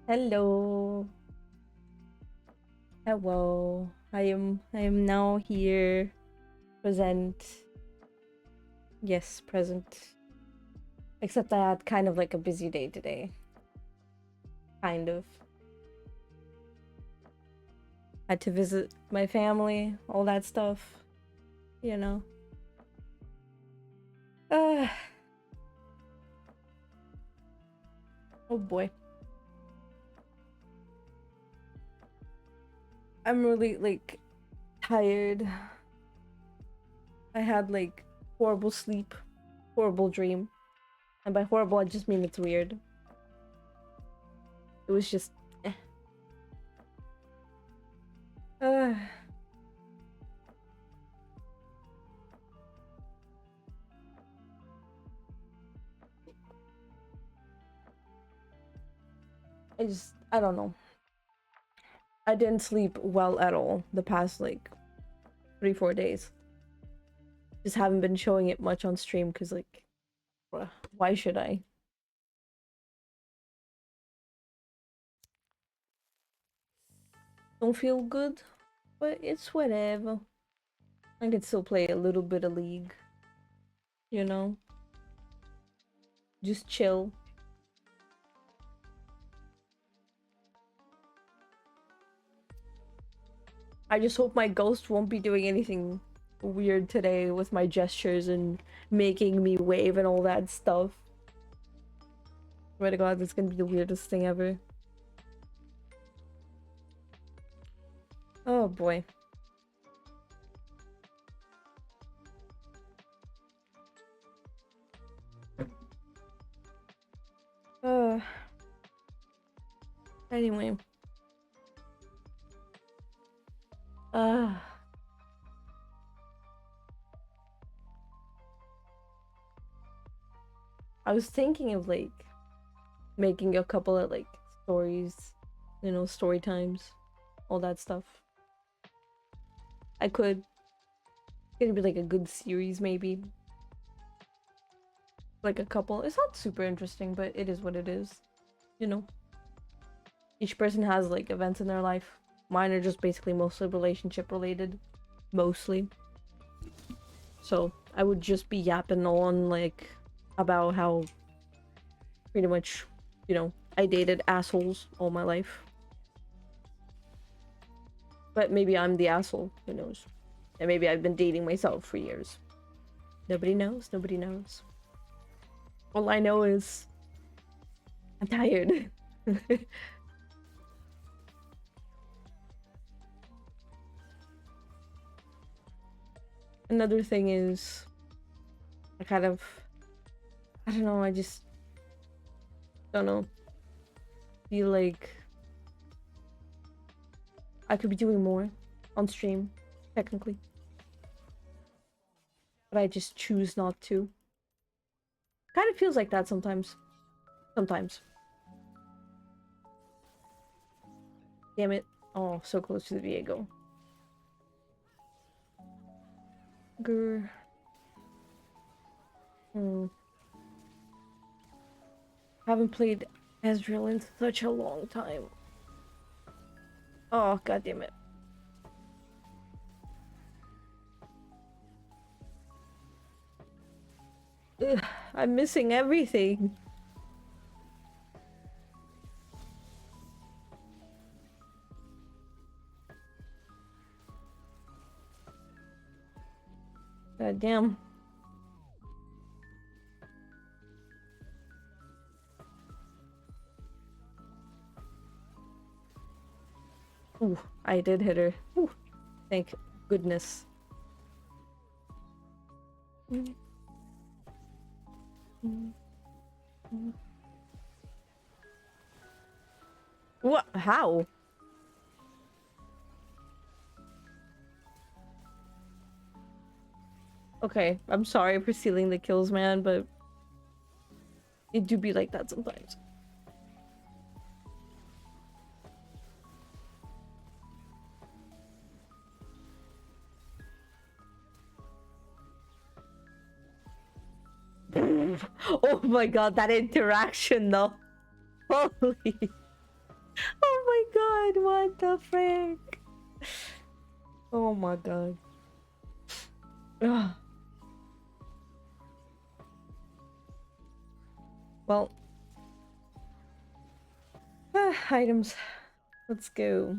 Hello. Hello. I am now here. Present. Yes, present. Except I had kind of like a busy day today. Kind of. Had to visit my family, all that stuff. You know. Uh oh boy. I'm really like tired. I had like horrible sleep, horrible dream. And by horrible I just mean it's weird. It was just uh I don't know. I didn't sleep well at all the past like 3-4 days. Just haven't been showing it much on stream because like why should I? Don't feel good, but it's whatever. I can still play a little bit of League, you know? Just chill. I just hope my ghost won't be doing anything weird today with my gestures and making me wave and all that stuff. Swear to God, that's gonna be the weirdest thing ever. Oh boy. Uh. Anyway. Uh. I was thinking of like making a couple of like stories, you know, story times, all that stuff. I could. It's gonna be like a good series, maybe. Like a couple. It's not super interesting, but it is what it is. You know? Each person has like events in their life. Mine are just basically mostly relationship related. Mostly. So I would just be yapping on like about how pretty much, you know, I dated assholes all my life. But maybe I'm the asshole, who knows? And maybe I've been dating myself for years. Nobody knows, nobody knows. All I know is I'm tired. Another thing is I don't know, I just don't know. Feel like I could be doing more on stream, technically. But I just choose not to. Kind of feels like that sometimes. Sometimes. Damn it. Oh, so close to the Viego. Grr. Haven't played Ezreal in such a long time. Oh, god damn it. Ugh, I'm missing everything. God damn. Ooh, I did hit her. Ooh, thank goodness. What? How? Okay, I'm sorry for stealing the kills, man, but it do be like that sometimes. Oh my god, that interaction though. Holy. Oh my god, what the frick? Oh my god. Ugh. Well. Items. Let's go.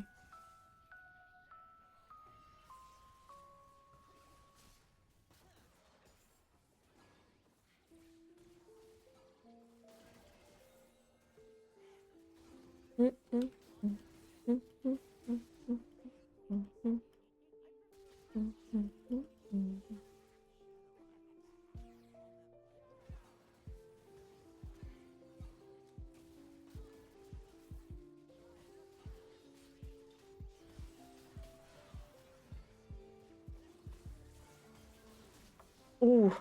Ooh.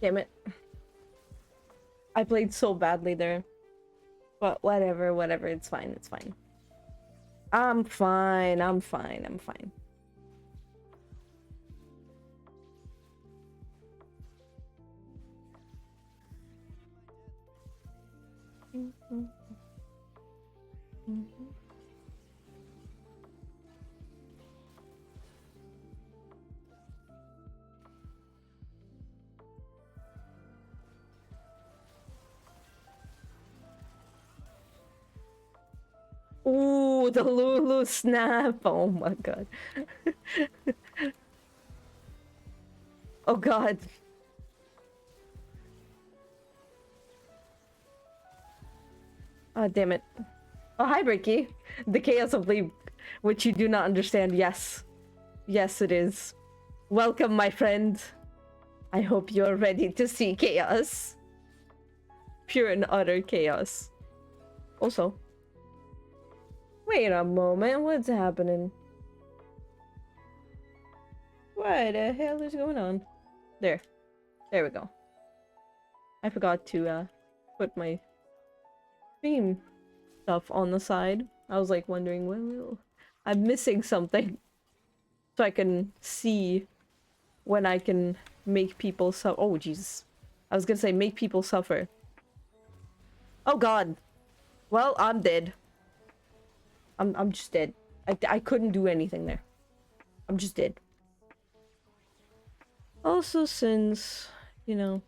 Damn it. I played so badly there. But whatever, whatever, it's fine, it's fine. I'm fine, I'm fine, I'm fine. Ooh, the Lulu snap. Oh my god. Oh god. Oh damn it. Oh hi Bricky. The chaos of leap, which you do not understand. Yes. Yes it is. Welcome my friend. I hope you're ready to see chaos. Pure and utter chaos. Also. Wait a moment, what's happening? What the hell is going on? There. There we go. I forgot to put my theme stuff on the side. I was like wondering, well, I'm missing something. So I can see when I can make people suffer. Oh Jesus. I was gonna say make people suffer. Oh god. Well, I'm dead. I'm just dead. I couldn't do anything there. I'm just dead. Also, since, you know,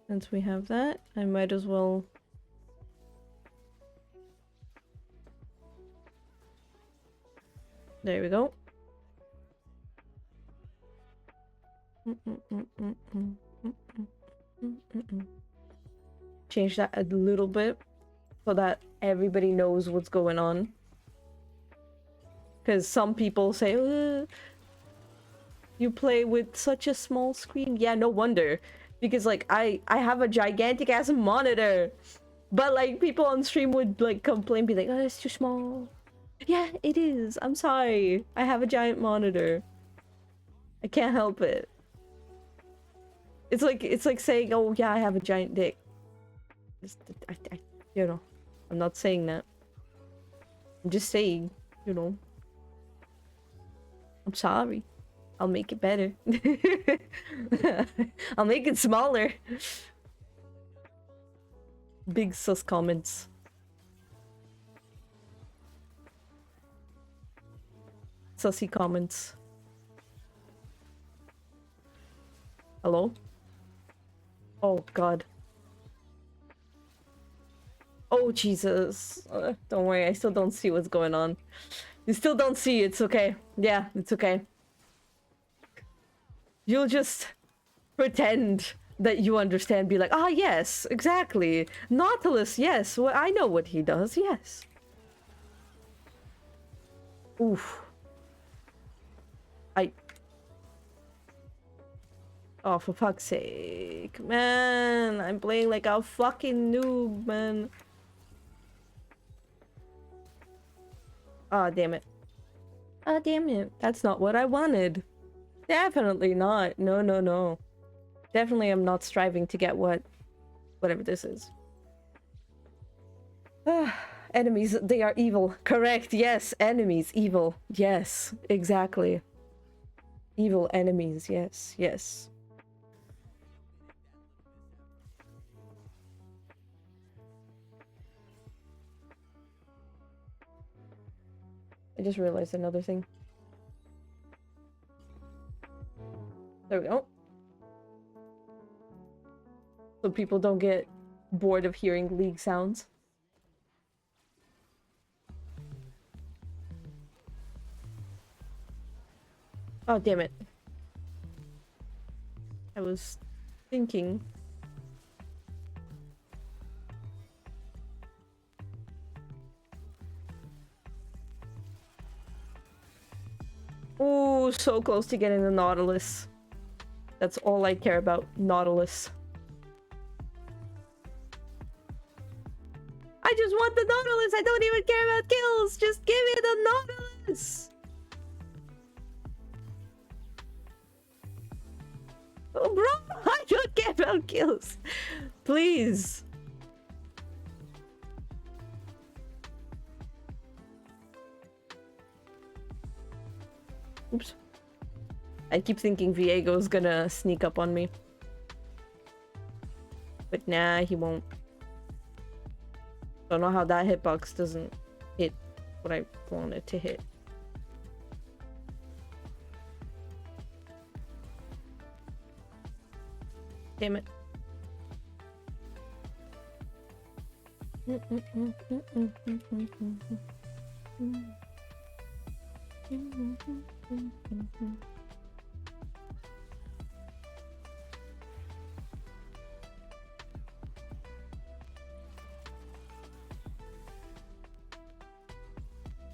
since we have that, I might as well. There we go. Change that a little bit so that everybody knows what's going on. Because some people say, you play with such a small screen. Yeah, no wonder. Because like I have a gigantic ass monitor. But like people on stream would like complain, be like, oh, it's too small. Yeah, it is. I'm sorry. I have a giant monitor. I can't help it. It's like saying, oh yeah, I have a giant dick. You know, I'm not saying that. I'm just saying, you know. I'm sorry. I'll make it better. I'll make it smaller. Big sus comments. Sussy comments. Hello? Oh god. Oh Jesus. Don't worry, I still don't see what's going on. You still don't see, it's okay. Yeah, it's okay. You'll just pretend that you understand, be like, ah, yes, exactly. Nautilus, yes, well, I know what he does, yes. Oof. Oh, for fuck's sake. Man, I'm playing like a fucking noob, man. Ah, damn it. Ah, damn it. That's not what I wanted. Definitely not. No, no, no. Definitely I'm not striving to get whatever this is. Enemies, they are evil. Correct, yes. Enemies, evil. Yes, exactly. Evil enemies, yes, yes. I just realized another thing. There we go. So people don't get bored of hearing League sounds. Oh, damn it. I was thinking. Oh, so close to getting the Nautilus. That's all I care about, Nautilus. I just want the Nautilus! I don't even care about kills! Just give me the Nautilus! Oh, bro! I don't care about kills! Please! Oops. I keep thinking Viego's gonna sneak up on me. But nah, he won't. Don't know how that hitbox doesn't hit what I want it to hit. Damn it.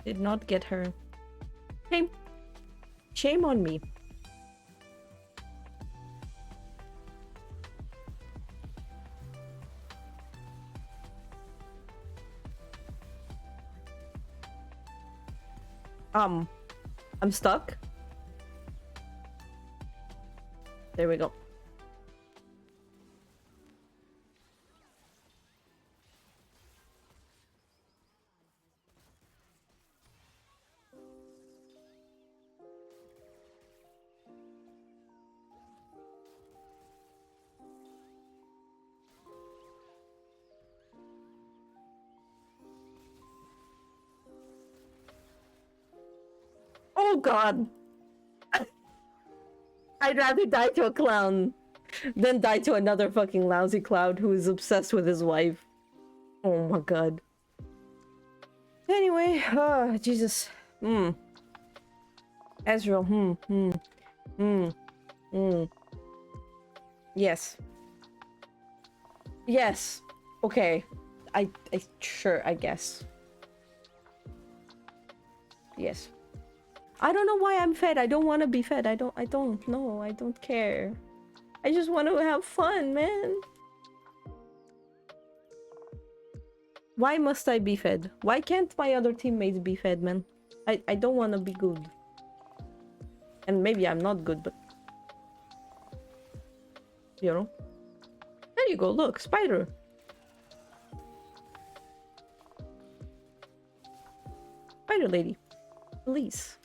Did not get her. Shame. Shame on me. I'm stuck. There we go. Oh god! I'd rather die to a clown than die to another fucking lousy clown who is obsessed with his wife. Oh my god. Anyway, Jesus. Ezreal, Yes. Yes. Okay. I sure, I guess. Yes. I don't know why I'm fed. I don't want to be fed. I don't know. I don't care. I just want to have fun, man. Why must I be fed? Why can't my other teammates be fed, man? I don't want to be good. And maybe I'm not good, but... You know? There you go, look, spider. Spider lady. Police.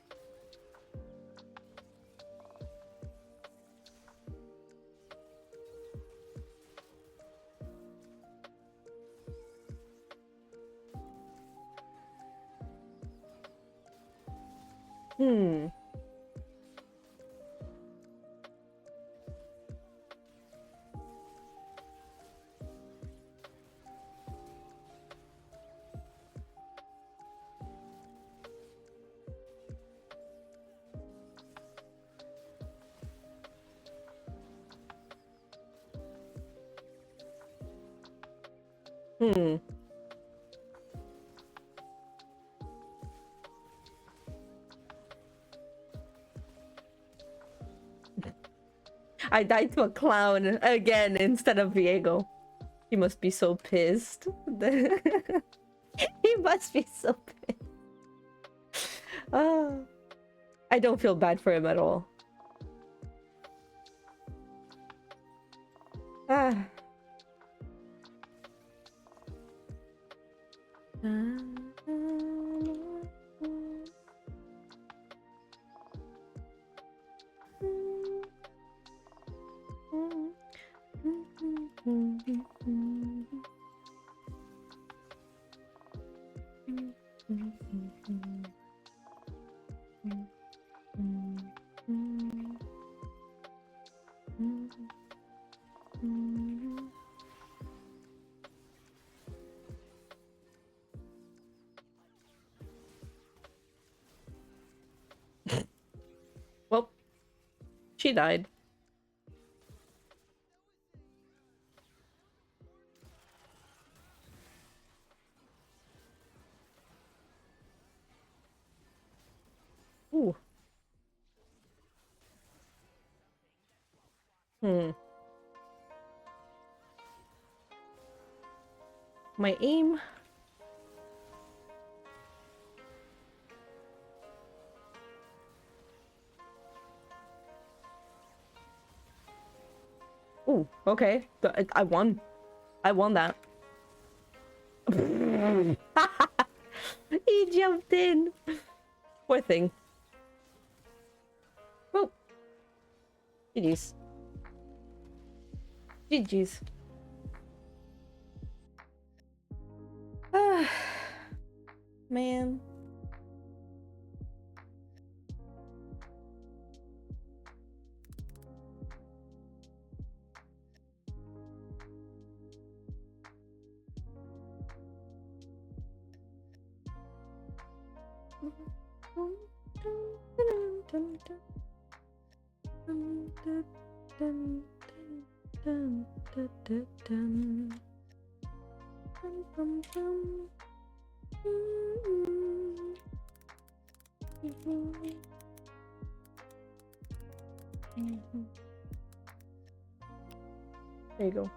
I died to a clown again instead of Viego. He must be so pissed. He must be so pissed. I don't feel bad for him at all. She died. Ooh. My aim. Ooh, okay. I won. I won that. He jumped in. Poor thing. Oh. GG's. GG's. Man. There you go.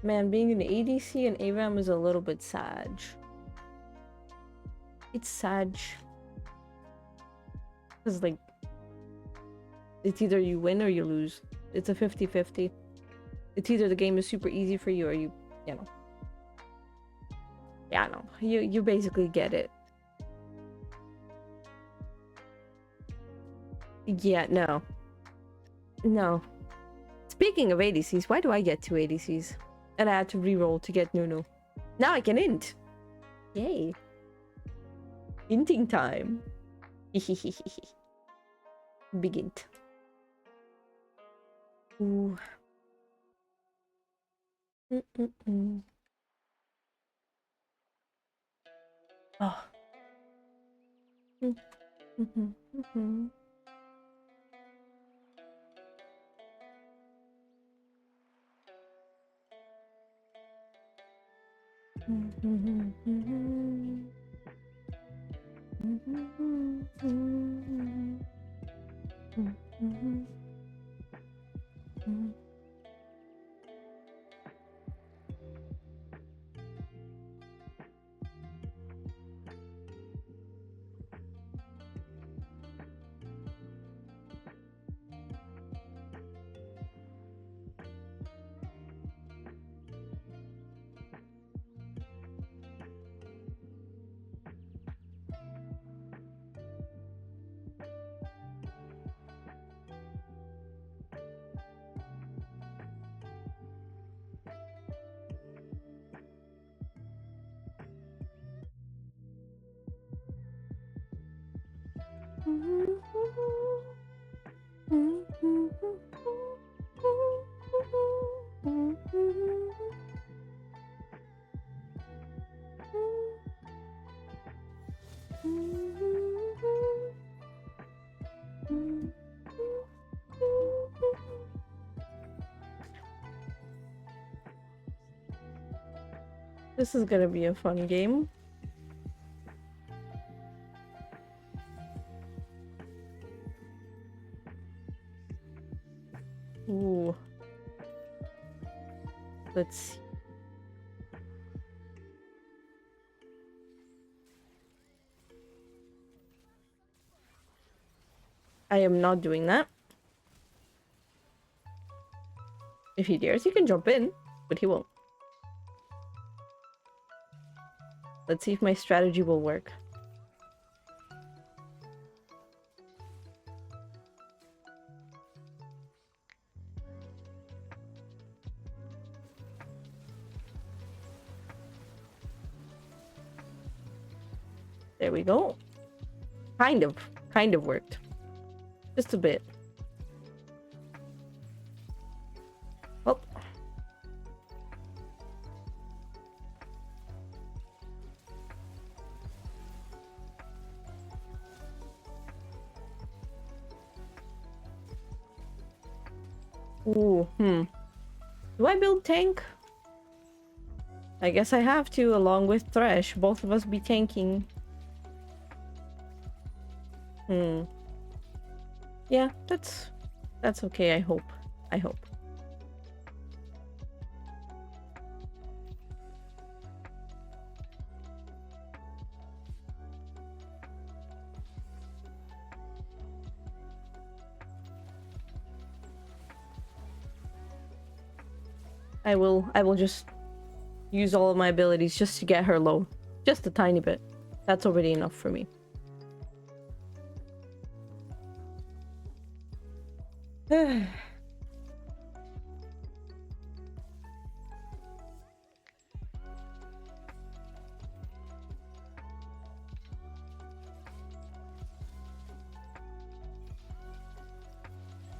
Man, being an ADC and Aram is a little bit sad. It's sad. Because, like, it's either you win or you lose. It's a 50-50. It's either the game is super easy for you or you know. Yeah, no. You basically get it. Yeah, no. No. Speaking of ADCs, why do I get 2 ADCs? And I had to reroll to get Nunu. Now I can int. Yay. Inting time. Big int. Ooh. Oh. This is gonna be a fun game. Ooh. Let's see. I am not doing that. If he dares, he can jump in, but he won't. Let's see if my strategy will work. There we go. Kind of worked. Just a bit. Oh. Ooh, Do I build tank? I guess I have to, along with Thresh. Both of us be tanking. Yeah, that's okay, I hope. I hope. I will just use all of my abilities just to get her low. Just a tiny bit. That's already enough for me.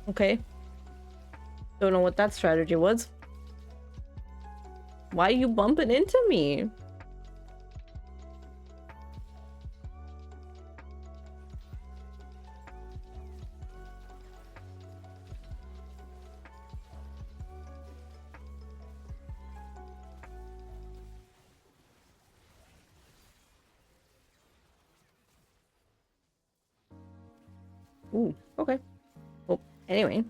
Okay. Don't know what that strategy was. Why are you bumping into me? Ooh, okay. Well, anyway.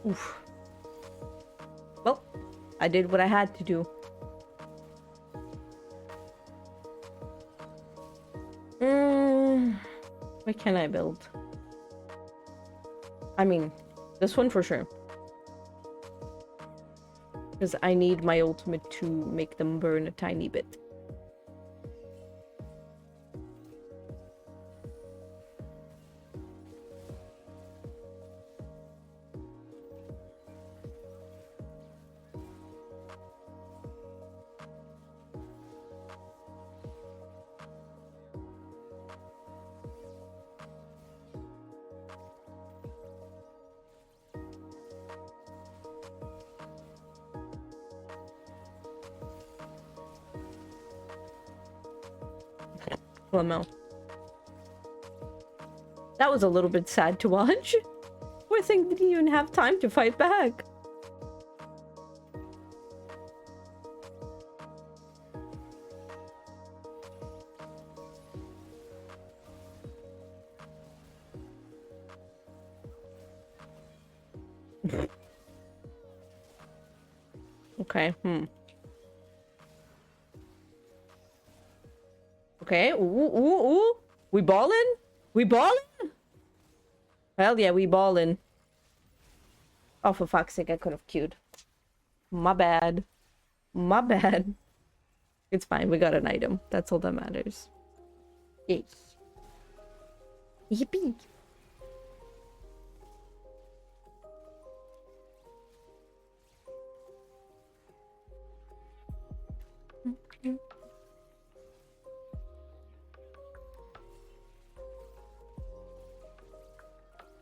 Oof. Well, I did what I had to do. What can I build? I mean, this one for sure. Because I need my ultimate to make them burn a tiny bit. Well, no. That was a little bit sad to watch. Poor thing didn't even have time to fight back. Okay, Okay, ooh. We ballin'? We ballin'? Hell yeah, we ballin'. Oh, for fuck's sake, I could have queued. My bad. My bad. It's fine, we got an item. That's all that matters. Yay. Yippee.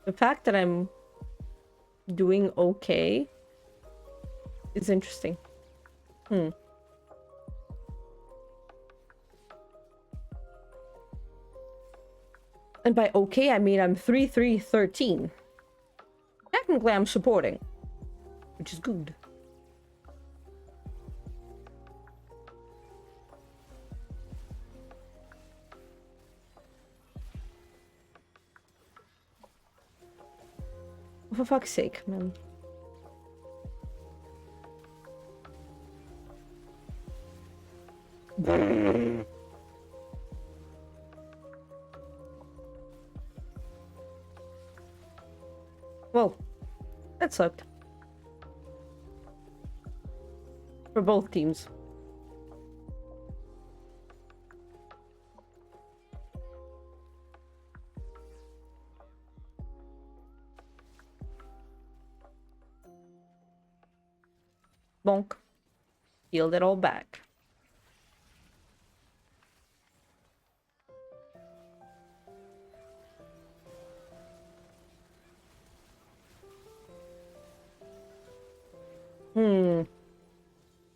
The fact that I'm doing okay is interesting. And by okay, I mean I'm 3-3-13. Technically, I'm supporting, which is good. For fuck's sake, man. Well, that sucked. For both teams. Bonk. Healed it all back.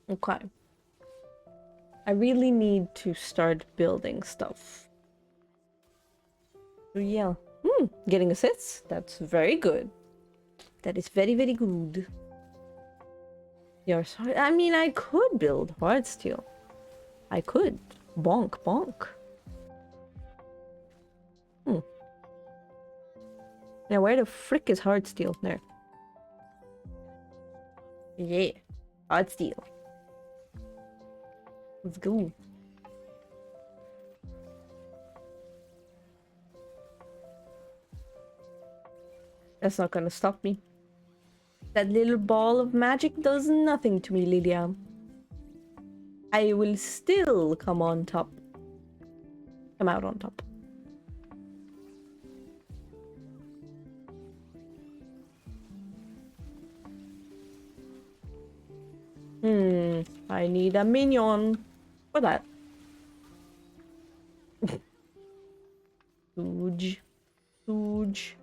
Okay. I really need to start building stuff. So yeah. Getting assists? That's very good. That is very, very good. Yours. I mean, I could build hard steel. I could. Bonk, bonk. Now, where the frick is hard steel? There. Yeah. Hard steel. Let's go. That's not gonna stop me. That little ball of magic does nothing to me, Lydia. I will still come on top. Come out on top. I need a minion for that. Huge. Huge.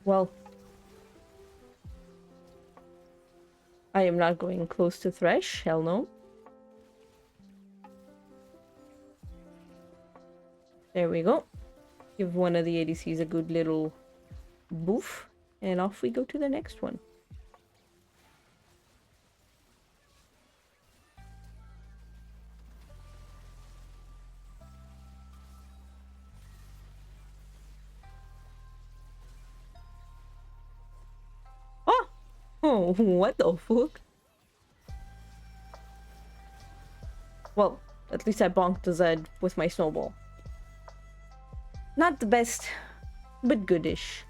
Well, I am not going close to Thresh, hell no. There we go. Give one of the ADCs a good little boof, and off we go to the next one. Oh, what the fuck? Well, at least I bonked the Zed with my snowball. Not the best, but goodish.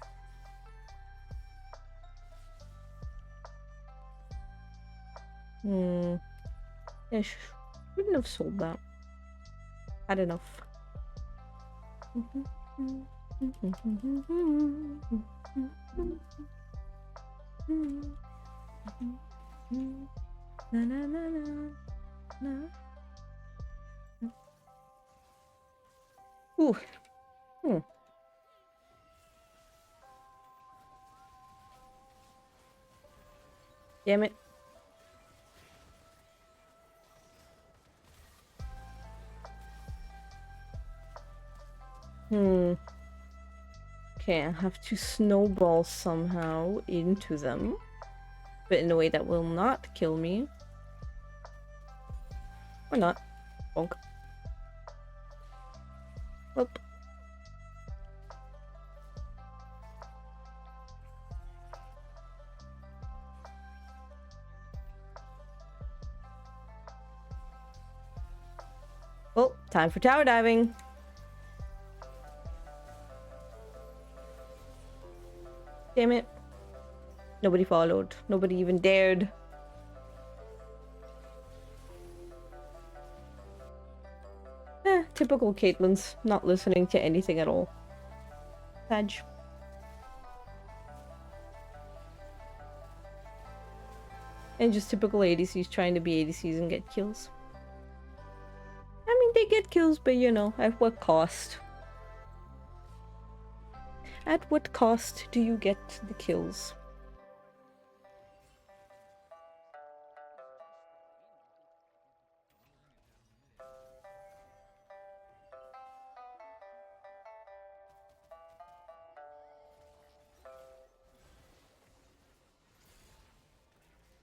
Yeah, shouldn't have sold that. Had enough. Na, na, na, na, na. Ooh. Damn it. Okay, I have to snowball somehow into them. But in a way that will not kill me. Or not. Bonk. Whoop. Well, time for tower diving. Damn it. Nobody followed. Nobody even dared. Typical Caitlyn's. Not listening to anything at all. Sadge. And just typical ADCs trying to be ADCs and get kills. I mean, they get kills, but you know, at what cost? At what cost do you get the kills?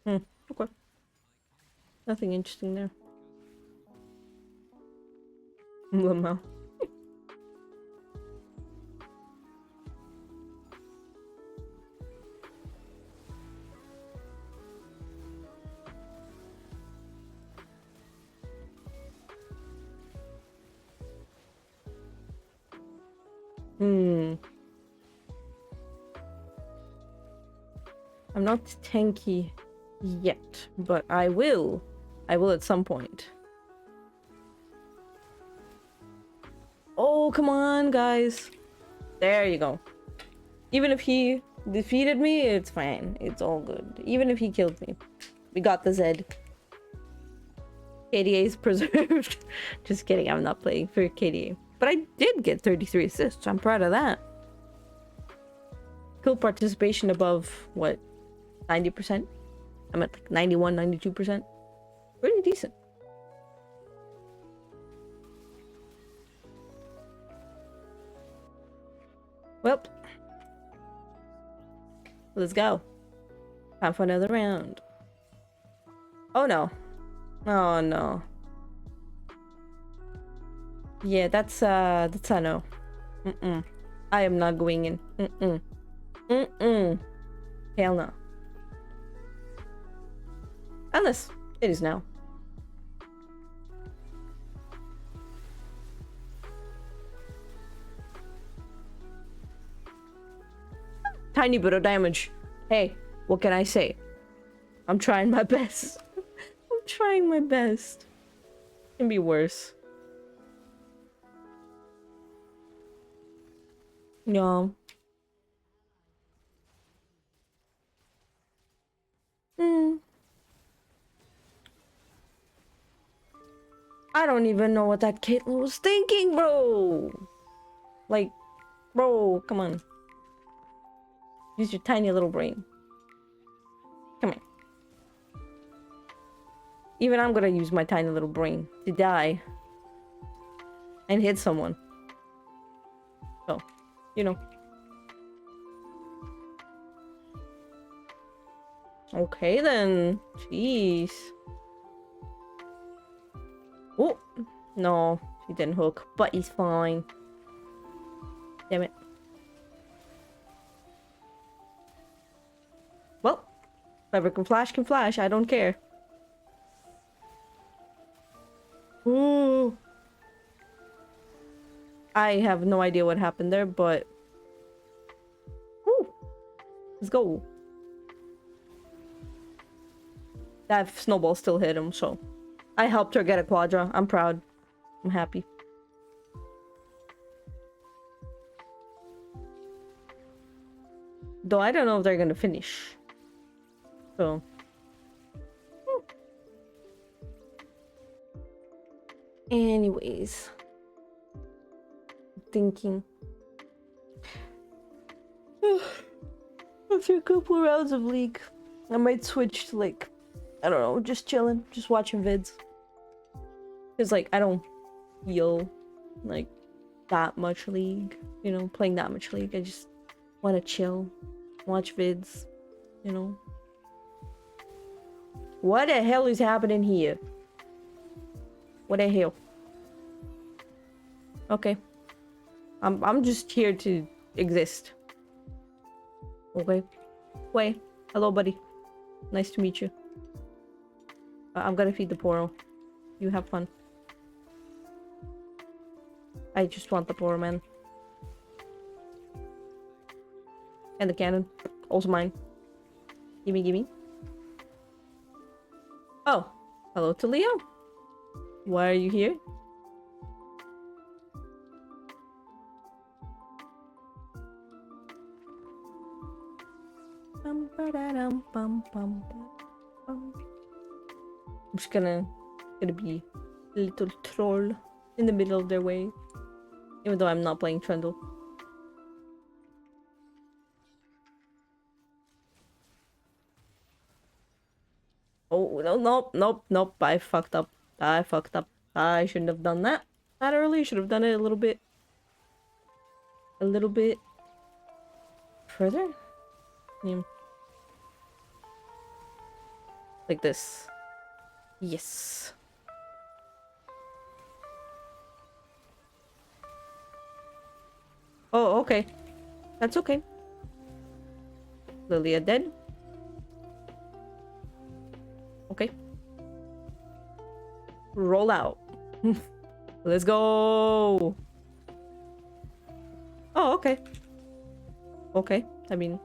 Okay. Nothing interesting there. Lamau. I'm not tanky yet, but I will. I will at some point. Oh, come on, guys. There you go. Even if he defeated me, it's fine. It's all good. Even if he killed me. We got the Z. KDA is preserved. Just kidding, I'm not playing for KDA. But I did get 33 assists. I'm proud of that. Kill participation above, what, 90%? I'm at like 91, 92%. Pretty decent. Well, let's go. Time for another round. Oh no. Oh no. Yeah, that's a no. I am not going in. Hell no. Unless it is now. Tiny bit of damage. Hey, what can I say? I'm trying my best. I'm trying my best. It can be worse. No. I don't even know what that Caitlyn was thinking, bro. Like, bro, come on. Use your tiny little brain. Come here. Even I'm gonna use my tiny little brain to die. And hit someone. So, you know. Okay then. Jeez. Oh! No, he didn't hook, but he's fine. Damn it. Well, whoever can flash, I don't care. Ooh. I have no idea what happened there, but... Ooh. Let's go. That snowball still hit him, so... I helped her get a quadra. I'm proud. I'm happy. Though I don't know if they're gonna finish. So... Anyways. Thinking. After a couple rounds of League, I might switch to like, I don't know, just chilling, just watching vids. Cause like I don't feel like that much League, you know, playing that much League. I just want to chill, watch vids, you know. What the hell is happening here? What the hell? Okay. I'm just here to exist. Okay. Wait. Hello, buddy. Nice to meet you. I'm gonna feed the Poro. You have fun. I just want the Poro, man. And the cannon. Also mine. Gimme, gimme. Oh. Hello to Leo. Why are you here? I'm just gonna be a little troll in the middle of their way. Even though I'm not playing Trundle. Oh, no, nope. I fucked up. I shouldn't have done that early. Should have done it a little bit further. Yeah. Like this. Yes. Oh, okay. That's okay. Lilia dead. Okay. Roll out. Let's go. Oh, okay. Okay. I mean,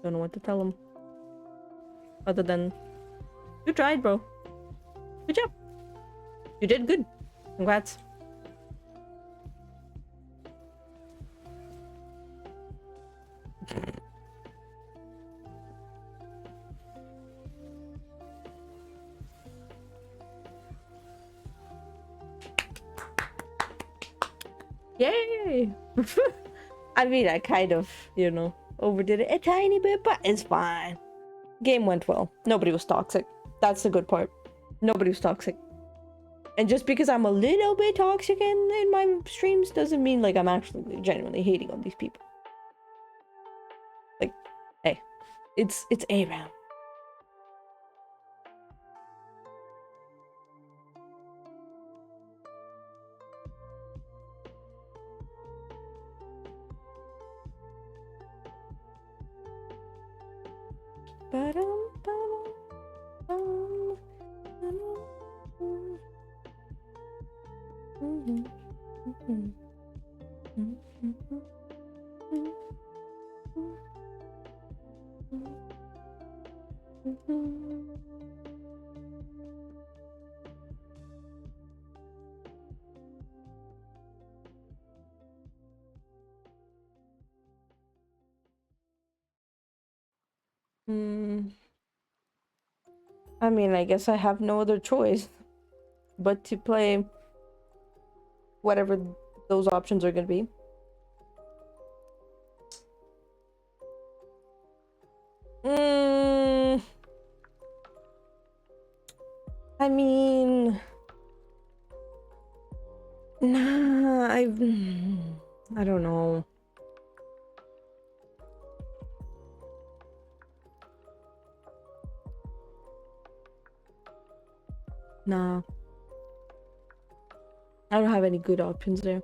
don't know what to tell him. Other than, you tried, bro. Good job. You did good. Congrats. Yay! I mean, I kind of, you know, overdid it a tiny bit, but it's fine. Game went well. Nobody was toxic. That's the good part. Nobody was toxic. And just because I'm a little bit toxic in my streams doesn't mean like I'm actually genuinely hating on these people. Like, hey, it's Aram. I mean, I guess I have no other choice but to play whatever those options are gonna be. I mean, nah, I don't know. Nah. I don't have any good options there.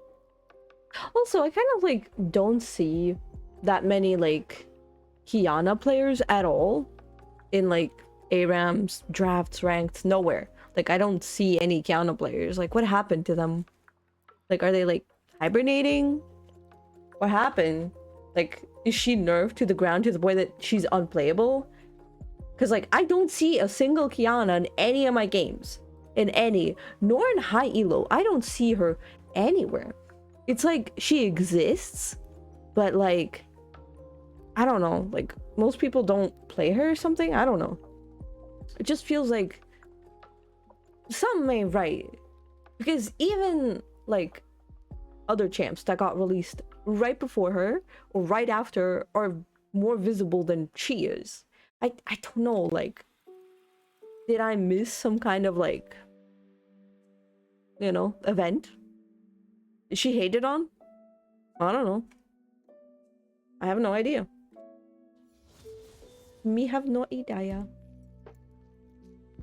Also, I kind of like don't see that many like Kiana players at all in like Arams, drafts, ranked, nowhere. Like I don't see any Kiana players. Like what happened to them? Like are they like hibernating? What happened? Like is she nerfed to the ground to the point that she's unplayable? Because like I don't see a single Kiana in any of my games. In any, nor in high elo. I don't see her anywhere. It's like she exists, but like I don't know, like most people don't play her or something. I don't know. It just feels like something ain't right. Because even like other champs that got released right before her or right after are more visible than she is. I don't know, like did I miss some kind of like, you know, event? Is she hated on? I don't know. I have no idea. Me have no idea.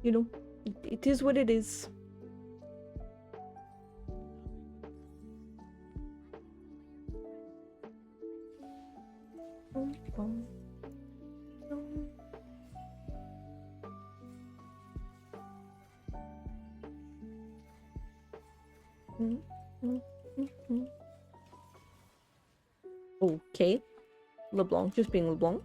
You know, it is what it is. Okay. LeBlanc just being LeBlanc.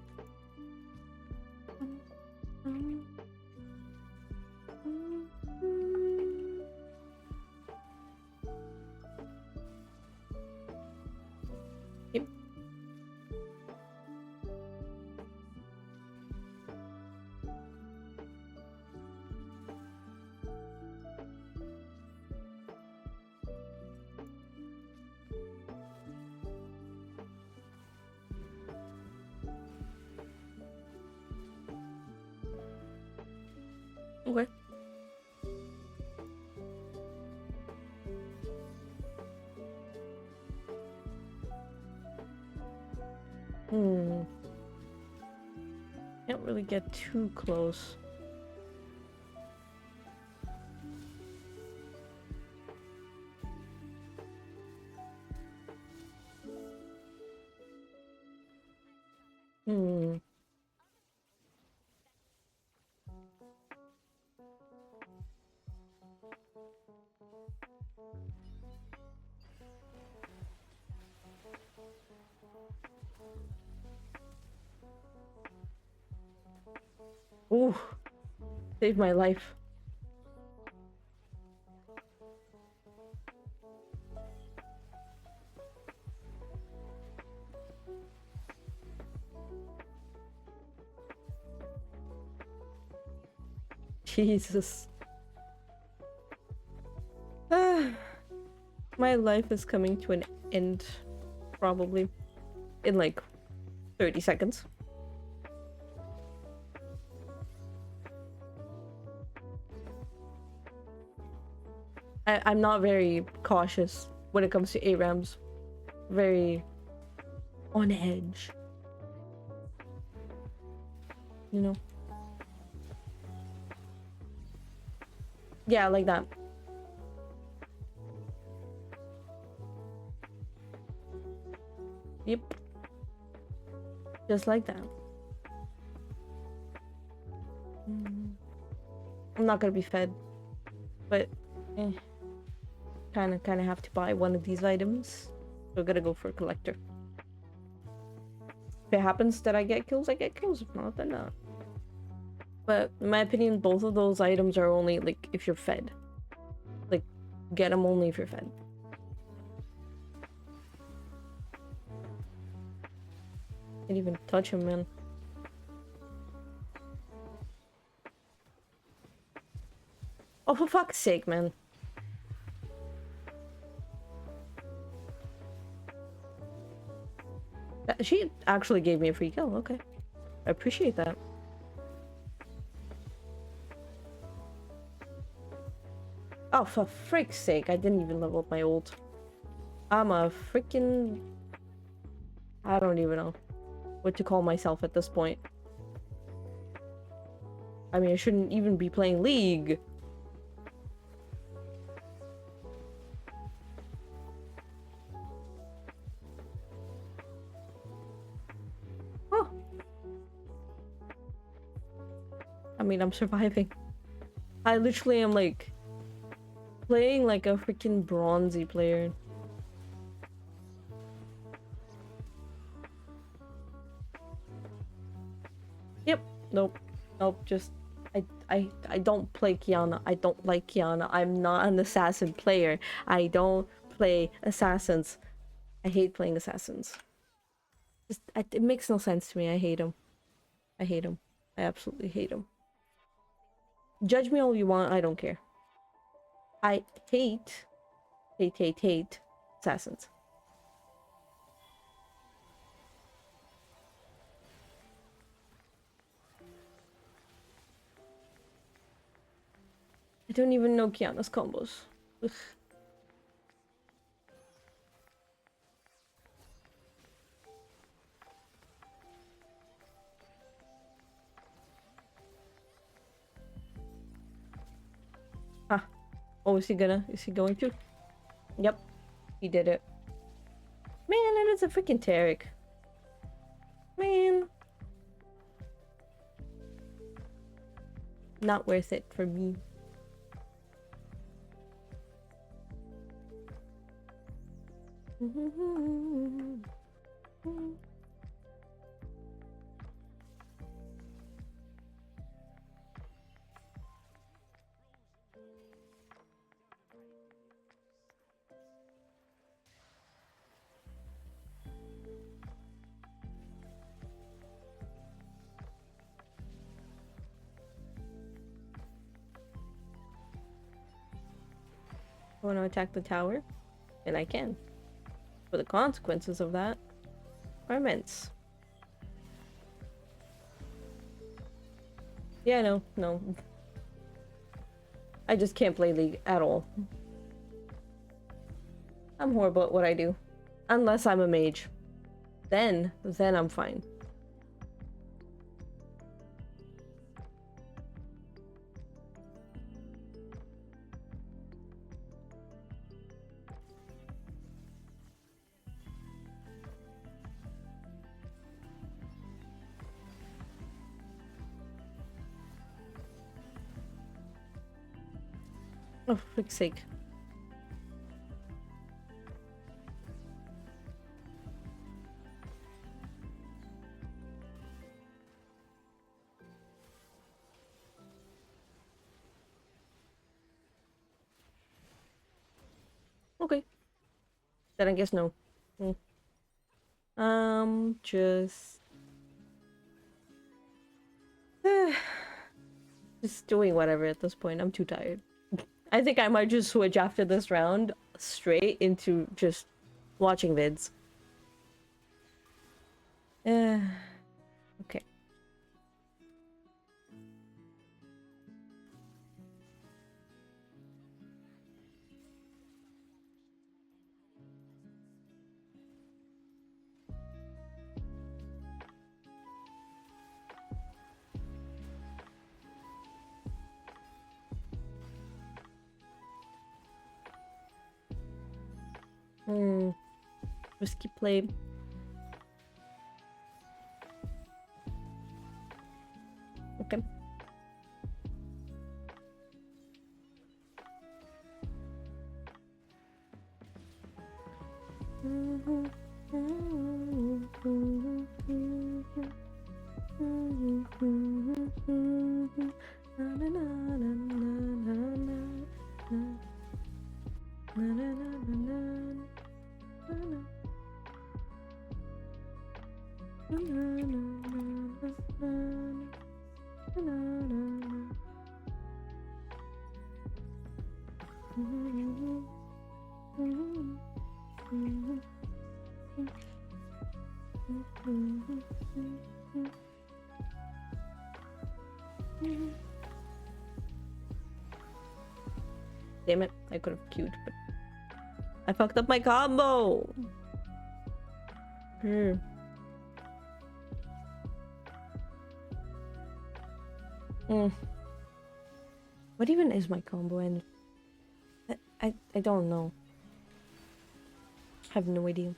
Yep. Okay. Can't really get too close. Ooh, saved my life. Jesus. My life is coming to an end, probably, in like 30 seconds. I'm not very cautious when it comes to Arams. Very on edge. You know? Yeah, like that. Yep. Just like that. I'm not gonna be fed, but kind of have to buy one of these items. So I'm gonna go for a collector. If it happens that I get kills, I get kills. If not, then not. But in my opinion, both of those items are only like if you're fed. Like, get them only if you're fed. Can't even touch him, man. Oh, for fuck's sake, man. She actually gave me a free kill. Okay. I appreciate that. Oh, for frick's sake, I didn't even level up my ult. I'm a freaking... I don't even know what to call myself at this point. I mean, I shouldn't even be playing League. Oh. I mean, I'm surviving. I literally am like... playing like a freaking bronzy player. Yep. Nope. Nope. Just I don't play Kiana. I don't like Kiana. I'm not an assassin player. I don't play assassins. I hate playing assassins. Just it makes no sense to me. I hate them. I hate them. I absolutely hate them. Judge me all you want. I don't care. I hate assassins. I don't even know Kiana's combos. Ugh. Huh. Oh, is he going to? Yep. He did it. Man, it is a freaking Tarek. Man. Not worth it for me. I want to attack the tower, and I can. But the consequences of that are immense. Yeah, no. I just can't play League at all. I'm horrible at what I do. Unless I'm a mage. Then I'm fine. Oh, for frick's sake. Okay. Then I guess no. Just... Just doing whatever at this point. I'm too tired. I think I might just switch after this round straight into just watching vids. Okay. Risky play. Okay. Damn it, I could have queued, but I fucked up my combo. What even is my combo? And I don't know. I have no idea.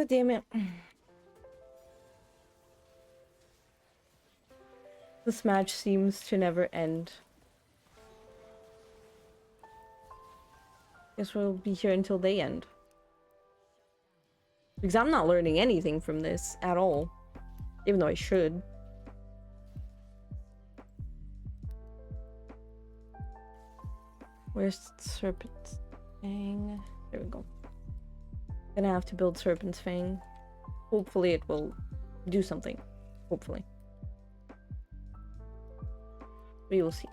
Damn it. This match seems to never end. Guess we'll be here until they end. Because I'm not learning anything from this at all. Even though I should. Where's Serpent's Fang? There we go. Gonna have to build Serpent's Fang. Hopefully it will do something. Hopefully. We will see.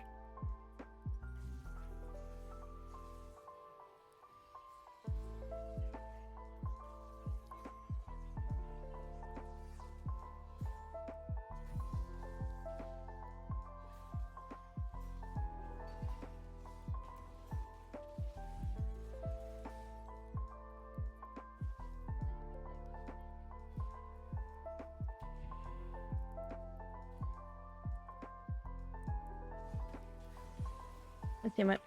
Damn it.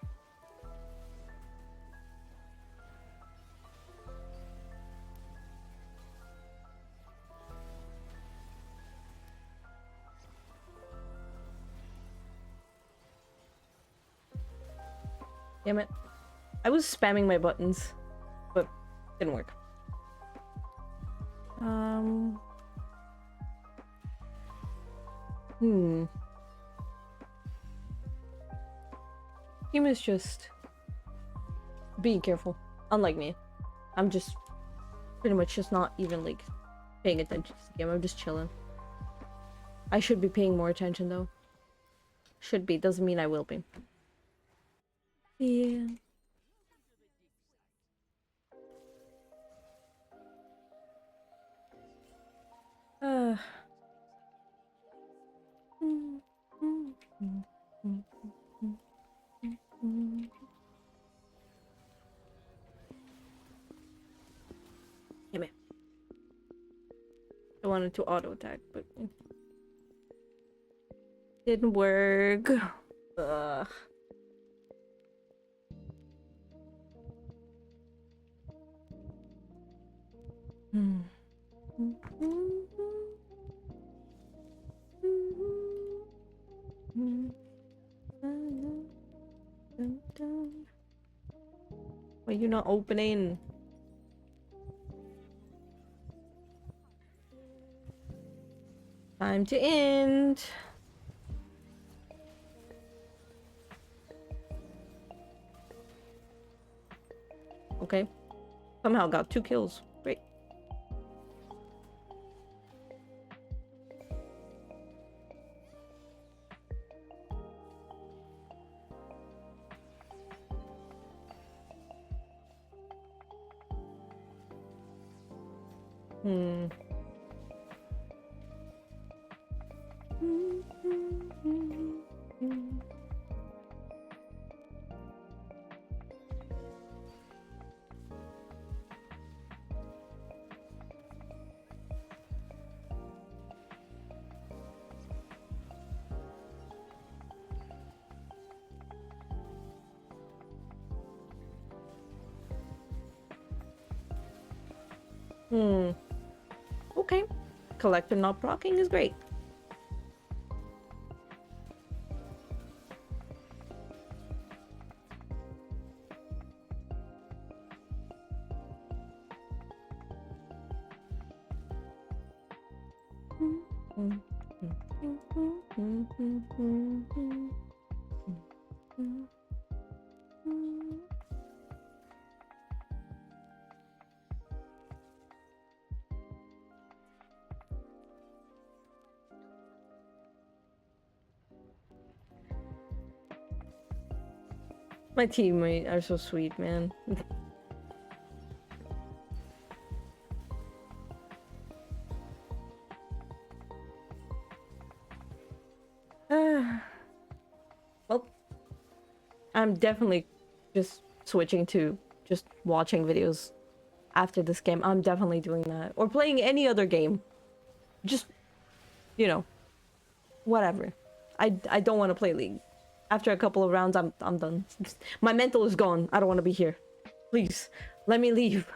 Damn it. I was spamming my buttons, but didn't work. Team is just being careful. Unlike me. I'm just pretty much just not even like paying attention to the game. I'm just chilling. I should be paying more attention though. Should be. Doesn't mean I will be. Yeah. Damn it. I wanted to auto attack, but didn't work. Ugh. Why are you not opening? Time to end. Okay. Somehow got 2 kills. Great. Okay. Collector not proccing is great. My teammates are so sweet, man. Well, I'm definitely just switching to just watching videos after this game. I'm definitely doing that. Or playing any other game. Just, you know, whatever. I don't want to play League. After a couple of rounds, I'm done. My mental is gone. I don't want to be here. Please, let me leave.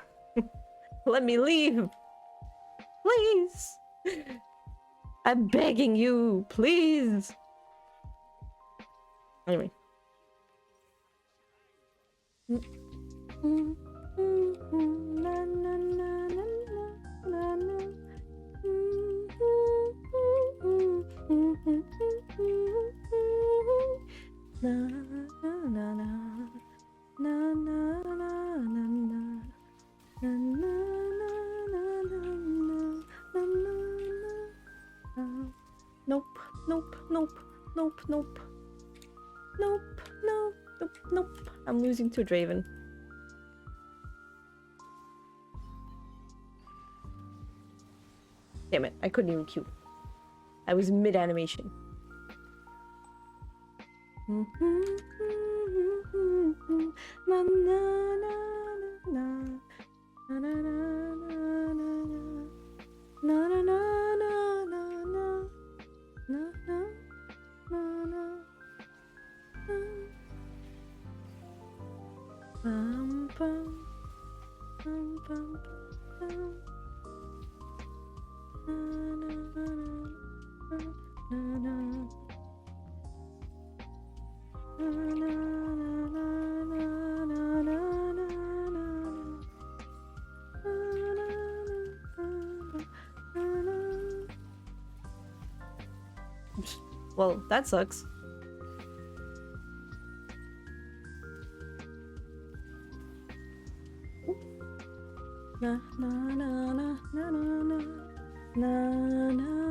Let me leave. Please. I'm begging you. Please. Anyway. Nope, nope, nope, nope, nope. Nope, nope, nope, nope. I'm losing to Draven. Damn it, I couldn't even Q. I was mid-animation. Well, that sucks. Na na na na na na na na na na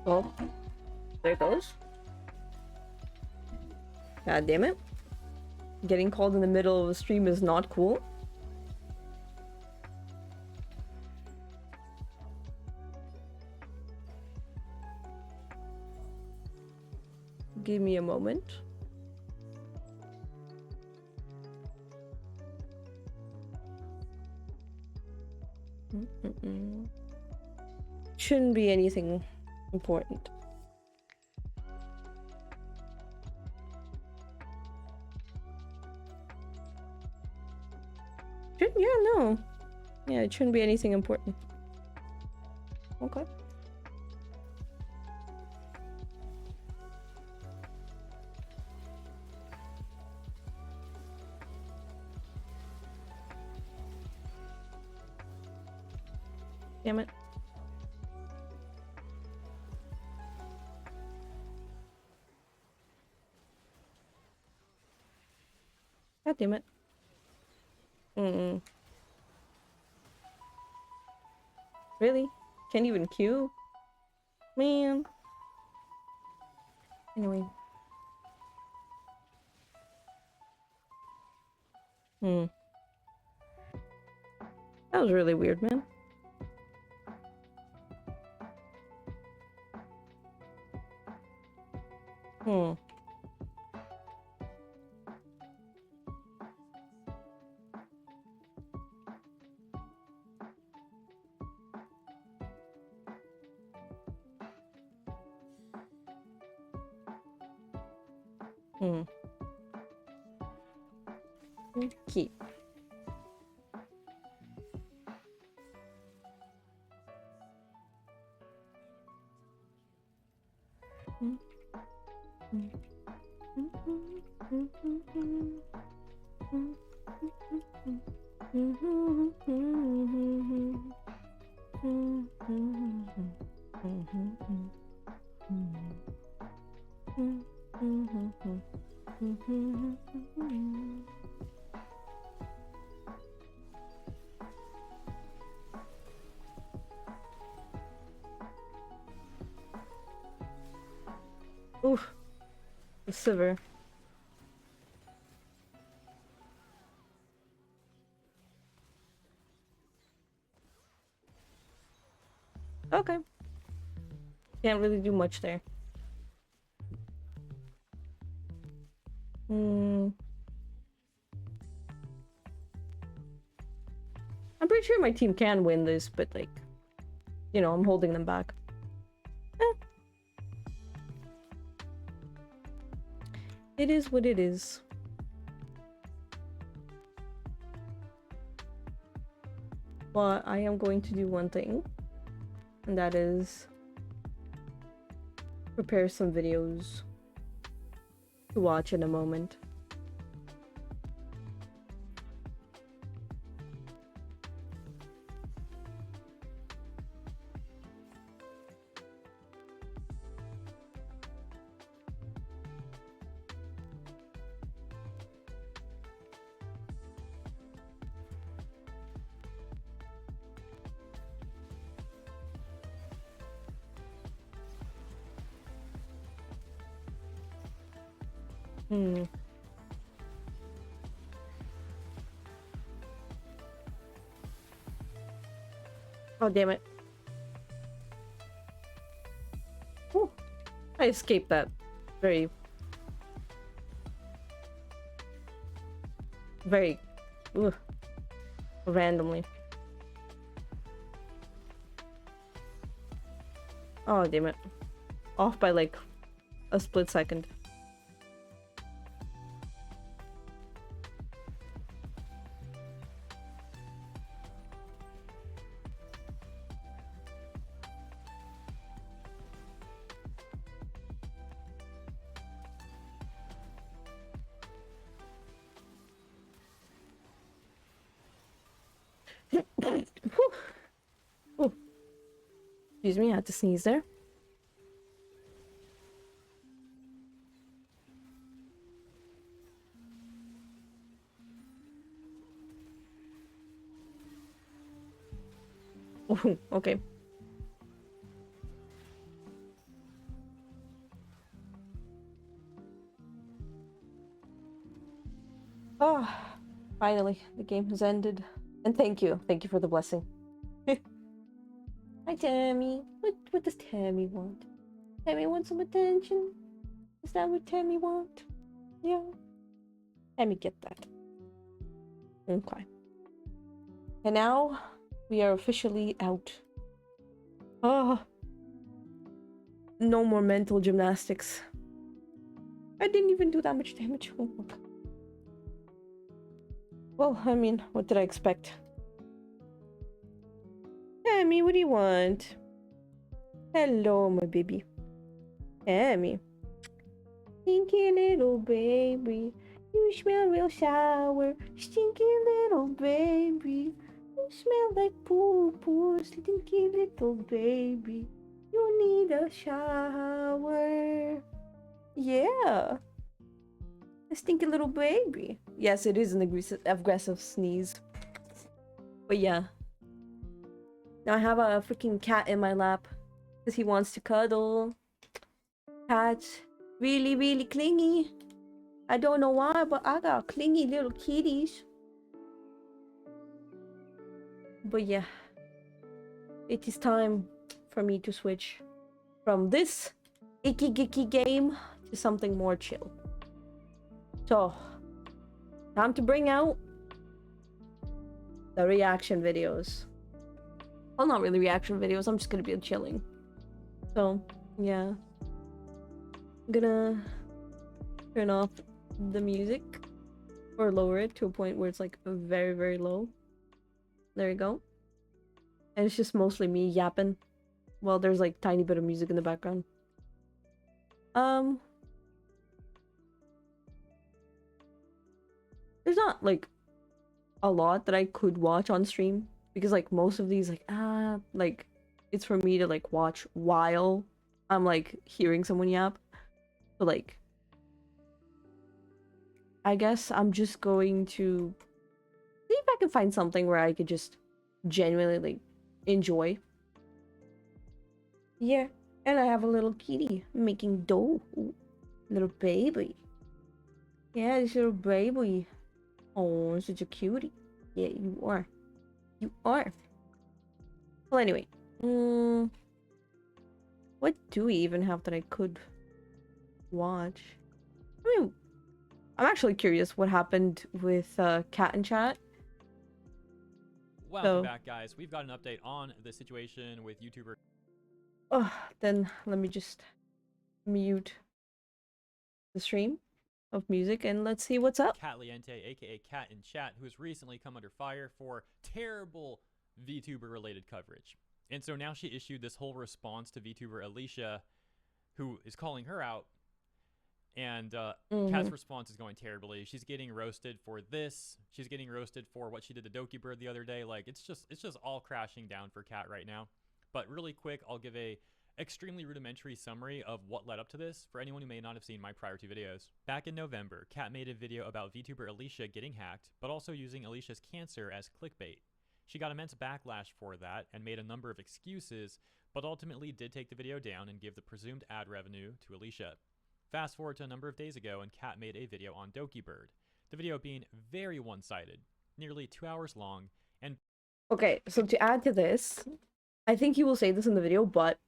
Well, there it goes. God damn it. Getting called in the middle of a stream is not cool. Give me a moment. Shouldn't be anything important. Yeah, no. Yeah, it shouldn't be anything important. Okay. Damn it. God damn it. Really? Can't even queue? Man. Anyway. That was really weird, man. Key. Oof. The silver. Okay. Can't really do much there. pretty sure my team can win this, but like, you know, I'm holding them back. It is what it is. But I am going to do one thing, and that is prepare some videos to watch in a moment. Oh, damn it. Whew. I escaped that very randomly. Oh, damn it. Off by like a split second. Excuse me, I had to sneeze there. Oh, okay. Oh, finally, the game has ended. And thank you for the blessing. Hi, Tammy. What does Tammy want? Tammy wants some attention? Is that what Tammy want? Yeah. Tammy, get that. Okay. And now we are officially out. Oh. No more mental gymnastics. I didn't even do that much damage. Oh, okay. Well, I mean, what did I expect? Tammy, what do you want? Hello, my baby. Tammy. Stinky little baby. You smell real sour. Stinky little baby. You smell like poo-poo. Stinky little baby. You need a shower. Yeah. A stinky little baby. Yes, it is an aggressive sneeze. But yeah. Now I have a freaking cat in my lap. Because he wants to cuddle. Cat's really, really clingy. I don't know why, but I got clingy little kitties. But yeah. It is time for me to switch from this icky gicky game to something more chill. So, time to bring out the reaction videos. Well, not really reaction videos, I'm just gonna be chilling. So, yeah. I'm gonna turn off the music or lower it to a point where it's like very, very low. There you go. And it's just mostly me yapping. Well, there's like tiny bit of music in the background. There's not like a lot that I could watch on stream because like most of these like it's for me to like watch while I'm like hearing someone yap. But like I guess I'm just going to see if I can find something where I could just genuinely like enjoy. Yeah, and I have a little kitty making dough. Ooh, little baby. Yeah, this little baby. Oh, such a cutie. Yeah, you are. You are. Well, anyway. What do we even have that I could watch? I mean, I'm actually curious what happened with Cat and Chat. Welcome back, guys. We've got an update on the situation with YouTuber. Oh, then let me just mute the stream of music and let's see what's up. Cat Liente, aka Cat in Chat, who has recently come under fire for terrible VTuber related coverage. And so now she issued this whole response to VTuber Alicia, who is calling her out. And Cat's response is going terribly. She's getting roasted for this. She's getting roasted for what she did to Doki Bird the other day. Like, it's just all crashing down for Cat right now. But really quick, I'll give a extremely rudimentary summary of what led up to this for anyone who may not have seen my prior two videos. Back in November, Cat made a video about VTuber Alicia getting hacked, but also using Alicia's cancer as clickbait. She got immense backlash for that and made a number of excuses, but ultimately did take the video down and give the presumed ad revenue to Alicia. Fast forward to a number of days ago and Cat made a video on Doki Bird. The video being very one-sided, nearly 2 hours long, and... Okay, so to add to this, I think you will say this in the video, but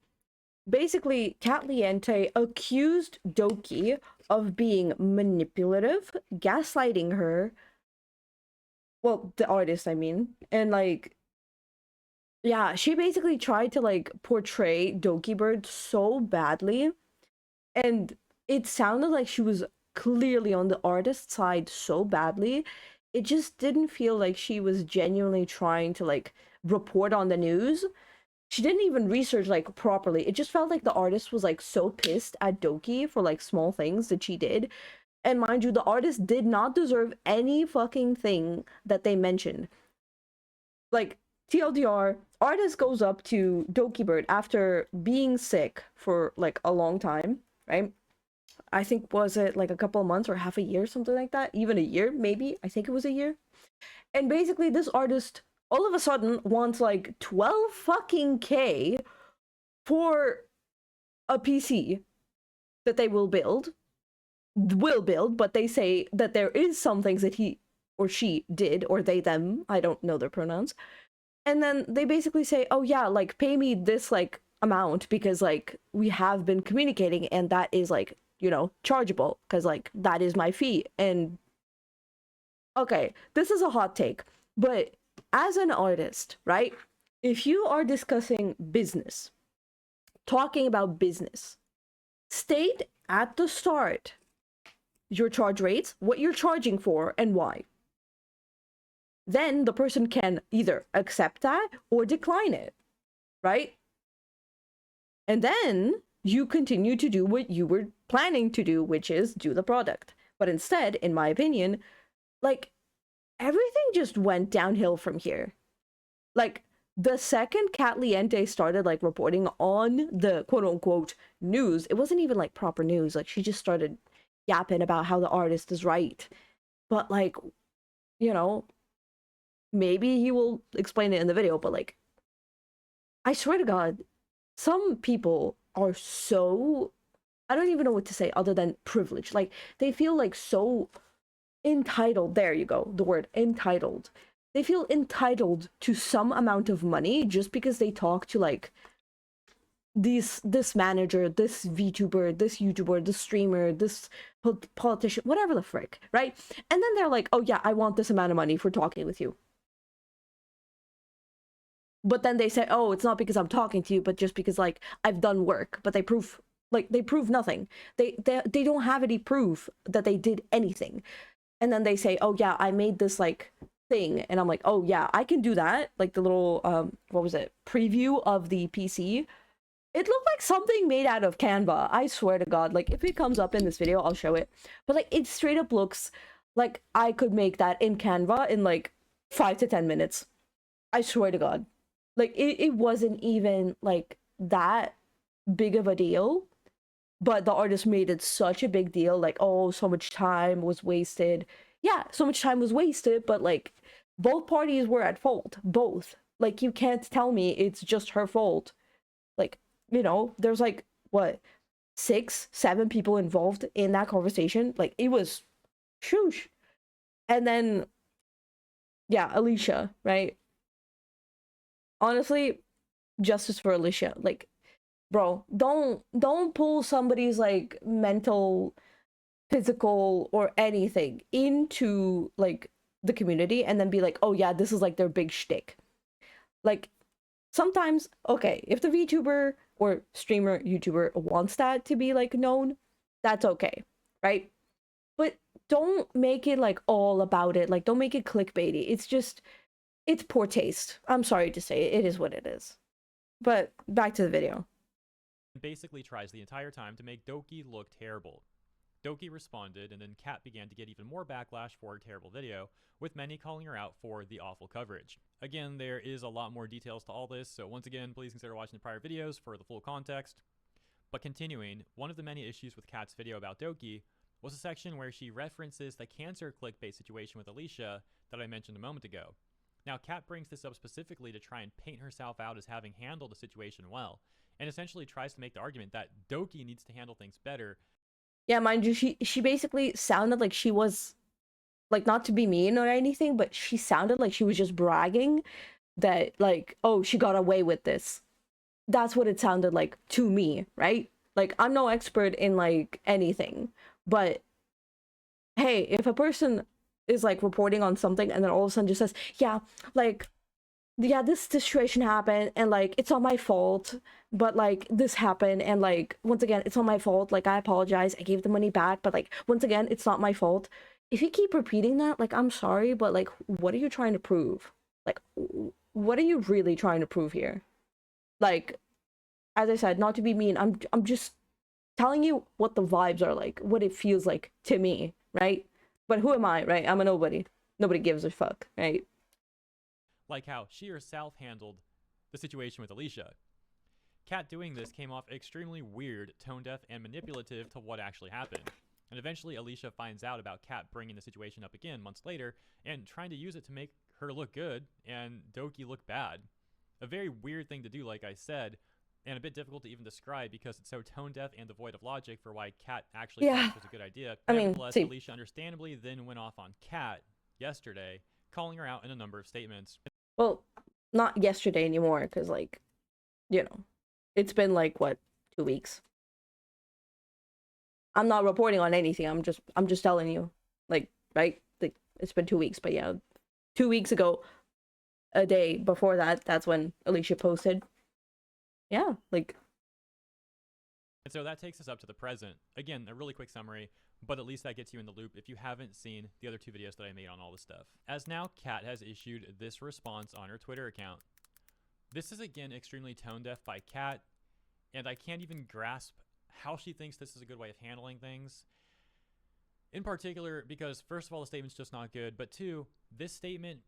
basically, Cat Liente accused Doki of being manipulative, gaslighting her. Well, the artist, I mean. And, like, yeah, she basically tried to, like, portray Doki Bird so badly. And it sounded like she was clearly on the artist's side so badly. It just didn't feel like she was genuinely trying to, like, report on the news. She didn't even research, like, properly. It just felt like the artist was, like, so pissed at Doki for, like, small things that she did. And mind you, the artist did not deserve any fucking thing that they mentioned. Like, TLDR, artist goes up to Doki Bird after being sick for, like, a long time, right? I think, was it, like, a couple of months or half a year, something like that? Even a year, maybe? I think it was a year. And basically, this artist all of a sudden wants like 12 fucking K for a PC that they will build, but they say that there is some things that he or she did, or they, them, I don't know their pronouns. And then they basically say, oh yeah, like, pay me this, like, amount because, like, we have been communicating and that is, like, you know, chargeable because, like, that is my fee. And okay, this is a hot take, but as an artist, right, if you are discussing business, talking about business, state at the start your charge rates, what you're charging for, and why. Then the person can either accept that or decline it, right? And then you continue to do what you were planning to do, which is do the product. But instead, in my opinion, like, everything just went downhill from here. Like, the second Cat Liente started, like, reporting on the quote-unquote news, it wasn't even, like, proper news. Like, she just started yapping about how the artist is right. But, like, you know, maybe he will explain it in the video, but, like, I swear to God, some people are so... I don't even know what to say other than privileged. Like, they feel, like, so... entitled, there you go, the word entitled. They feel entitled to some amount of money just because they talk to, like, this manager, this VTuber, this YouTuber, this streamer, this politician, whatever the frick, right? And then they're like, oh yeah, I want this amount of money for talking with you. But then they say, oh, it's not because I'm talking to you, but just because, like, I've done work. But they prove nothing. They don't have any proof that they did anything. And then they say, oh yeah, I made this, like, thing. And I'm like, oh yeah, I can do that. Like, the little, what was it? Preview of the PC. It looked like something made out of Canva. I swear to God. Like, if it comes up in this video, I'll show it. But, like, it straight up looks like I could make that in Canva in, like, 5 to 10 minutes. I swear to God. Like, it wasn't even, like, that big of a deal. But the artist made it such a big deal, like, oh, so much time was wasted. Yeah, so much time was wasted, but, like, both parties were at fault. Both. Like, you can't tell me it's just her fault. Like, you know, there's, like, what, 6, 7 people involved in that conversation? Like, it was shoosh. And then, yeah, Alicia, right? Honestly, justice for Alicia. Like, bro, don't pull somebody's, like, mental, physical, or anything into, like, the community and then be like, oh yeah, this is, like, their big shtick. Like, sometimes, okay, if the VTuber or streamer, YouTuber wants that to be like known, that's okay, right? But don't make it like all about it. Like, don't make it clickbaity. It's just, it's poor taste. I'm sorry to say, it is what it is. But back to the video. Basically tries the entire time to make Doki look terrible. Doki responded, and then Kat began to get even more backlash for her terrible video, with many calling her out for the awful coverage. Again, there is a lot more details to all this, so once again, please consider watching the prior videos for the full context. But continuing, one of the many issues with Kat's video about Doki was a section where she references the cancer clickbait situation with Alicia that I mentioned a moment ago. Now, Kat brings this up specifically to try and paint herself out as having handled the situation well, and essentially tries to make the argument that Doki needs to handle things better. Yeah, mind you, she basically sounded like she was, like, not to be mean or anything, but she sounded like she was just bragging that, like, oh, she got away with this. That's what it sounded like to me, right? Like, I'm no expert in like anything, but hey, if a person is like reporting on something and then all of a sudden just says, yeah, like, yeah, this situation happened and like it's all my fault, but like this happened and like once again it's all my fault, like I apologize, I gave the money back, but like once again it's not my fault. If you keep repeating that, like, I'm sorry, but like what are you trying to prove? Like, what are you really trying to prove here? Like, as I said, not to be mean, I'm just telling you what the vibes are like, what it feels like to me, right? But who am I, right? I'm a nobody. Nobody gives a fuck, right? Like how she herself handled the situation with Alicia. Kat doing this came off extremely weird, tone deaf, and manipulative to what actually happened. And eventually, Alicia finds out about Kat bringing the situation up again months later and trying to use it to make her look good and Doki look bad. A very weird thing to do, like I said, and a bit difficult to even describe because it's so tone deaf and devoid of logic for why Kat actually thought Yeah, this was a good idea. I mean, Nevertheless, see, Alicia understandably then went off on Kat yesterday, calling her out in a number of statements. well, not yesterday anymore, because like, you know, it's been like what, 2 weeks. I'm not reporting on anything. I'm just telling you, like, right? Like, it's been 2 weeks, but yeah, 2 weeks ago, a day before that, that's when Alicia posted. Yeah, like, And so that takes us up to the present. Again, a really quick summary, but at least that gets you in the loop if you haven't seen the other two videos that I made on all this stuff. As now, Kat has issued this response on her Twitter account. This is again extremely tone deaf by Kat, and I can't even grasp how she thinks this is a good way of handling things. In particular, because first of all, the statement's just not good, but two, this statement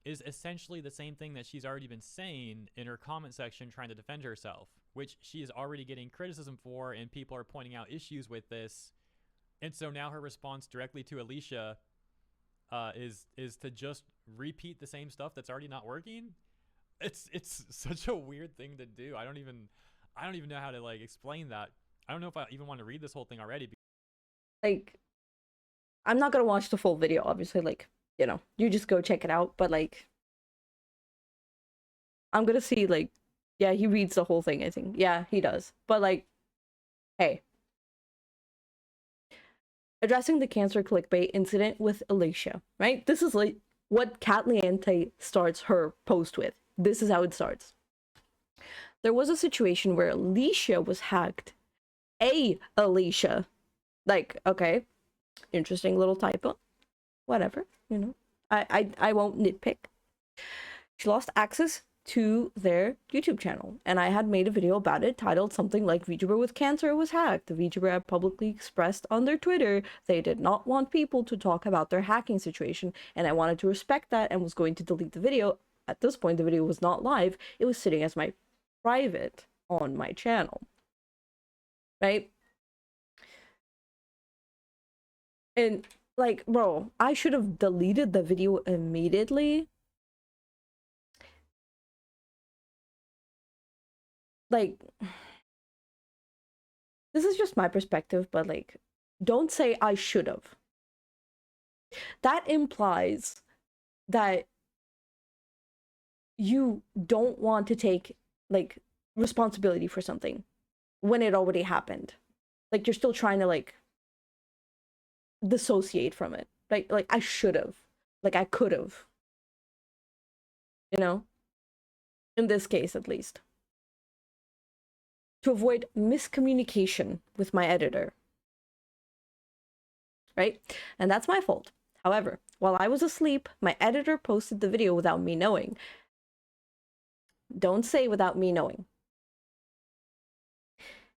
is essentially the same thing that she's already been saying in her comment section trying to defend herself, which she is already getting criticism for, and people are pointing out issues with this. And so now her response directly to Alicia is to just repeat the same stuff that's already not working. It's such a weird thing to do. I don't even know how to like explain that. I don't know if I even want to read this whole thing already. like, I'm not gonna watch the full video, obviously. Like, you know, you just go check it out. But like, I'm gonna see, like, yeah, he reads the whole thing, I think. Yeah, he does. But like, hey, addressing the cancer clickbait incident with Alicia, right? This is like what Kat Leante starts her post with. This is how it starts. There was a situation where Alicia was hacked. Alicia. Like, okay, interesting little typo. Whatever, you know. I won't nitpick. She lost access to their YouTube channel, and I had made a video about it titled something like VTuber with cancer was hacked. The VTuber had publicly expressed on their Twitter they did not want people to talk about their hacking situation, and I wanted to respect that and was going to delete the video. At this point, the video was not live. It was sitting as my private on my channel, right? And like, bro, I should have deleted the video immediately. Like, this is just my perspective, but like, don't say I should have. That implies that you don't want to take like responsibility for something when it already happened. Like, you're still trying to like dissociate from it. Like I should have. Like, I could have. You know? in this case at least, to avoid miscommunication with my editor. Right? And that's my fault. However, while I was asleep, my editor posted the video without me knowing. Don't say without me knowing.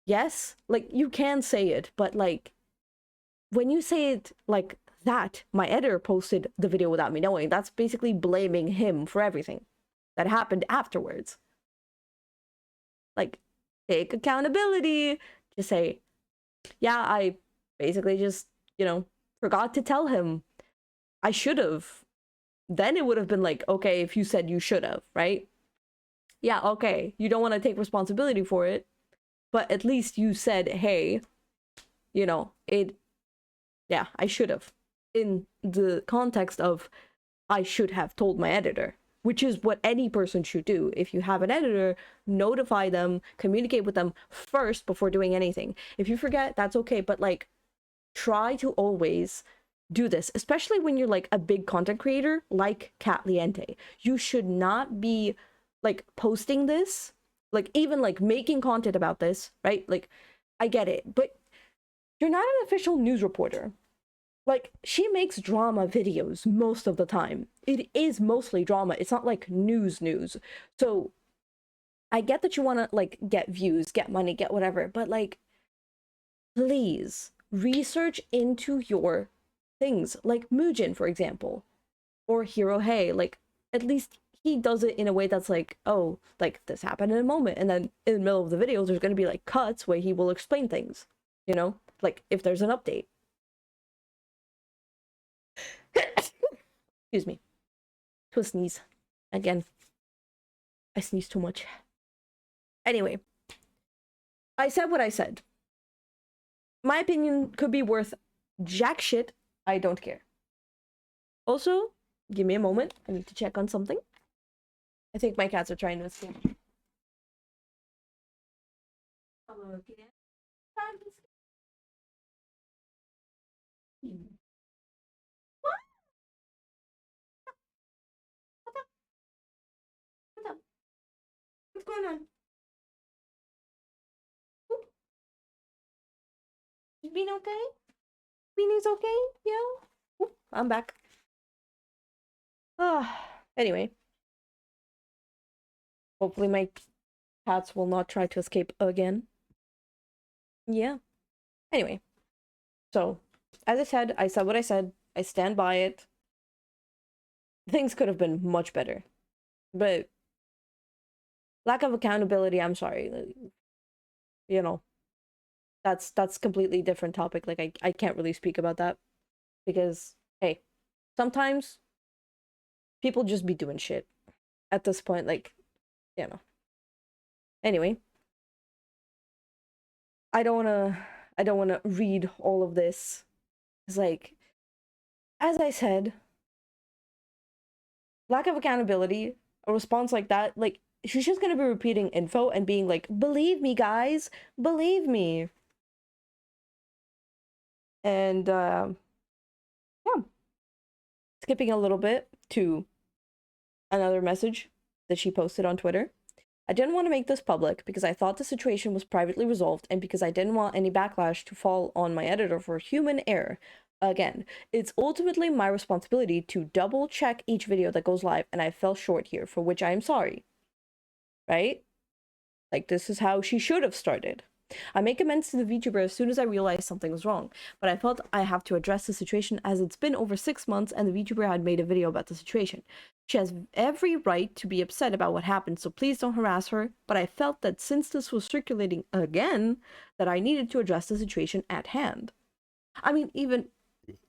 Yes, like, you can say it, but like, when you say it like that, my editor posted the video without me knowing, that's basically blaming him for everything that happened afterwards. Like, take accountability. Just say, yeah, I basically just, you know, forgot to tell him. I should have. Then it would have been like, okay, if you said you should have, right? Yeah, okay, you don't want to take responsibility for it, but at least you said, hey, you know, yeah, I should have. In the context of, I should have told my editor, which is what any person should do. If you have an editor, notify them, communicate with them first before doing anything. If you forget, that's okay, but like, try to always do this, especially when you're like a big content creator like Cat Liente. You should not be like posting this, like even like making content about this, right? Like, I get it, but you're not an official news reporter. Like, she makes drama videos most of the time. It is mostly drama. It's not like news. So I get that you want to like get views, get money, get whatever, but like, please research into your things, like Muujin, for example, or Hero Hey. Like, at least he does it in a way that's like, oh, like, this happened in a moment, and then in the middle of the videos there's going to be like cuts where he will explain things, you know, like if there's an update. Excuse me, to a sneeze again. I sneeze too much. Anyway, I said what I said. My opinion could be worth jack shit. I don't care. Also, give me a moment. I need to check on something. I think my cats are trying to escape. Okay. What? What's up? What's going on? Is Bean okay? Beanie's okay? Yeah? Oop, I'm back. Anyway. Hopefully my cats will not try to escape again. Yeah. Anyway. So, as I said what I said. I stand by it. Things could have been much better. But lack of accountability, I'm sorry. You know, that's completely different topic. Like, I can't really speak about that. Because, hey, sometimes people just be doing shit. At this point, like, you know. Anyway. I don't wanna read all of this. It's like, as I said, lack of accountability, a response like that, like, she's just gonna be repeating info and being like, believe me, guys, believe me. And, yeah. Skipping a little bit to another message that she posted on Twitter. I didn't want to make this public because I thought the situation was privately resolved and because I didn't want any backlash to fall on my editor for human error. Again, it's ultimately my responsibility to double check each video that goes live, and I fell short here, for which I am sorry. Right? Like, this is how she should have started. I make amends to the VTuber as soon as I realized something was wrong, but I felt I have to address the situation as it's been over 6 months and the VTuber had made a video about the situation. She has every right to be upset about what happened, so please don't harass her, but I felt that since this was circulating again, that I needed to address the situation at hand. I mean, even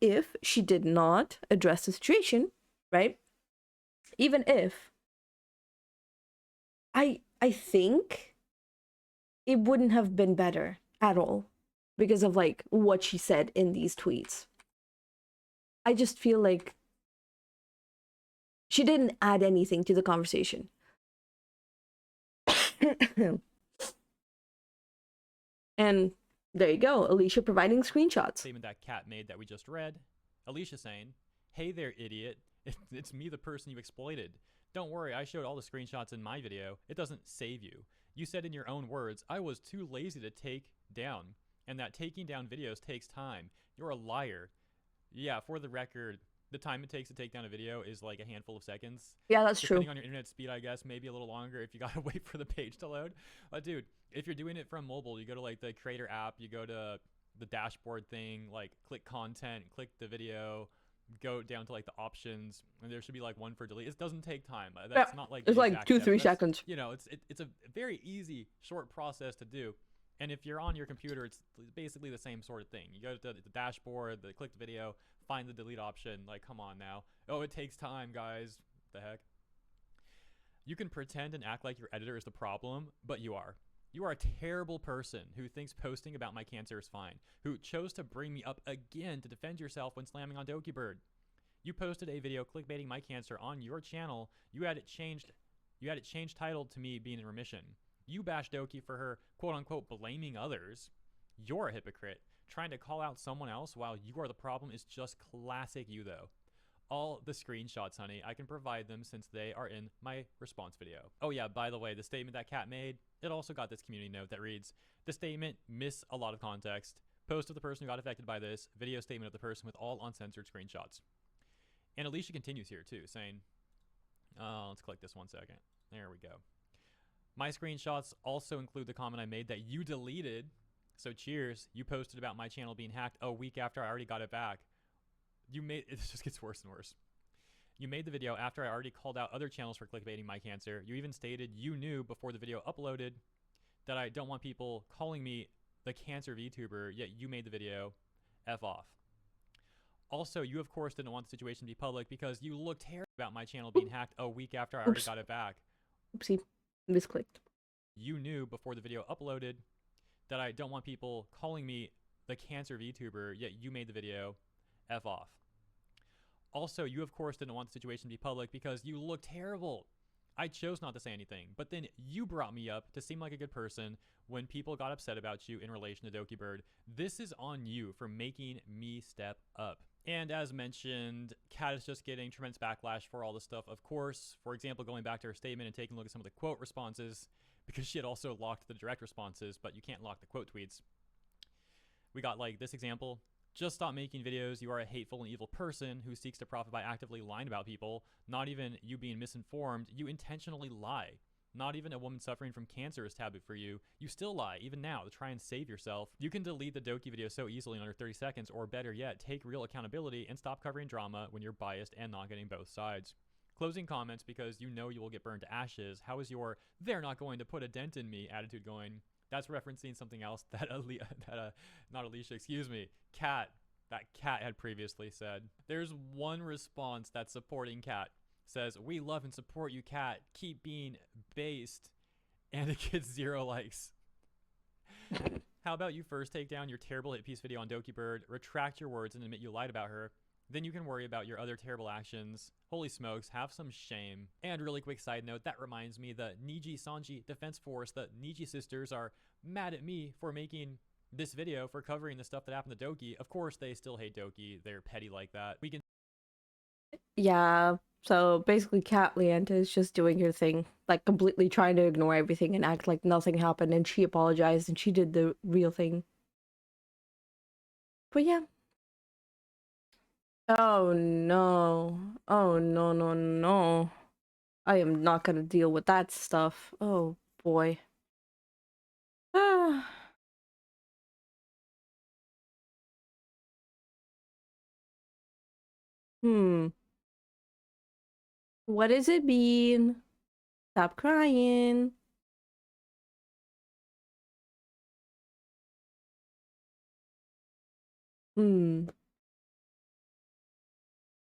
if she did not address the situation, right? Even if, I think it wouldn't have been better at all because of like what she said in these tweets. I just feel like she didn't add anything to the conversation. And there you go, Alicia providing screenshots. Statement that Cat made that we just read. Alicia saying, "Hey there, idiot. It's me, the person you exploited. Don't worry, I showed all the screenshots in my video. It doesn't save you. You said in your own words, I was too lazy to take down, and that taking down videos takes time. You're a liar. Yeah, for the record, the time it takes to take down a video is like a handful of seconds. Yeah, that's Depending true. on your internet speed, I guess, maybe a little longer if you gotta wait for the page to load. But dude, if you're doing it from mobile, you go to like the creator app, you go to the dashboard thing, like click content, click the video, go down to like the options, and there should be like one for delete. It doesn't take time. That's Yeah, not like it's the like exact 2-3 steps. That's, seconds. you know, it's a very easy, short process to do. And if you're on your computer, it's basically the same sort of thing. You go to the dashboard, click the video, find the delete option. Like, come on now. Oh, it takes time, guys. What the heck? You can pretend and act like your editor is the problem, but you are. You are a terrible person who thinks posting about my cancer is fine, who chose to bring me up again to defend yourself when slamming on DokiBird. You posted a video clickbaiting my cancer on your channel. You had it changed titled to me being in remission. You bashed Doki for her quote unquote blaming others. You're a hypocrite. Trying to call out someone else while you are the problem is just classic you though. All the screenshots, honey, I can provide them since they are in my response video. Oh yeah, by the way, the statement that Kat made, it also got this community note that reads, the statement miss a lot of context. Post of the person who got affected by this, video statement of the person with all uncensored screenshots. And Alicia continues here too, saying, let's click this 1 second. There we go. My screenshots also include the comment I made that you deleted. So cheers, you posted about my channel being hacked a week after I already got it back. It just gets worse and worse. You made the video after I already called out other channels for clickbaiting my cancer. You even stated you knew before the video uploaded that I don't want people calling me the cancer VTuber, yet you made the video. F off. Also, you of course didn't want the situation to be public because you looked terrible about my channel being hacked a week after I already got it back. Oopsie, misclicked. You knew before the video uploaded that I don't want people calling me the cancer VTuber, yet you made the video. F off. Also, you of course didn't want the situation to be public because you looked terrible. I chose not to say anything, but then you brought me up to seem like a good person when people got upset about you in relation to DokiBird. This is on you for making me step up. And as mentioned, Kat is just getting tremendous backlash for all this stuff, of course. For example, going back to her statement and taking a look at some of the quote responses, because she had also locked the direct responses, but you can't lock the quote tweets. We got like this example. Just stop making videos. You are a hateful and evil person who seeks to profit by actively lying about people. Not even you being misinformed. You intentionally lie. Not even a woman suffering from cancer is taboo for you. You still lie, even now, to try and save yourself. You can delete the Doki video so easily in under 30 seconds, or better yet, take real accountability and stop covering drama when you're biased and not getting both sides. Closing comments because you know you will get burned to ashes. How is your "they're not going to put a dent in me" attitude going? That's referencing something else that not Alicia, excuse me, Kat had previously said. There's one response that's supporting Kat. Says, we love and support you, Kat. Keep being based. And it gets 0 likes. How about you first take down your terrible hit piece video on DokiBird, retract your words and admit you lied about her. Then you can worry about your other terrible actions. Holy smokes, have some shame. And really quick side note, that reminds me, the Niji Sanji Defense Force, the Niji sisters are mad at me for making this video for covering the stuff that happened to Doki. Of course, they still hate Doki. They're petty like that. We can... Yeah, so basically Kat Leanta is just doing her thing, like completely trying to ignore everything and act like nothing happened, and she apologized and she did the real thing. But yeah. Oh no. Oh no, no, no. I am not gonna deal with that stuff. Oh boy. Ah. What does it mean? Stop crying.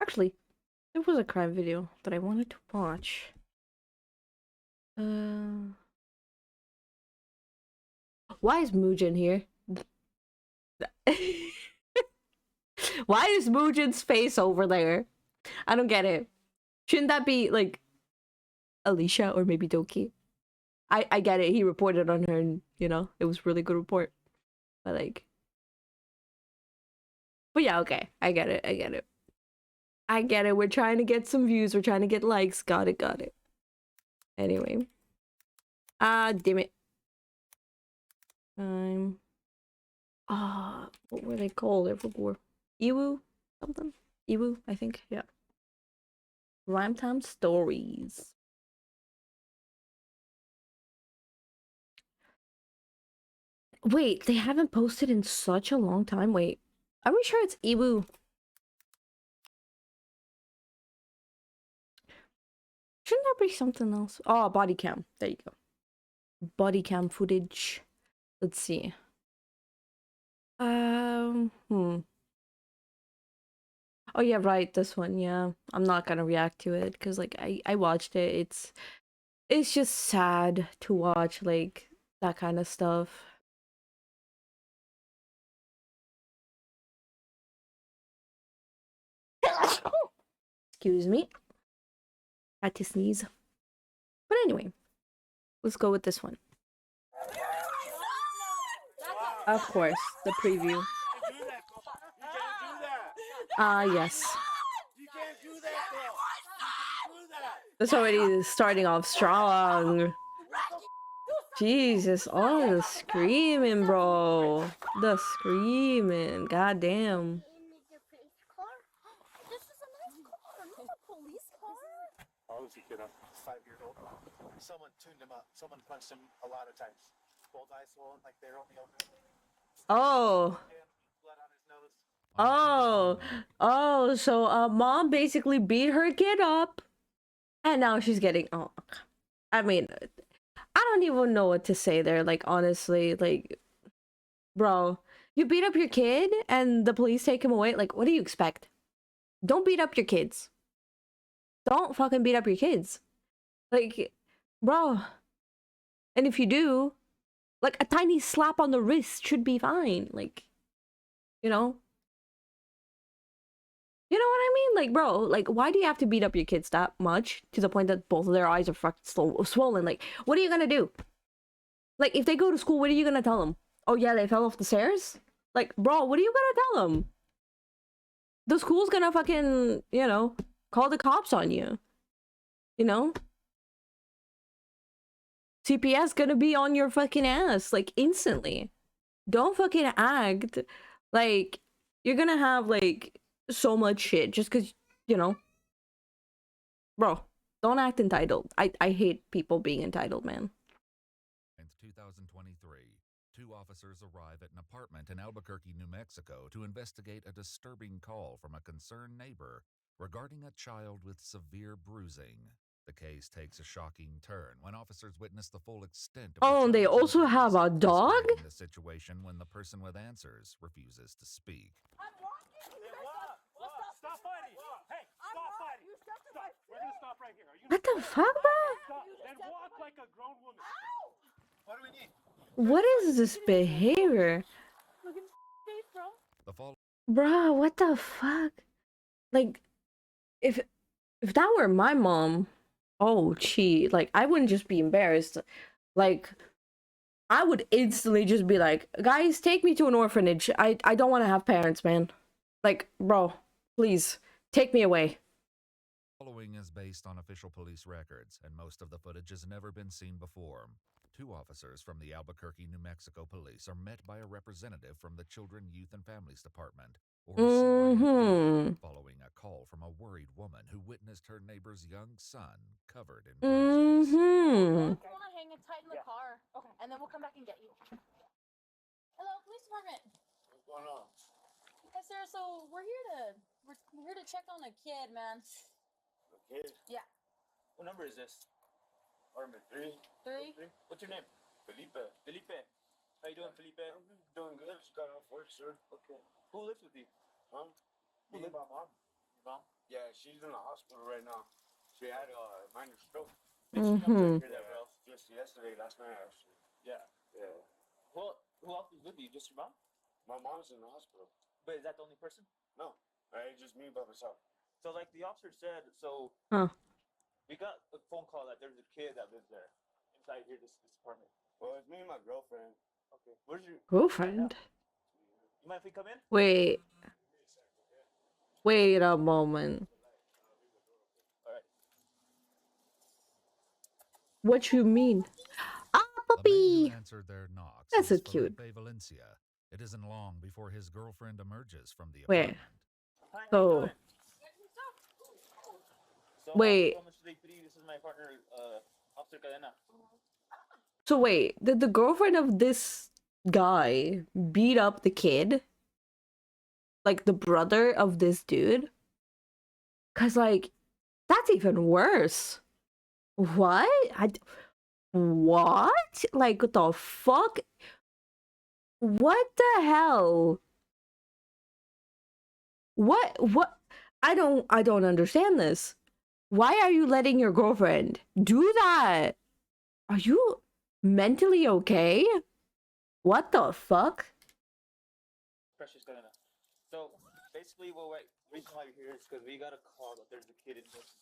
Actually, there was a crime video that I wanted to watch. Why is Muujin here? Why is Muujin's face over there? I don't get it. Shouldn't that be like Alicia or maybe Doki? I get it. He reported on her and, you know, it was a really good report. But like... But yeah, okay. I get it. I get it. I get it. We're trying to get some views. We're trying to get likes. Got it. Got it. Anyway. Ah, damn it. What were they called? I forgot. Ewu? Something? Ewu, I think. Yeah. Rhyme Time Stories. Wait, they haven't posted in such a long time. Wait. Are we sure it's Ewu? Shouldn't there be something else? Oh, body cam. There you go. Body cam footage. Let's see. Oh yeah, right, this one, yeah. I'm not gonna react to it because like I watched it. It's just sad to watch like that kind of stuff. Excuse me. Had to sneeze. But anyway, let's go with this one. Of course, the preview. Yes. That's already starting off strong. Jesus, all the screaming, bro. The screaming, goddamn. Obviously, kid, 5-year-old. Someone tuned him up. Someone punched him a lot of times. Both eyes swollen, like they're only open. Oh. Blood on his nose. Oh, so mom basically beat her kid up, and now she's getting. Oh, I mean, I don't even know what to say there. Like honestly, like, bro, you beat up your kid, and the police take him away. Like, what do you expect? Don't beat up your kids. Don't fucking beat up your kids. Like, bro. And if you do, like a tiny slap on the wrist should be fine. Like, you know. You know what I mean? Like, bro, like, why do you have to beat up your kids that much to the point that both of their eyes are fucking swollen? Like, what are you gonna do? Like, if they go to school, what are you gonna tell them? Oh, yeah, they fell off the stairs? Like, bro, what are you gonna tell them? The school's gonna fucking, you know, call the cops on you. You know? CPS gonna be on your fucking ass, like, instantly. Don't fucking act like you're gonna have, like, so much shit just because, you know, bro, don't act entitled. I hate people being entitled, man. 2023, 2 officers arrive at an apartment in Albuquerque, New Mexico to investigate a disturbing call from a concerned neighbor regarding a child with severe bruising. The case takes a shocking turn when officers witness the full extent of Oh, and they also have a dog? The situation when the person with answers refuses to speak. Stop fighting! Hey, stop fighting! Stop. We're gonna stop right here. What the fuck, bro? Stop. Then walk like a grown woman. What do we need? What is this behavior? Look at his face, bro. The fall. Bro, what the fuck? Like, if that were my mom, oh, gee, like, I wouldn't just be embarrassed. Like, I would instantly just be like, guys, take me to an orphanage. I don't want to have parents, man. Like, bro, please, take me away. Following is based on official police records, and most of the footage has never been seen before. 2 officers from the Albuquerque, New Mexico police are met by a representative from the Children, Youth, and Families Department, or CYFD, following a call from a worried woman who witnessed her neighbor's young son covered in bruises. I want to hang it tight in the car, okay, and then we'll come back and get you. Hello, police department. What's going on? Hey, sir. So we're here to check on a kid, man. A kid? Yeah. What number is this? Armin, 3. 3. What's your name? Felipe. Felipe. How you doing, Felipe? I'm doing good. Just got off work, sir. Okay. Who lives with you? Huh? Who lives with my mom? Your mom? Yeah, she's in the hospital right now. She had a minor stroke. Did she come to hear that, bro? Just yesterday, last night, actually. Yeah. Yeah. Who else is with you? Just your mom? My mom's in the hospital. But is that the only person? No. It's just me by myself. So, like the officer said, we got a phone call that there's a kid that lives there inside here, this apartment. Well, it's me and my girlfriend. Okay. Where's your Girlfriend? You mind if we come in? Wait. Wait a moment. All right. What you mean? Ah, The man who puppy. answered their knocks That's so is cute. Felipe Valencia. It isn't long before his girlfriend emerges from the Wait. apartment. Hi, how you So doing? So, wait. how much do they pay? This is my partner, Officer Cadena. So wait. Did the girlfriend of this guy beat up the kid? Like the brother of this dude? Cause like that's even worse. What? What? Like what the fuck? What the hell? What? I don't understand this. Why are you letting your girlfriend do that? Are you mentally okay? What the fuck? Precious Cadena. So, basically, reason why we're here is because we got a call that there's a kid in this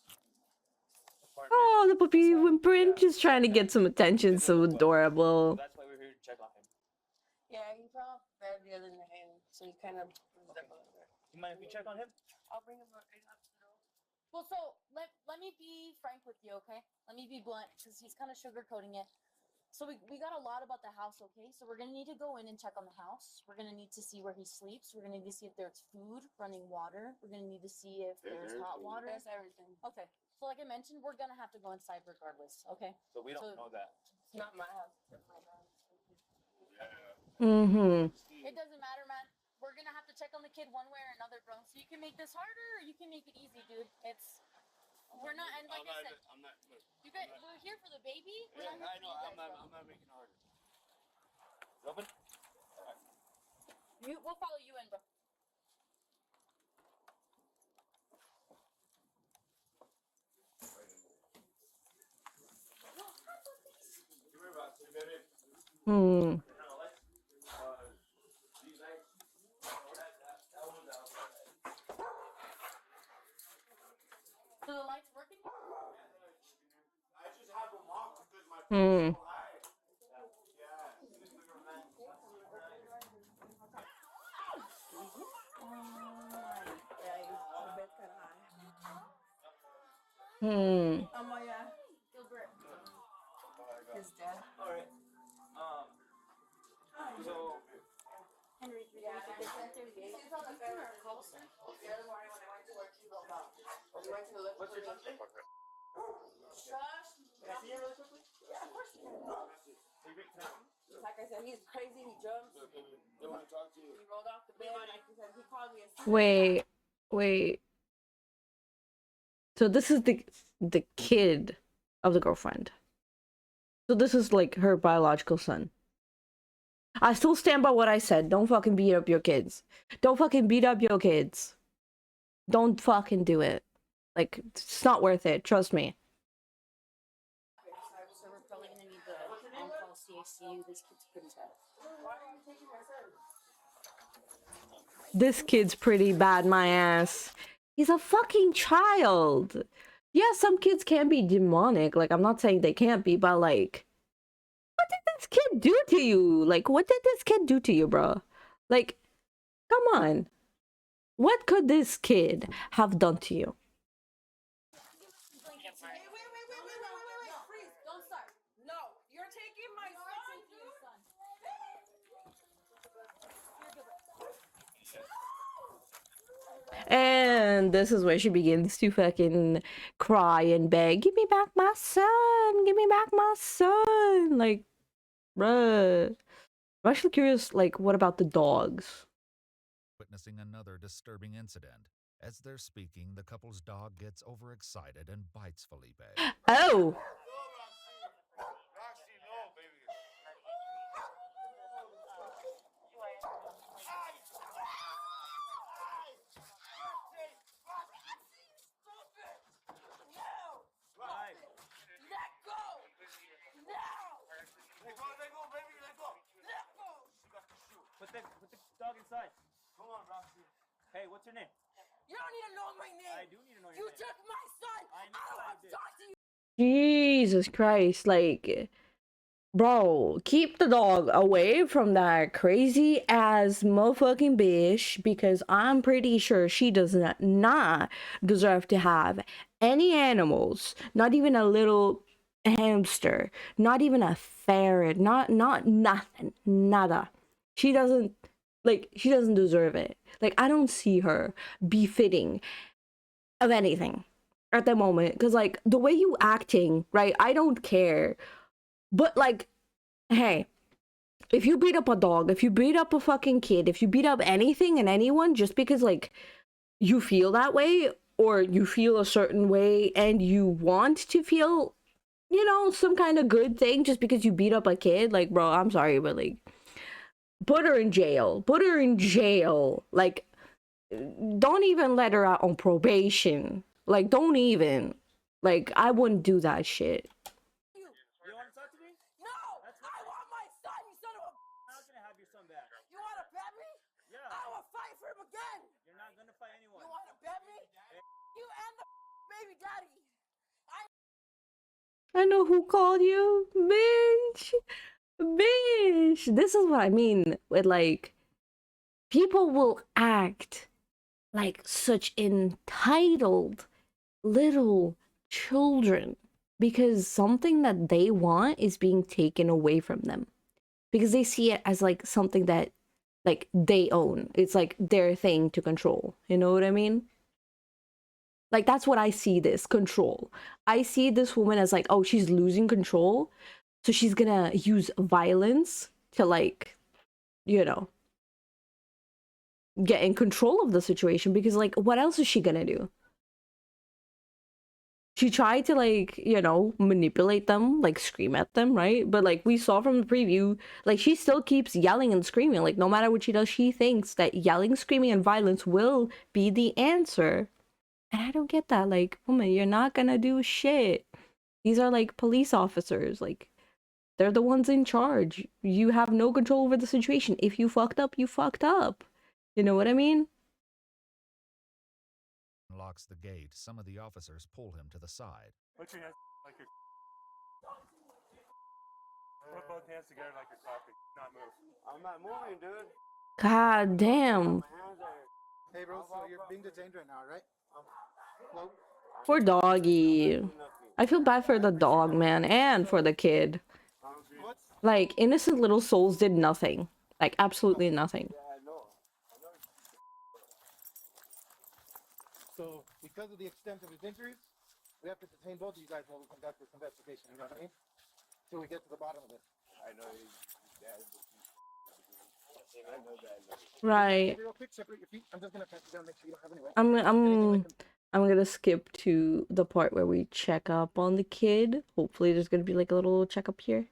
apartment. Oh, the puppy So, whimpering, yeah, just trying to get some attention. we So don't know what. So adorable. that's why we're here to check on him. Yeah, he fell off the bed the other night, so he kind of bruised up a little bit. You mind if we check on him? I'll bring him right up to the door. Well, so let me be frank with you, okay? Let me be blunt, because he's kind of sugarcoating it. So we got a lot about the house, okay? So we're gonna need to go in and check on the house. We're gonna need to see where he sleeps. We're gonna need to see if there's food, running water. We're gonna need to see if there's hot water. There's everything. Okay. So like I mentioned, we're gonna have to go inside regardless, okay? So we don't So- know that. It's not my house. It's my dad's. Mm-hmm. It doesn't matter, man. We're gonna have to check on the kid one way or another, bro. So you can make this harder or you can make it easy, dude. We're not, and like I said, I'm not. Look, you guys, we're here for the baby. We're yeah, not I here know. for you I'm guys, not. bro. I'm not making it harder. Open. We'll follow you in, bro. Hmm. So the lights working? I just have them off because my Hmm. Yeah, the bed's kind of high. Hmm. Yeah. Gilbert. His dad. All right. So Henry, yeah, they sent their gate. Is that like or closer? The other morning when I went to work, he woke up. We went to the lift. what's your son's name? Shush. Can I see him really quickly? Yeah, of course. Hey, Rick, can I- Like I said, he's crazy. He jumps. They want to talk to you. He rolled off the bed. Like I said, he called me. Wait. So this is the kid of the girlfriend. So this is like her biological son. I still stand by what I said. Don't fucking beat up your kids. Don't fucking beat up your kids. Don't fucking do it. Like, it's not worth it. Trust me. So we're probably gonna need the on-call CACU. This kid's pretty bad. This kid's pretty bad, my ass. He's a fucking child. Yeah, some kids can be demonic. Like, I'm not saying they can't be, but like, what did this kid do to you? Like, what did this kid do to you, bro? Like, come on. What could this kid have done to you? Hey, wait. Freeze. Don't start. No, you're taking my son, dude. And this is where she begins to fucking cry and beg, give me back my son, give me back my son. Like, bruh. I'm actually curious, like, what about the dogs? Witnessing another disturbing incident. As they're speaking, the couple's dog gets overexcited and bites Felipe. Oh! Roxy, no, baby. Let go. No. Let go, baby, let go. Put the dog inside. Come on, Roxy. Hey, what's your name? You don't need to know my name. I do need to know You your name. took my son. I know I don't I want to did. talk to you. Jesus Christ, like, bro, keep the dog away from that crazy ass motherfucking bitch, because I'm pretty sure she does not deserve to have any animals, not even a little hamster, not even a ferret, not nothing, nada. She doesn't deserve it. Like, I don't see her befitting of anything at the moment, because like the way you acting, right, I don't care, but like, hey, if you beat up a dog, if you beat up a fucking kid, if you beat up anything and anyone just because like you feel that way, or you feel a certain way and you want to feel, you know, some kind of good thing just because you beat up a kid, like, bro, I'm sorry, but like, put her in jail, like, don't even let her out on probation, like, don't even, like, I wouldn't do that shit. You want to talk to me? No! I want my son, you son of a... How can I have your son back? You want to bet me? Yeah. I will fight for him again! You're not gonna fight anyone. You want to bet me? You and the baby daddy! I know who called you, bitch. Bitch. This is what I mean with like, people will act like such entitled little children because something that they want is being taken away from them, because they see it as like something that like they own. It's like their thing to control. You know what I mean? Like, that's what I see, this control. I see this woman as like, oh, she's losing control, so she's gonna use violence to like, you know, get in control of the situation, because like, what else is she gonna do? She tried to like, you know, manipulate them, like scream at them, right? But like we saw from the preview, like she still keeps yelling and screaming. Like no matter what she does, she thinks that yelling, screaming, and violence will be the answer. And I don't get that. Like, woman, you're not gonna do shit. These are like police officers. Like, they're the ones in charge. You have no control over the situation. If you fucked up, you fucked up. You know what I mean? Locks the gate. Some of the officers pull him to the side. Put your hands like you're. Put both hands together like you're talking. Not move. I'm not moving, dude. God damn. My hands are... Hey, bro, so you're being detained right now, right? Well, Poor doggy. I feel bad for the dog, man, and for the kid. what's... Like, innocent little souls did nothing. Like, absolutely nothing. Yeah, I know. So, because of the extent of his injuries, we have to detain both of you guys while we conduct this investigation, you know what I mean? Till we get to the bottom of it. I know his dad. I know that. Right. Real quick, separate your feet. I'm just gonna pat you down, make sure you don't have any weight. I'm gonna skip to the part where we check up on the kid. Hopefully there's gonna be like a little checkup here.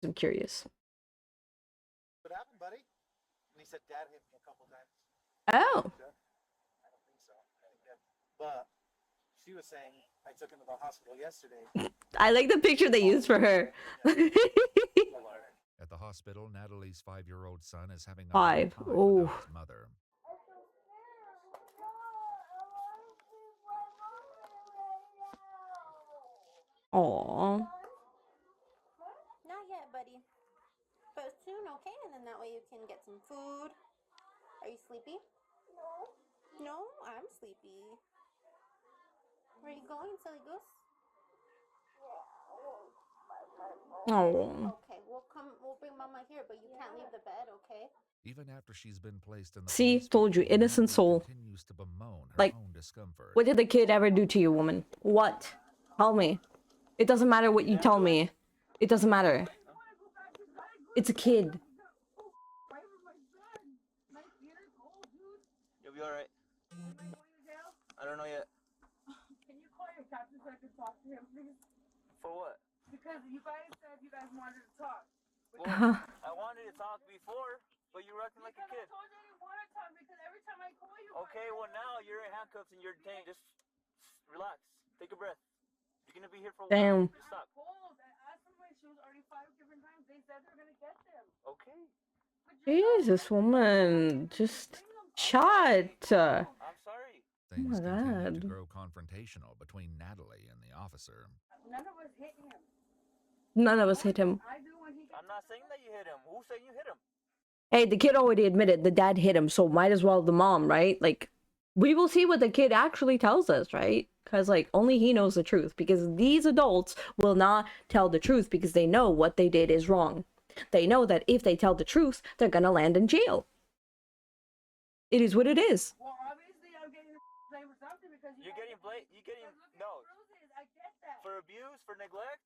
I'm curious. What happened, buddy? And he said dad hit me a couple times. Oh. I don't think so. But she was saying I took him to the hospital yesterday. I like the picture they used for her. At the hospital, Natalie's 5-year-old son is having a 5. hard time Oh. without his mother. Aww. Not yet, buddy. But soon, okay? And then that way you can get some food. Are you sleepy? No. No? I'm sleepy. Where are you going, silly goose? Oh. Okay, we'll bring mama here, but you can't leave the bed, okay? Even after she's been placed in the See, police told you, station, innocent Natalie soul. continues to bemoan her Like, own discomfort. What did the kid ever do to you, woman? What? Tell me. It doesn't matter what you tell me. It doesn't matter. It's a kid. You'll be alright. I don't know yet. Can you call your captain so I can talk to him, please? For what? Because you guys said you guys wanted to talk. Well, I wanted to talk before, but you were acting like a Because I kid. told you I didn't want to talk because every time I call you... Okay, well now you're in handcuffs and you're detained. Just relax. Take a breath. You're gonna be here for a Damn. while. Just stop. Cold. I asked for my shoes already 5 different times. They said they're going to get them. Okay. But you're not Jesus, woman. Just shut. I'm sorry. Things my continue to God. grow confrontational between Natalie and the officer. None of us hit him. None of us hit him. I do when he gets... I'm not saying that you hit him. Who said you hit him? Hey, the kid already admitted the dad hit him, so might as well the mom, right? Like, we will see what the kid actually tells us, right? Because, like, only he knows the truth. Because these adults will not tell the truth because they know what they did is wrong. They know that if they tell the truth, they're gonna land in jail. It is what it is. Well, obviously, I'm getting blamed for something because You're getting blamed. You getting no bruises. I get that. for abuse, for neglect.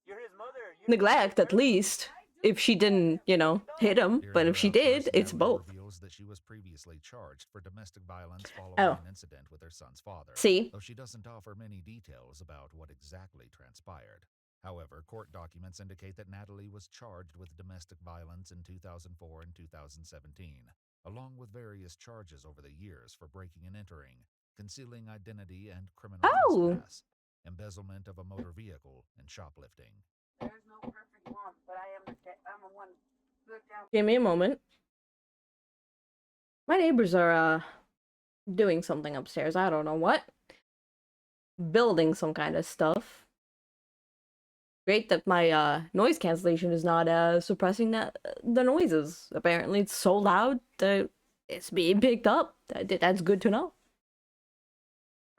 You're his mother. Neglect, at least. If she didn't, you know, hit him. But if she did, it's both. Reveals that she was previously charged for domestic violence following Oh. an incident with her son's father. See? Though she doesn't offer many details about what exactly transpired. However, court documents indicate that Natalie was charged with domestic violence in 2004 and 2017, along with various charges over the years for breaking and entering, concealing identity and criminal trespass, embezzlement of a motor vehicle, and shoplifting. There's no perfect mom, but I'm a one good down. Give me a moment. My neighbors are, doing something upstairs. I don't know what. Building some kind of stuff. Great that my, noise cancellation is not, suppressing the noises. Apparently it's so loud that it's being picked up. That's good to know.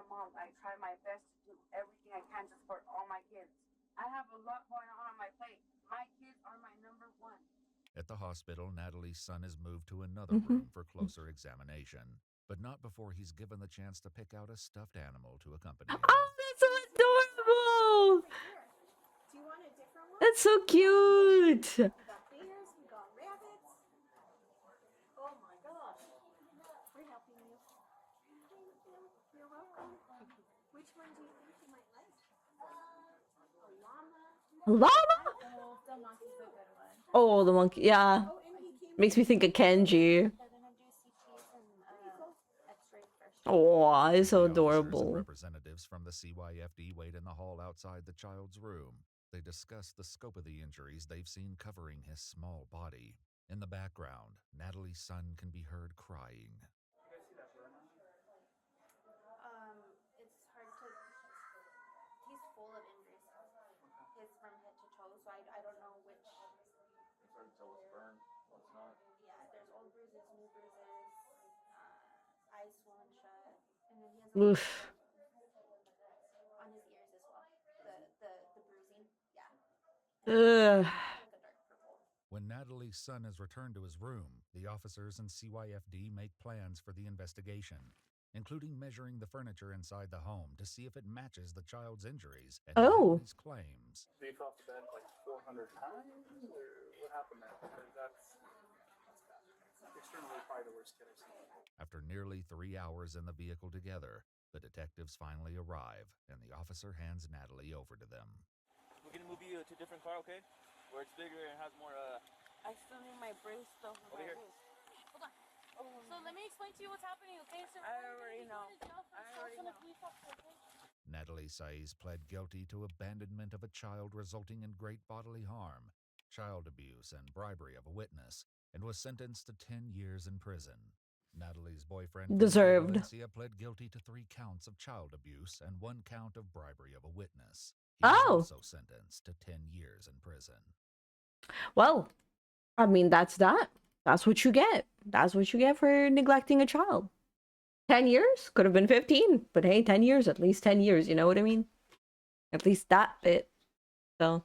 Mom, I try my best to do everything I can to support all my kids. I have a lot going on my plate. My kids are my number one. At the hospital, Natalie's son is moved to another room for closer examination, but not before he's given the chance to pick out a stuffed animal to accompany him. Oh, that's so adorable! Do you want a different one? That's so cute! We got bears, we got rabbits. Oh my gosh. We're helping you. Thank you. You're welcome. Which one do you think you might like? A llama? Llama? Oh, the monkey's a good one. Oh, the monkey. Yeah. Oh, and he came Makes me think of Kenji. They're gonna do CTs and X-ray first. Oh, it's so The officers and adorable. representatives from the CYFD wait in the hall outside the child's room. They discuss the scope of the injuries they've seen covering his small body. In the background, Natalie's son can be heard crying. It's hard to. He's full of injuries. He's from head to toe, so I don't know which. It's hard to tell what's burned, what's not. Yeah, there's old bruises, new bruises, eyes swollen shut, and then he has a Oof. on his ears as well. The bruising, yeah. Ugh. Like a dark purple. When Natalie's son is returned to his room, the officers and CYFD make plans for the investigation, including measuring the furniture inside the home to see if it matches the child's injuries and Oh. Natalie's claims. Beef off the bed like 400 times, or what happened there? Because that's externally probably the worst kid I've seen. After nearly 3 hours in the vehicle together, the detectives finally arrive, and the officer hands Natalie over to them. We're gonna move you to a different car, okay? Where it's bigger and has more. I still need my brace though for Over my here. wrist. Hold on. So let me explain to you what's happening, okay? So I we're already gonna know. be going to jail for I assault already on a know. police officer, okay? Natalie Saez pled guilty to abandonment of a child resulting in great bodily harm, child abuse, and bribery of a witness, and was sentenced to 10 years in prison. Natalie's boyfriend Deserved. Valencia pled guilty to 3 counts of child abuse and 1 count of bribery of a witness. He was Oh. also sentenced to 10 years in prison. Well, I mean, that's that. That's what you get. That's what you get for neglecting a child. 10 years? Could have been 15. But hey, 10 years. At least 10 years. You know what I mean? At least that bit. So,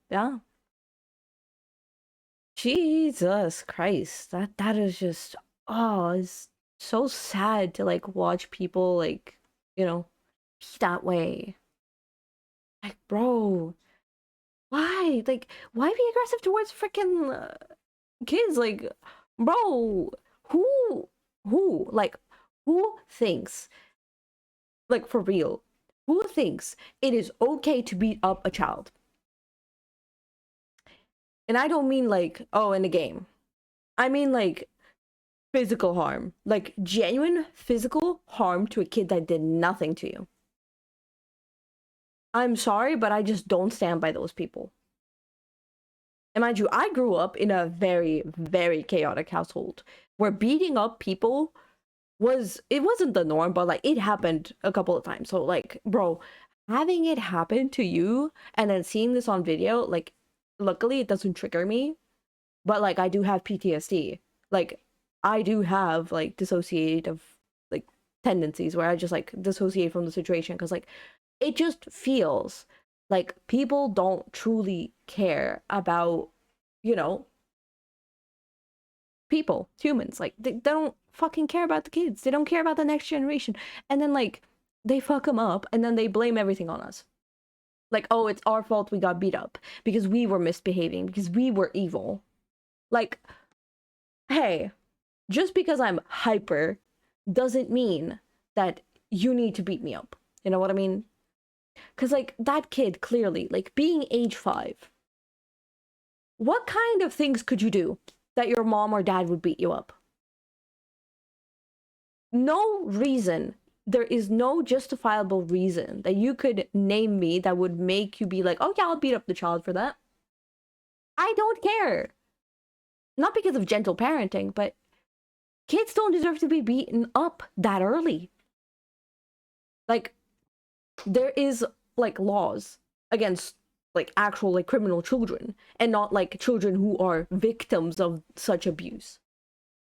yeah. Jesus Christ. That is just... Oh, it's so sad to, like, watch people, like, you know, be that way. Like, bro... Why? Like, why be aggressive towards freaking kids? Like, bro, like, who thinks, like, for real, who thinks it is okay to beat up a child? And I don't mean, like, oh, in a game. I mean, like, physical harm. Like, genuine physical harm to a kid that did nothing to you. I'm sorry, but I just don't stand by those people. And mind you, I grew up in a very, very chaotic household where beating up people wasn't the norm, but like it happened a couple of times. So like, bro, having it happen to you and then seeing this on video, like, luckily it doesn't trigger me, but like I do have PTSD. Like I do have like dissociative like tendencies where I just like dissociate from the situation, because like it just feels like people don't truly care about, you know, people, humans. Like they don't fucking care about the kids. They don't care about the next generation. And then like they fuck them up and then they blame everything on us. Like, oh, it's our fault we got beat up because we were misbehaving, because we were evil. Like, hey, just because I'm hyper doesn't mean that you need to beat me up. You know what I mean? Because, like, that kid clearly, like, being age 5, what kind of things could you do that your mom or dad would beat you up? No reason. There is no justifiable reason that you could name me that would make you be like, oh yeah, I'll beat up the child for that. I don't care. Not because of gentle parenting, but kids don't deserve to be beaten up that early. Like, there is, like, laws against, like, actual, like, criminal children, and not, like, children who are victims of such abuse.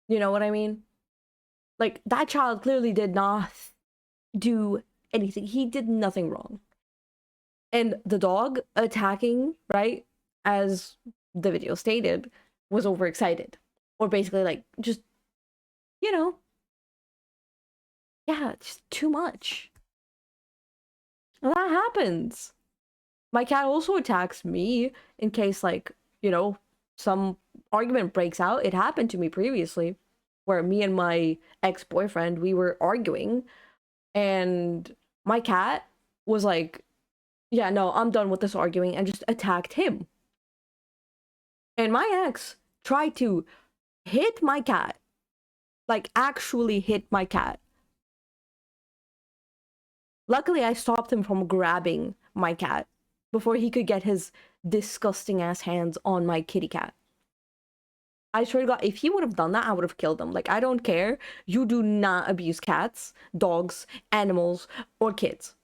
You know what I mean? Like, that child clearly did not do anything. He did nothing wrong. And the dog attacking, right, as the video stated, was overexcited. Or basically, like, just, you know, yeah, just too much. And that happens. My cat also attacks me in case, like, you know, some argument breaks out. It happened to me previously, where me and my ex-boyfriend, we were arguing, and my cat was like, yeah, no, I'm done with this arguing, and just attacked him. And my ex tried to hit my cat. Like, actually hit my cat. Luckily, I stopped him from grabbing my cat before he could get his disgusting ass hands on my kitty cat. I swear to God, if he would have done that, I would have killed him. Like, I don't care. You do not abuse cats, dogs, animals, or kids.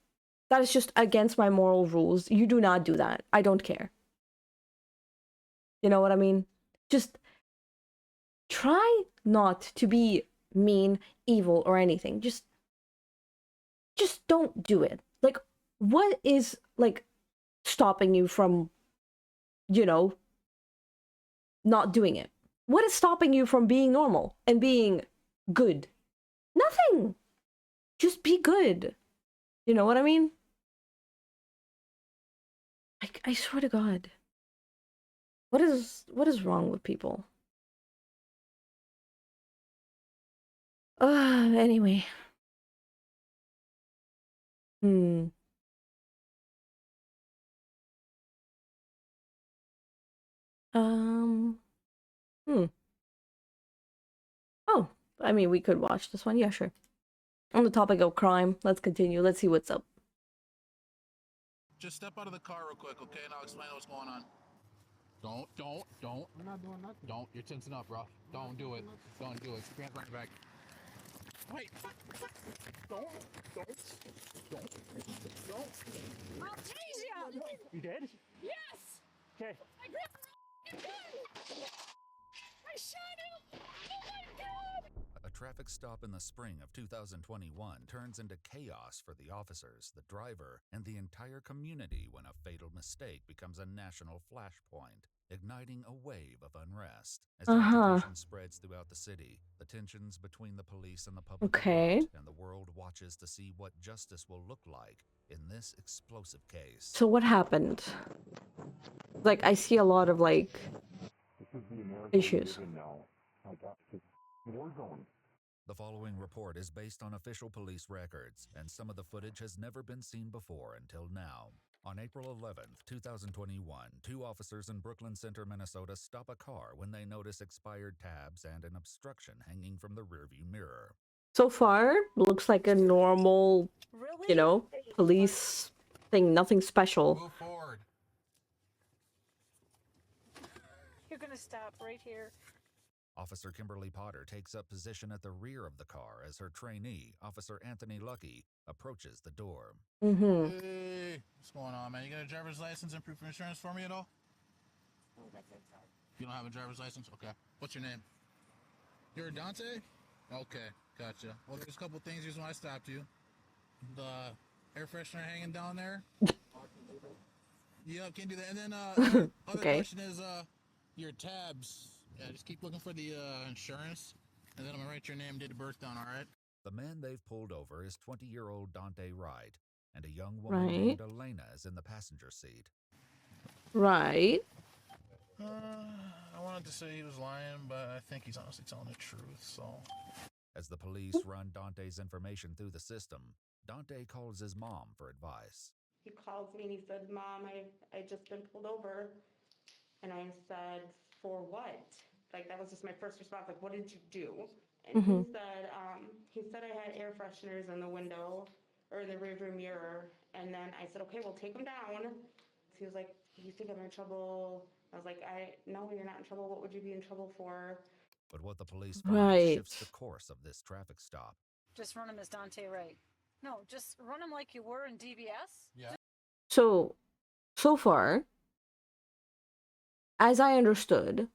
That is just against my moral rules. You do not do that. I don't care. You know what I mean? Just try not to be mean, evil, or anything. Just don't do it. Like, what is, like, stopping you from, you know, not doing it? What is stopping you from being normal and being good? Nothing. Just be good. You know what I mean? I swear to God. What is wrong with people? Anyway. Hmm. Hmm. Oh, I mean, we could watch this one. Yeah, sure. On the topic of crime, let's continue. Let's see what's up. Just step out of the car real quick, okay? And I'll explain what's going on. Don't. I'm not doing nothing. Don't. You're tensing up, bro. Don't do it. Don't do it. Stand right back. Wait. Don't. I'll tase you! You did? Yes! Okay. I grabbed the gun! I shot him! Oh my God! A traffic stop in the spring of 2021 turns into chaos for the officers, the driver, and the entire community when a fatal mistake becomes a national flashpoint, igniting a wave of unrest. As agitation spreads throughout the city, the tensions between the police and the public erupt, and the world watches to see what justice will look like in this explosive case. So what happened? Like, I see a lot of, like, issues. The following report is based on official police records, and some of the footage has never been seen before until now. On April 11th, 2021, 2 officers in Brooklyn Center, Minnesota stop a car when they notice expired tabs and an obstruction hanging from the rearview mirror. So far, looks like a normal, you know, police thing, nothing special. Move forward. You're gonna stop right here. Officer Kimberly Potter takes up position at the rear of the car as her trainee, Officer Anthony Lucky, approaches the door. Hey, what's going on, man? You got a driver's license and proof of insurance for me at all? You don't have a driver's license? Okay. What's your name? You're Dante? Okay, gotcha. Well, there's a couple things reason why I stopped you. The air freshener hanging down there. Yep, can't do that. And then other Okay. question is your tabs. Yeah, just keep looking for the insurance, and then I'm gonna write your name, date of birth down. All right. The man they've pulled over is 20-year-old Dante Wright, and a young woman Right. named Elena is in the passenger seat. Right. I wanted to say he was lying, but I think he's honestly telling the truth, so... As the police run Dante's information through the system, Dante calls his mom for advice. He calls me and he said, Mom, I just been pulled over. And I said, for what? Like, that was just my first response. Like, what did you do? And he said I had air fresheners in the window or the rearview mirror. And then I said, okay, well, take them down. He was like, you think I'm in trouble? I was like, no, you're not in trouble. What would you be in trouble for? But what the police find Right. shifts the course of this traffic stop. Just run him as Dante Wright. No, just run him like you were in DBS. Yeah. So far, as I understood,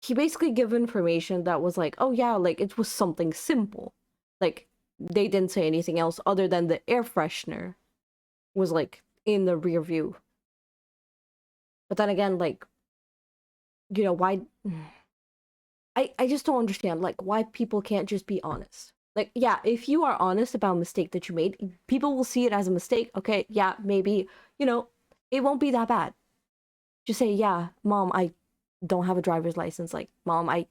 he basically gave information that was like, oh yeah, like it was something simple. Like they didn't say anything else other than the air freshener was like in the rear view. But then again, like, you know, why I just don't understand like why people can't just be honest. Like, yeah, if you are honest about a mistake that you made, people will see it as a mistake. Okay, yeah, maybe, you know, it won't be that bad. Just say, yeah, Mom, I don't have a driver's license. Like, Mom, I'm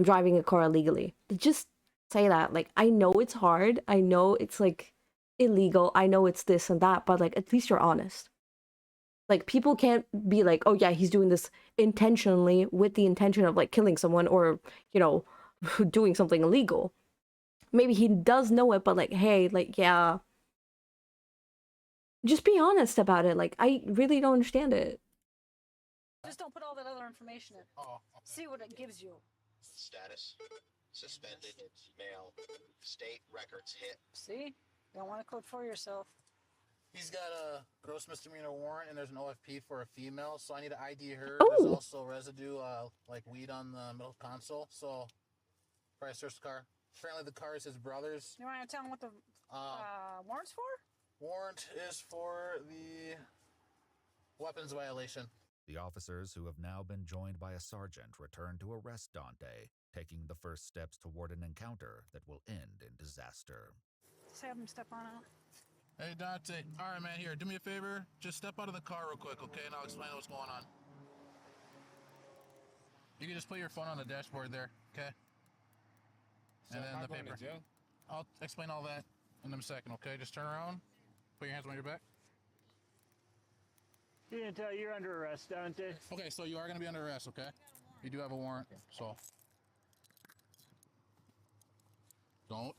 driving a car illegally. Just say that. Like, I know it's hard. I know it's, like, illegal. I know it's this and that. But, like, at least you're honest. Like, people can't be like, oh, yeah, he's doing this intentionally with the intention of, like, killing someone or, you know, doing something illegal. Maybe he does know it, but, like, hey, like, yeah. Just be honest about it. Like, I really don't understand it. Just don't put all that other information in. Oh, okay. See what it gives you. Status suspended, mail, state records hit. See? Don't want to code for yourself. He's got a gross misdemeanor warrant, and there's an OFP for a female, so I need to ID her. Oh. There's also residue, like weed on the middle console, so probably search the car. Apparently the car is his brother's. You want to tell him what the warrant's for? Warrant is for the weapons violation. The officers, who have now been joined by a sergeant, return to arrest Dante, taking the first steps toward an encounter that will end in disaster. Just have him step on out. Hey, Dante. All right, man, here, do me a favor. Just step out of the car real quick, okay? And I'll explain what's going on. You can just put your phone on the dashboard there, okay? So and then am I the going paper. to jail? I'll explain all that in a second, okay? Just turn around. Put your hands on your back. You're under arrest, Dante. Okay, so you are going to be under arrest, okay? You do have a warrant, so... Don't.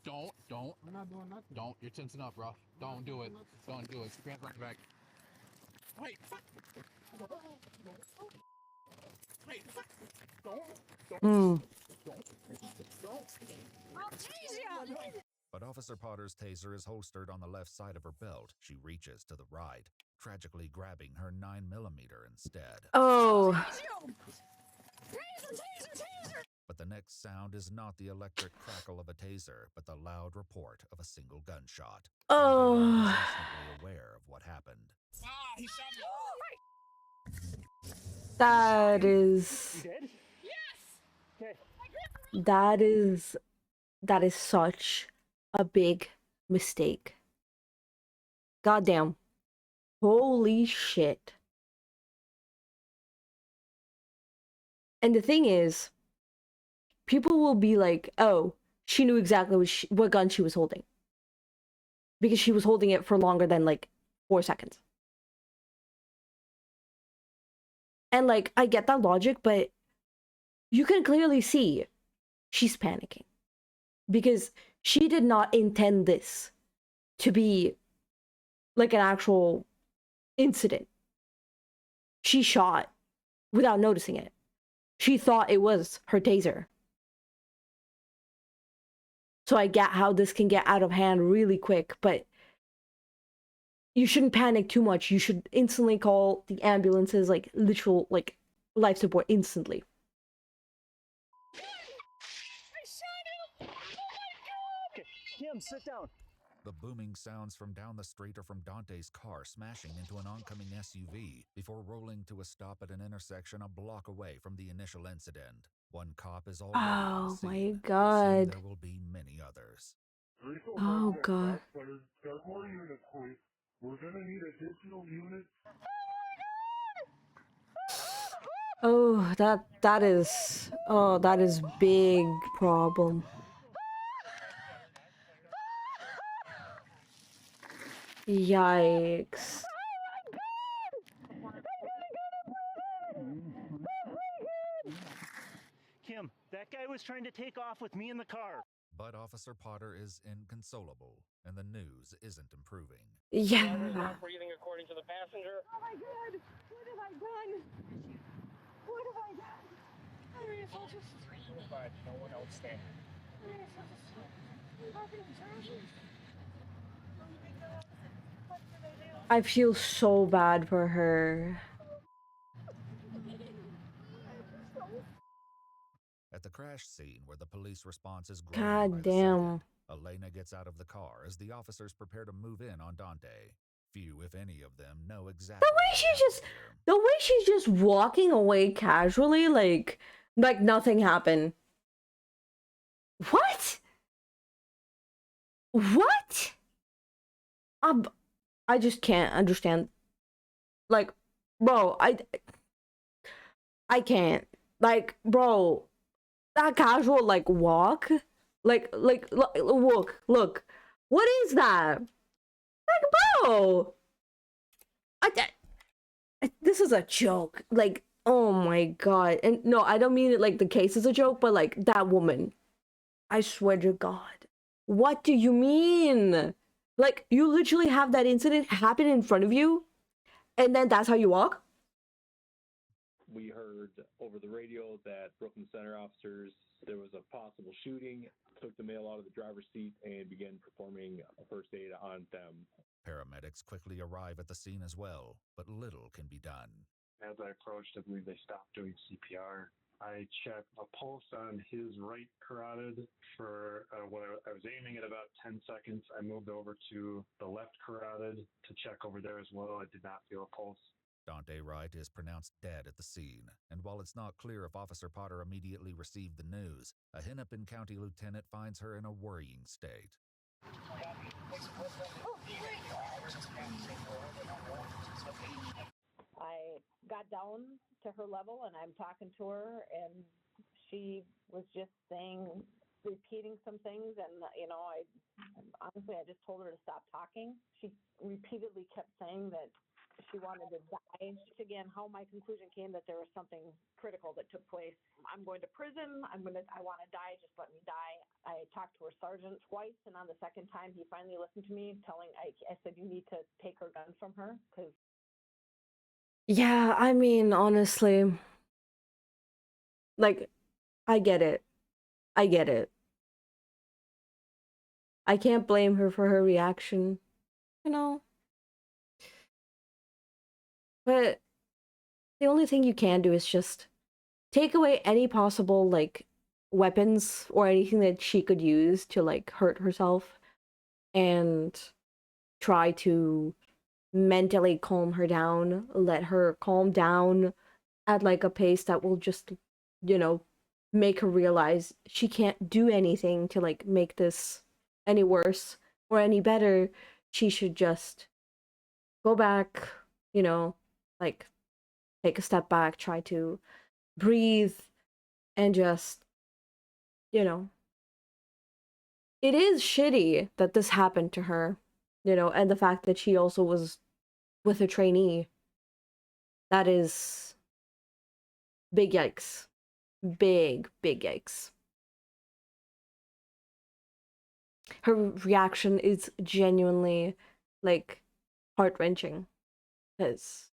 We're not doing nothing. Don't. You're tensing up, bro. Don't do it. Don't do it. Keep your hands right back. Wait, fuck. Wait, fuck. Don't. I'll tease you! But Officer Potter's taser is holstered on the left side of her belt. She reaches to the right, tragically grabbing her 9mm instead. Oh. Taser! But the next sound is not the electric crackle of a taser, but the loud report of a single gunshot. Oh. Everyone is instantly aware of what happened. Ah, he shot me. That is... You did? Yes! Okay. That is such a big mistake. Goddamn. Holy shit. And the thing is, people will be like, oh, she knew exactly what gun she was holding. Because she was holding it for longer than, like, 4 seconds. And, like, I get that logic, but you can clearly see she's panicking. Because she did not intend this to be, like, an actual incident. She shot without noticing it. She thought it was her taser. So I get how this can get out of hand really quick, but you shouldn't panic too much. You should instantly call the ambulances, like, literal, like, life support instantly. I shot Kim, sit down. The booming sounds from down the street are from Dante's car smashing into an oncoming SUV before rolling to a stop at an intersection a block away from the initial incident. One cop is already on the Oh my scene. Soon god. there will be many others. Oh god. Start more units, please. We're gonna need additional units. Oh, that is big problem. Yikes. Kim, that guy was trying to take off with me in the car. But Officer Potter is inconsolable, and the news isn't improving. Yeah. Breathing according to the passenger. Oh my god! What have I done? What have I done? I mean, I'll just... But no one else can. I feel so bad for her. At the crash scene where the police response is growing by God the damn. second, Elena gets out of the car as the officers prepare to move in on Dante. Few, if any of them, know exactly The way she's just walking away casually, like nothing happened. What? What? I just can't understand. Like, bro, I can't. Like, bro, that casual like walk, look. What is that? Like, bro, this is a joke. Like, oh my god. And no, I don't mean it like the case is a joke, but like that woman. I swear to God. What do you mean? Like, you literally have that incident happen in front of you, and then that's how you walk? We heard over the radio that Brooklyn Center officers, there was a possible shooting, took the male out of the driver's seat and began performing first aid on them. Paramedics quickly arrive at the scene as well, but little can be done. As I approached, I believe they stopped doing CPR. I checked a pulse on his right carotid for when I was aiming at about 10 seconds. I moved over to the left carotid to check over there as well. I did not feel a pulse. Dante Wright is pronounced dead at the scene, and while it's not clear if Officer Potter immediately received the news, a Hennepin County lieutenant finds her in a worrying state. I got down to her level and I'm talking to her, and she was just repeating some things, and I honestly just told her to stop talking. She repeatedly kept saying that she wanted to die. Again, how my conclusion came that there was something critical that took place. I'm going to prison. I want to die. Just let me die. I talked to her sergeant twice, and on the second time, he finally listened to me. I said, you need to take her gun from her, because. Yeah, I mean, honestly, like, I get it. I can't blame her for her reaction, But the only thing you can do is just take away any possible, like, weapons or anything that she could use to, like, hurt herself, and try to mentally calm her down, let her calm down at, like, a pace that will just, make her realize she can't do anything to, like, make this any worse or any better. She should just go back, like, take a step back, try to breathe, and just, it is shitty that this happened to her, and the fact that she also was with a trainee. That is big yikes. Big yikes. Her reaction is genuinely, like, heart-wrenching, because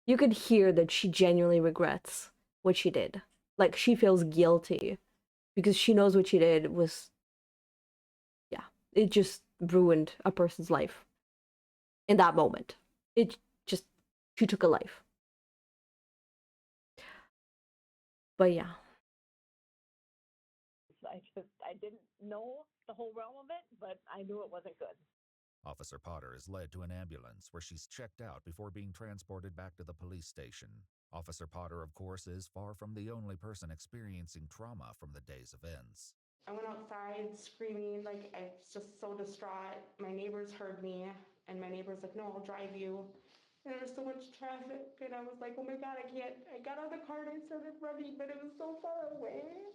you could hear that she genuinely regrets what she did. Like, she feels guilty because she knows what she did was, it just ruined a person's life. In that moment, she took a life. But yeah. I didn't know the whole realm of it, but I knew it wasn't good. Officer Potter is led to an ambulance where she's checked out before being transported back to the police station. Officer Potter, of course, is far from the only person experiencing trauma from the day's events. I went outside screaming, like I was just so distraught. My neighbors heard me, and my neighbor's like, no, I'll drive you. And there was so much traffic, and I was like, oh my God, I can't. I got out of the car and I started running, but it was so far away.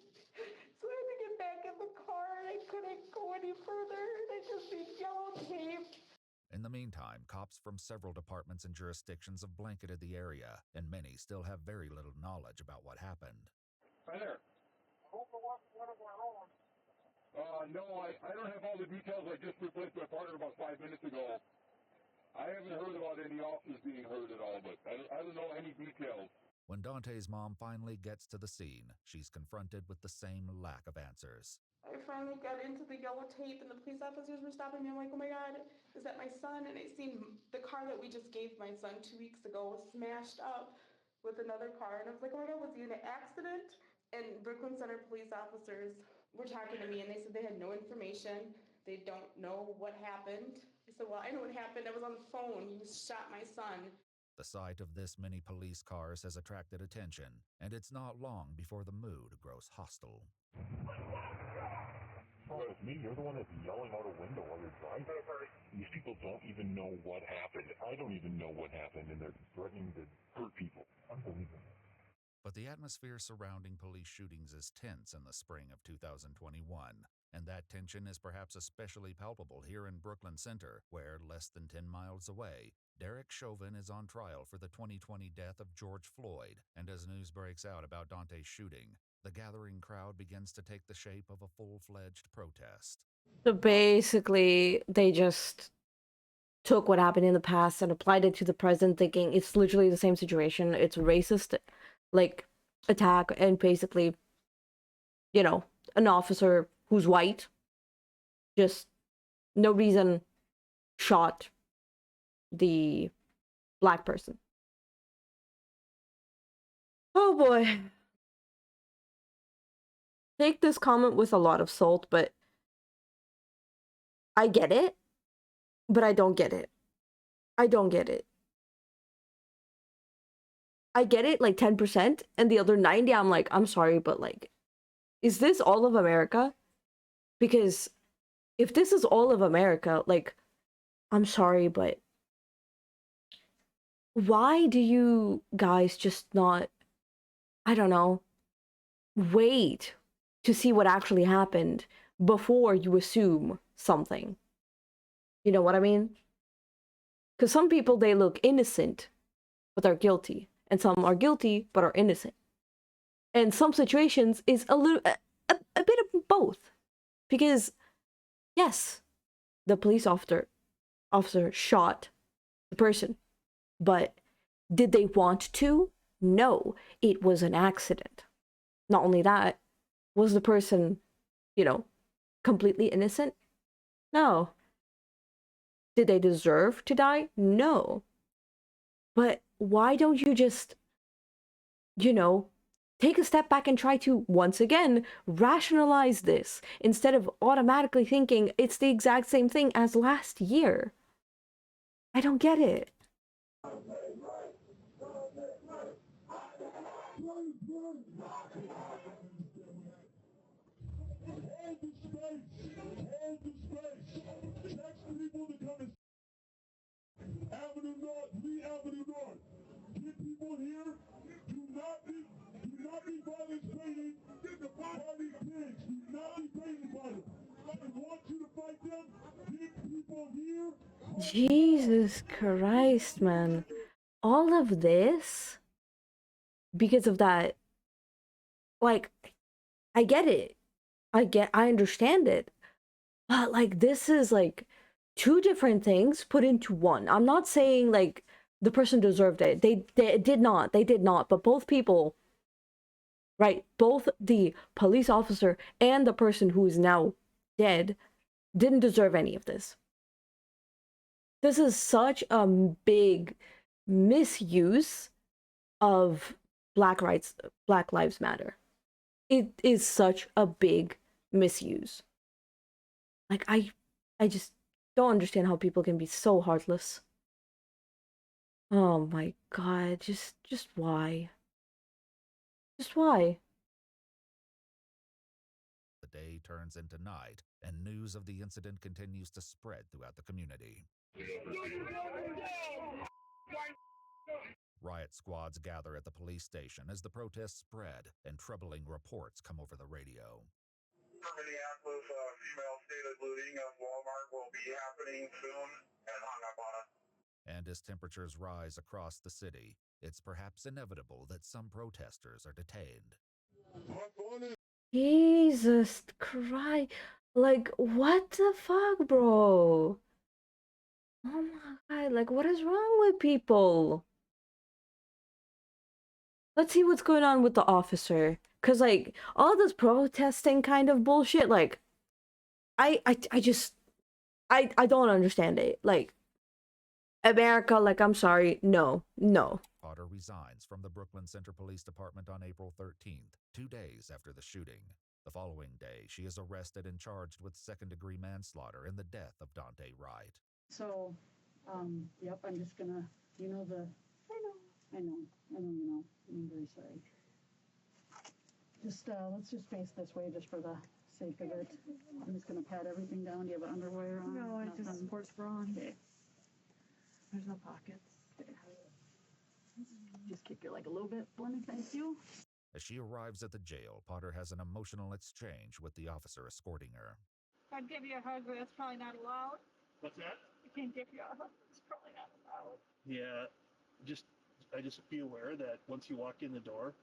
So I had to get back in the car, and I couldn't go any further, and I just seen yellow tape. In the meantime, cops from several departments and jurisdictions have blanketed the area, and many still have very little knowledge about what happened. Hi there. No, I don't have all the details. I just replaced my partner about 5 minutes ago. I haven't heard about any officers being hurt at all, but I don't know any details. When Dante's mom finally gets to the scene, she's confronted with the same lack of answers. I finally got into the yellow tape, and the police officers were stopping me. I'm like, oh my God, is that my son? And I seen the car that we just gave my son 2 weeks ago was smashed up with another car. And I was like, oh my God, was he in an accident? And Brooklyn Center police officers were talking to me, and they said they had no information. They don't know what happened. I said, well, I know what happened. I was on the phone. You shot my son. The sight of this many police cars has attracted attention, and it's not long before the mood grows hostile. Oh, it's me. You're the one that's yelling out a window while you're driving. These people don't even know what happened. I don't even know what happened, and they're threatening to hurt people. Unbelievable. But the atmosphere surrounding police shootings is tense in the spring of 2021, and that tension is perhaps especially palpable here in Brooklyn Center, where, less than 10 miles away, Derek Chauvin is on trial for the 2020 death of George Floyd, and as news breaks out about Dante's shooting, the gathering crowd begins to take the shape of a full-fledged protest. So basically, they just took what happened in the past and applied it to the present, thinking it's literally the same situation. It's racist, like, attack, and basically, you know, an officer who's white, just no reason, shot the black person. Oh boy. Take this comment with a lot of salt, but I get it, but I don't get it. I don't get it. I get it like 10%, and the other 90 I'm like, I'm sorry, but like, is this all of America? Because if this is all of America, like, I'm sorry, but why do you guys just not, I don't know, wait to see what actually happened before you assume something? You know what I mean? Because some people, they look innocent, but they're guilty. And some are guilty, but are innocent. And some situations is a bit of both. Because, yes, the police officer shot the person. But did they want to? No, it was an accident. Not only that, was the person, you know, completely innocent? No. Did they deserve to die? No. But why don't you just, you know, take a step back and try to, once again, rationalize this instead of automatically thinking it's the exact same thing as last year? I don't get it. Avenue North, Lee Avenue North. Get people here. Do not be violent trading. Get the party pigs. Do not be trading by them. I want you to fight them. Get people here. Jesus Christ, man. All of this because of that, like, I get it. I understand it. But like, this is like two different things put into one. I'm not saying like the person deserved it. They did not. They did not. But both people, right? Both the police officer and the person who is now dead didn't deserve any of this. This is such a big misuse of Black Lives Matter. It is such a big misuse. Like, I just don't understand how people can be so heartless. Oh my god, just why? Just why? The day turns into night, and news of the incident continues to spread throughout the community. Riot squads gather at the police station as the protests spread, and troubling reports come over the radio. Minneapolis, female stated looting of Walmart will be happening soon, and hung up on us. And as temperatures rise across the city, it's perhaps inevitable that some protesters are detained. Jesus Christ. Like, what the fuck, bro? Oh my god, like, what is wrong with people? Let's see what's going on with the officer. Cause, like, all this protesting kind of bullshit, like, I don't understand it. Like, America, like, I'm sorry, no. Potter resigns from the Brooklyn Center Police Department on April 13th, 2 days after the shooting. The following day, she is arrested and charged with second-degree manslaughter in the death of Dante Wright. So, yep, I'm just gonna, I know, I'm very sorry. Just, let's just face this way just for the sake of it. I'm just gonna pat everything down. Do you have underwear on? No, it's just sports bra on. Okay. There's no pockets. Just kick your leg a little bit for me, thank you. As she arrives at the jail, Potter has an emotional exchange with the officer escorting her. I'd give you a hug, but that's probably not allowed. What's that? I can't give you a hug. It's probably not allowed. Yeah, I just be aware that once you walk in the door,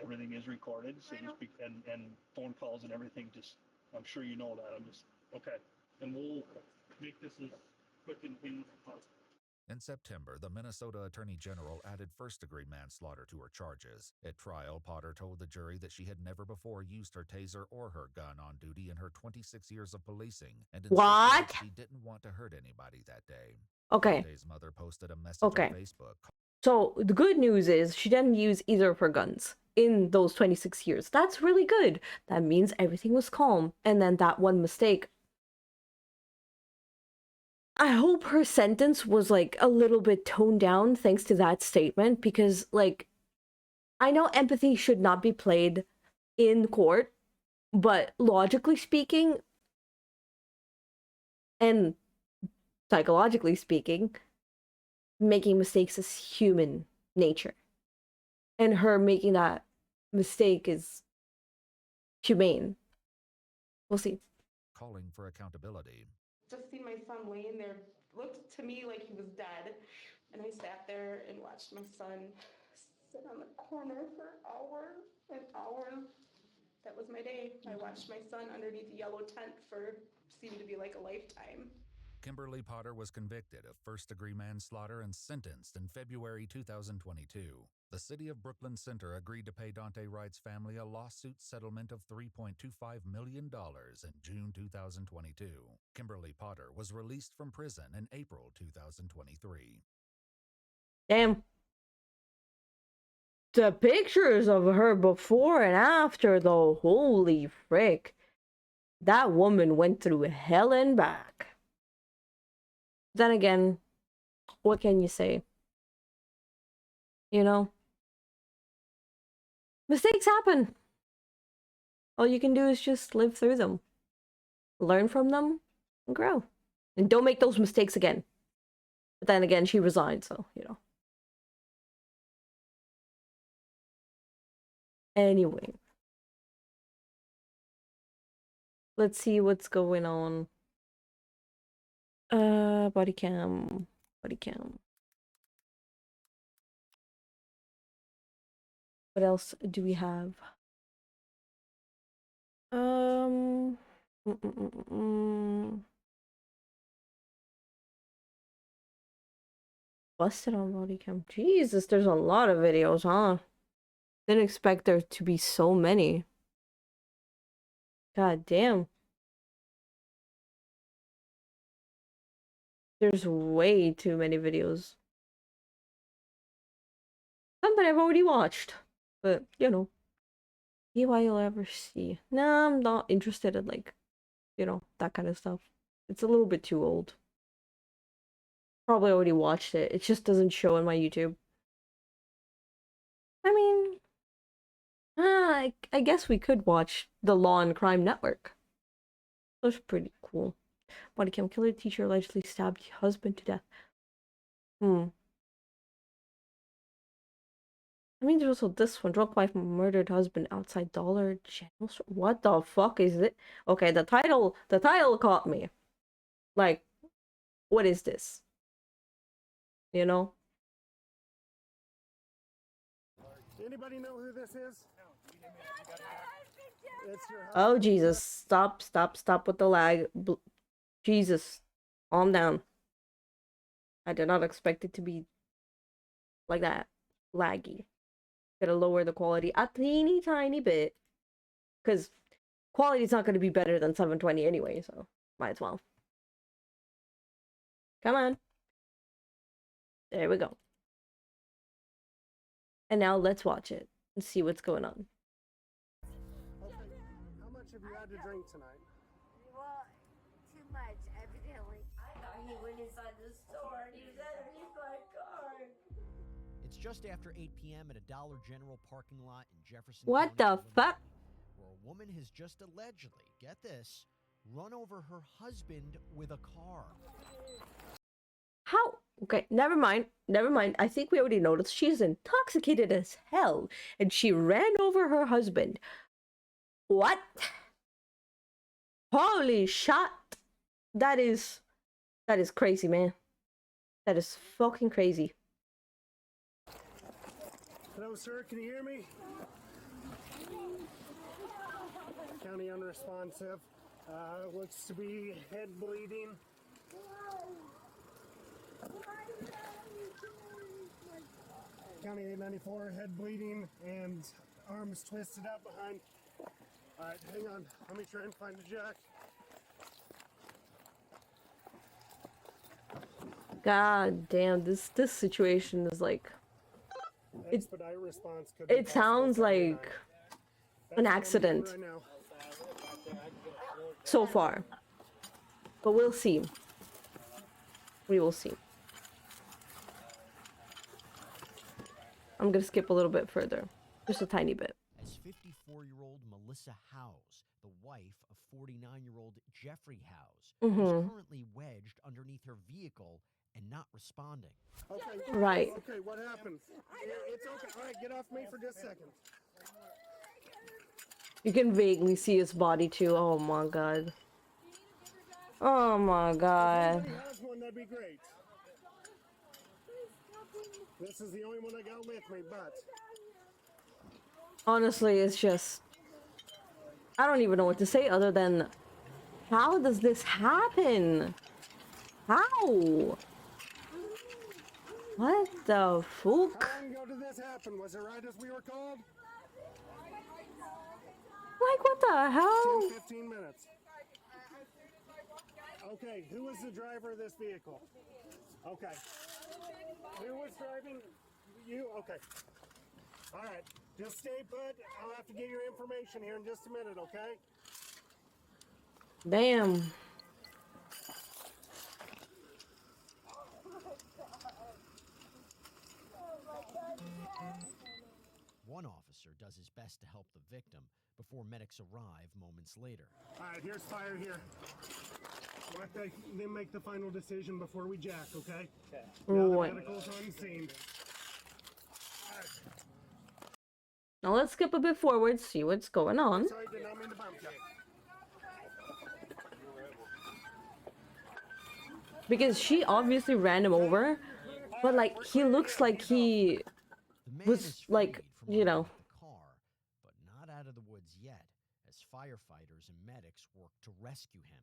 everything is recorded. So just and phone calls and everything. Just I'm sure you know that. I'm just okay, and we'll make this as quick and painless as possible. In September, the Minnesota Attorney General added first-degree manslaughter to her charges. At trial, Potter told the jury that she had never before used her taser or her gun on duty in her 26 years of policing, and insisted that she didn't want to hurt anybody that day. Okay. Dante's mother posted a message on Facebook. So, the good news is she didn't use either of her guns in those 26 years. That's really good. That means everything was calm. And then that one mistake, I hope her sentence was, like, a little bit toned down thanks to that statement, because, like, I know empathy should not be played in court, but logically speaking and psychologically speaking, making mistakes is human nature. And her making that mistake is humane. We'll see. Calling for accountability. Just seen my son laying there, looked to me like he was dead, and I sat there and watched my son sit on the corner for hours and hours. That was my day. I watched my son underneath a yellow tent for seemed to be like a lifetime. Kimberly Potter was convicted of first-degree manslaughter and sentenced in February 2022. The city of Brooklyn Center agreed to pay Dante Wright's family a lawsuit settlement of $3.25 million in June 2022. Kimberly Potter was released from prison in April 2023. Damn. The pictures of her before and after, though, holy frick. That woman went through hell and back. Then again, what can you say? You know? Mistakes happen. All you can do is just live through them. Learn from them and grow. And don't make those mistakes again. But then again, she resigned, so, you know. Anyway. Let's see what's going on. Body cam. Body cam. What else do we have? Busted on body cam. Jesus, there's a lot of videos, huh? Didn't expect there to be so many. God damn. There's way too many videos. Some that I've already watched. But, you know. See why you'll ever see. Nah, I'm not interested in, like, You know, that kind of stuff. It's a little bit too old. Probably already watched it. It just doesn't show in my YouTube. I mean, I guess we could watch the Law and Crime Network. That's pretty cool. Body cam killer teacher allegedly stabbed husband to death. I mean, there's also this one. Drunk wife murdered husband outside Dollar General store. What the fuck is it? Okay, the title caught me. Like, what is this? You know? Anybody know who this is? It's your Oh, Jesus. Stop with the lag. Jesus. Calm down. I did not expect it to be like that. Laggy. Gotta lower the quality a teeny tiny bit. Because quality's not going to be better than 720 anyway, so might as well. Come on. There we go. And now let's watch it and see what's going on. Okay, how much have you had to drink tonight? Well, too much, evidently. I thought he went inside the store and he was underneath my car. It's just after 8 p.m. at a Dollar General parking lot in Jefferson What County, the fuck? where a woman has just allegedly, get this, run over her husband with a car. How? Okay, never mind. I think we already noticed she's intoxicated as hell and she ran over her husband. What? Holy shit. That is crazy, man. That is fucking crazy. Hello, sir, can you hear me? County unresponsive. Looks to be head bleeding. County 894, head bleeding and arms twisted out behind. Alright, hang on. Let me try and find a jack. God damn, this situation is like... Expedite response could be It sounds like an accident right now. so far. But we'll see. We will see. I'm gonna skip a little bit further. Just a tiny bit. As 54-year-old Melissa Howes, the wife of 49-year-old Jeffrey Howes, is currently wedged underneath her vehicle and not responding. Okay. Right. Okay, what happened? It's okay. All right, get off me for just a second. You can vaguely see his body too. Oh my god. Oh my god. If anybody has one, that'd be great. This is the only one I got with me, but... Honestly, it's just... I don't even know what to say other than... How does this happen? How? What the fuck? How long ago did this happen? Was it right as we were called? Like, what the hell? 10, 15 minutes. Okay, who was the driver of this vehicle? Okay. Who was driving? You? Okay. All right. Just stay put. I'll have to get your information here in just a minute, okay? Damn. One officer does his best to help the victim before medics arrive moments later. All right, here's fire here. Let them make the final decision before we jack, okay? Okay. Now the medical's on scene. All right. Now let's skip a bit forward, see what's going on. Sorry, did not mean to bump you. Because she obviously ran him over, but like he looks like he was like, you know. Car, but not out of the woods yet, as firefighters and medics work to rescue him.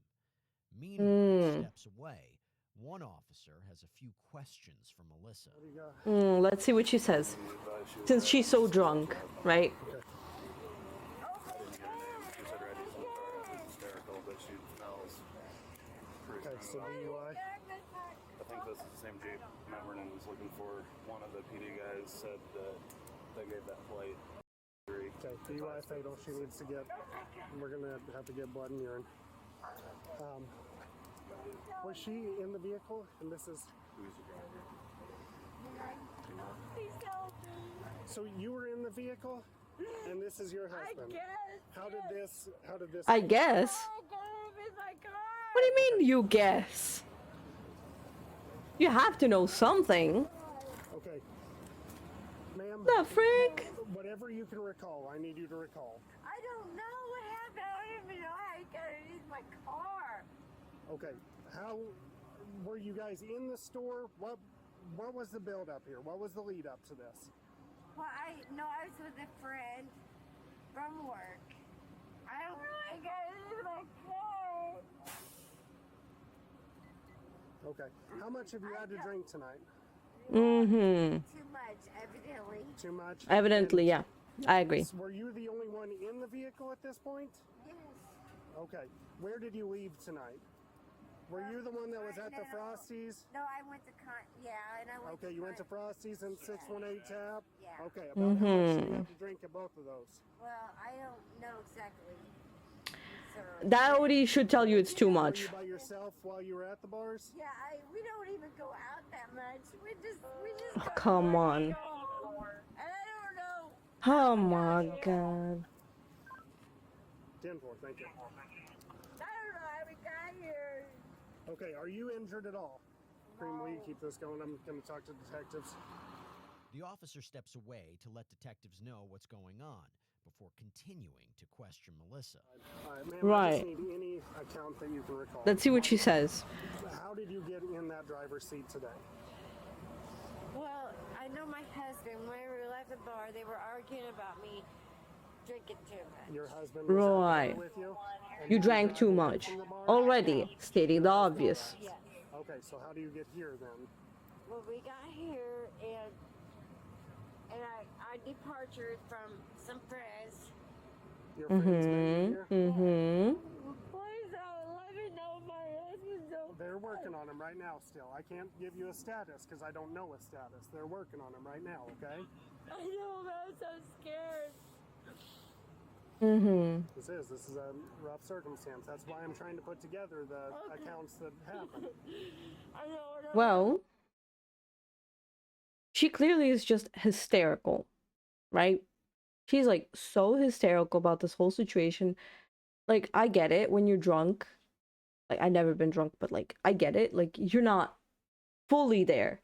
Meanwhile, steps away, one officer has a few questions for Melissa. Let's see what she says. Since she's so drunk, right? Okay, so DUI. I think this is the same Jeep Matt Vernon was looking for. One of the PD guys said that they gave that plate. Okay, DUI fatal. She needs to get. We're gonna have to get blood and urine. Was she in the vehicle? And this is. Please help me. So you were in the vehicle, and this is your husband. I guess. How did this? How did this? I guess. Oh, got him in my car. What do you mean you guess? You have to know something. Okay. Ma'am. The frick? Whatever you can recall, I need you to recall. I don't know what happened. I don't even know how I got it in my car. Okay. How were you guys in the store? What was the build up here? What was the lead up to this? Well, I was with a friend from work. I don't know how I got it in my car. Okay. How much have you had to drink tonight? Mm-hmm. Too much, evidently. Too much? Evidently, yeah. I agree. Were you the only one in the vehicle at this point? Yes. Okay. Where did you leave tonight? Were you the one that was at the Frosties? No, I went to and I went Okay, you went to Frosties and 618 Tap? Yeah. Okay, about how much do you have to drink at both of those? Well, I don't know exactly. Sir. That already should tell you it's too much. Were you by yourself while you were at the bars? Yeah, we don't even go out that much. We just Oh, go come to work on. and go home. And I don't know. Oh my god. 10-4, thank you. I don't know how we got here. Okay, are you injured at all? Cream, will you keep this going? I'm going to talk to detectives. The officer steps away to let detectives know what's going on before continuing to question Melissa. All right, ma'am, I Right. just need any account that you can recall. Let's see what she says. How did you get in that driver's seat today? Well, I know my husband, when we left the bar, they were arguing about me drinking too much. Your husband was Right. with you? And You did drank too drive much. from the bar? Already stating the obvious. Yes. Okay, so how do you get here then? Well, we got here and I departed from some friends. Your friends met you Mm-hmm. here? Mm-hmm. Please let me know my husband's okay. They're working on him right now still. I can't give you a status because I don't know a status. They're working on him right now, okay? I know, but I'm so scared. Mm-hmm. This is a rough circumstance. That's why I'm trying to put together the accounts that happened. I know. Well, she clearly is just hysterical, right? She's like so hysterical about this whole situation. Like, I get it when you're drunk. Like, I've never been drunk, but like, I get it. Like, you're not fully there.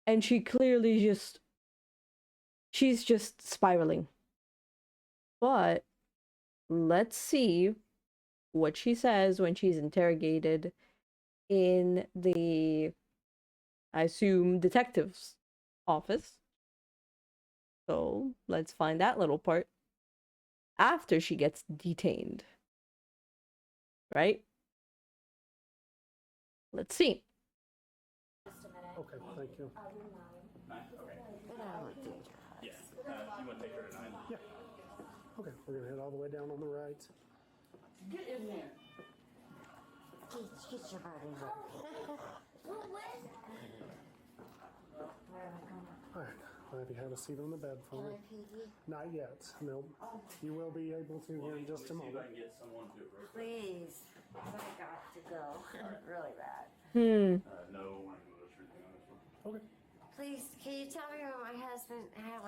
And she clearly she's just spiraling. But let's see what she says when she's interrogated in the, I assume, detective's office. So let's find that little part after she gets detained. Right? Let's see. Okay, thank you. Yeah, you want to take her to 9? Yeah. Okay, we're going to head all the way down on the right. Get in there. Get your butt in there. All right, I'll have you have a seat on the bed for me. Not yet. No, you will be able to here in just a moment. Get someone to it. Please. I got to go. Really bad. No. Okay. Please, can you tell me how my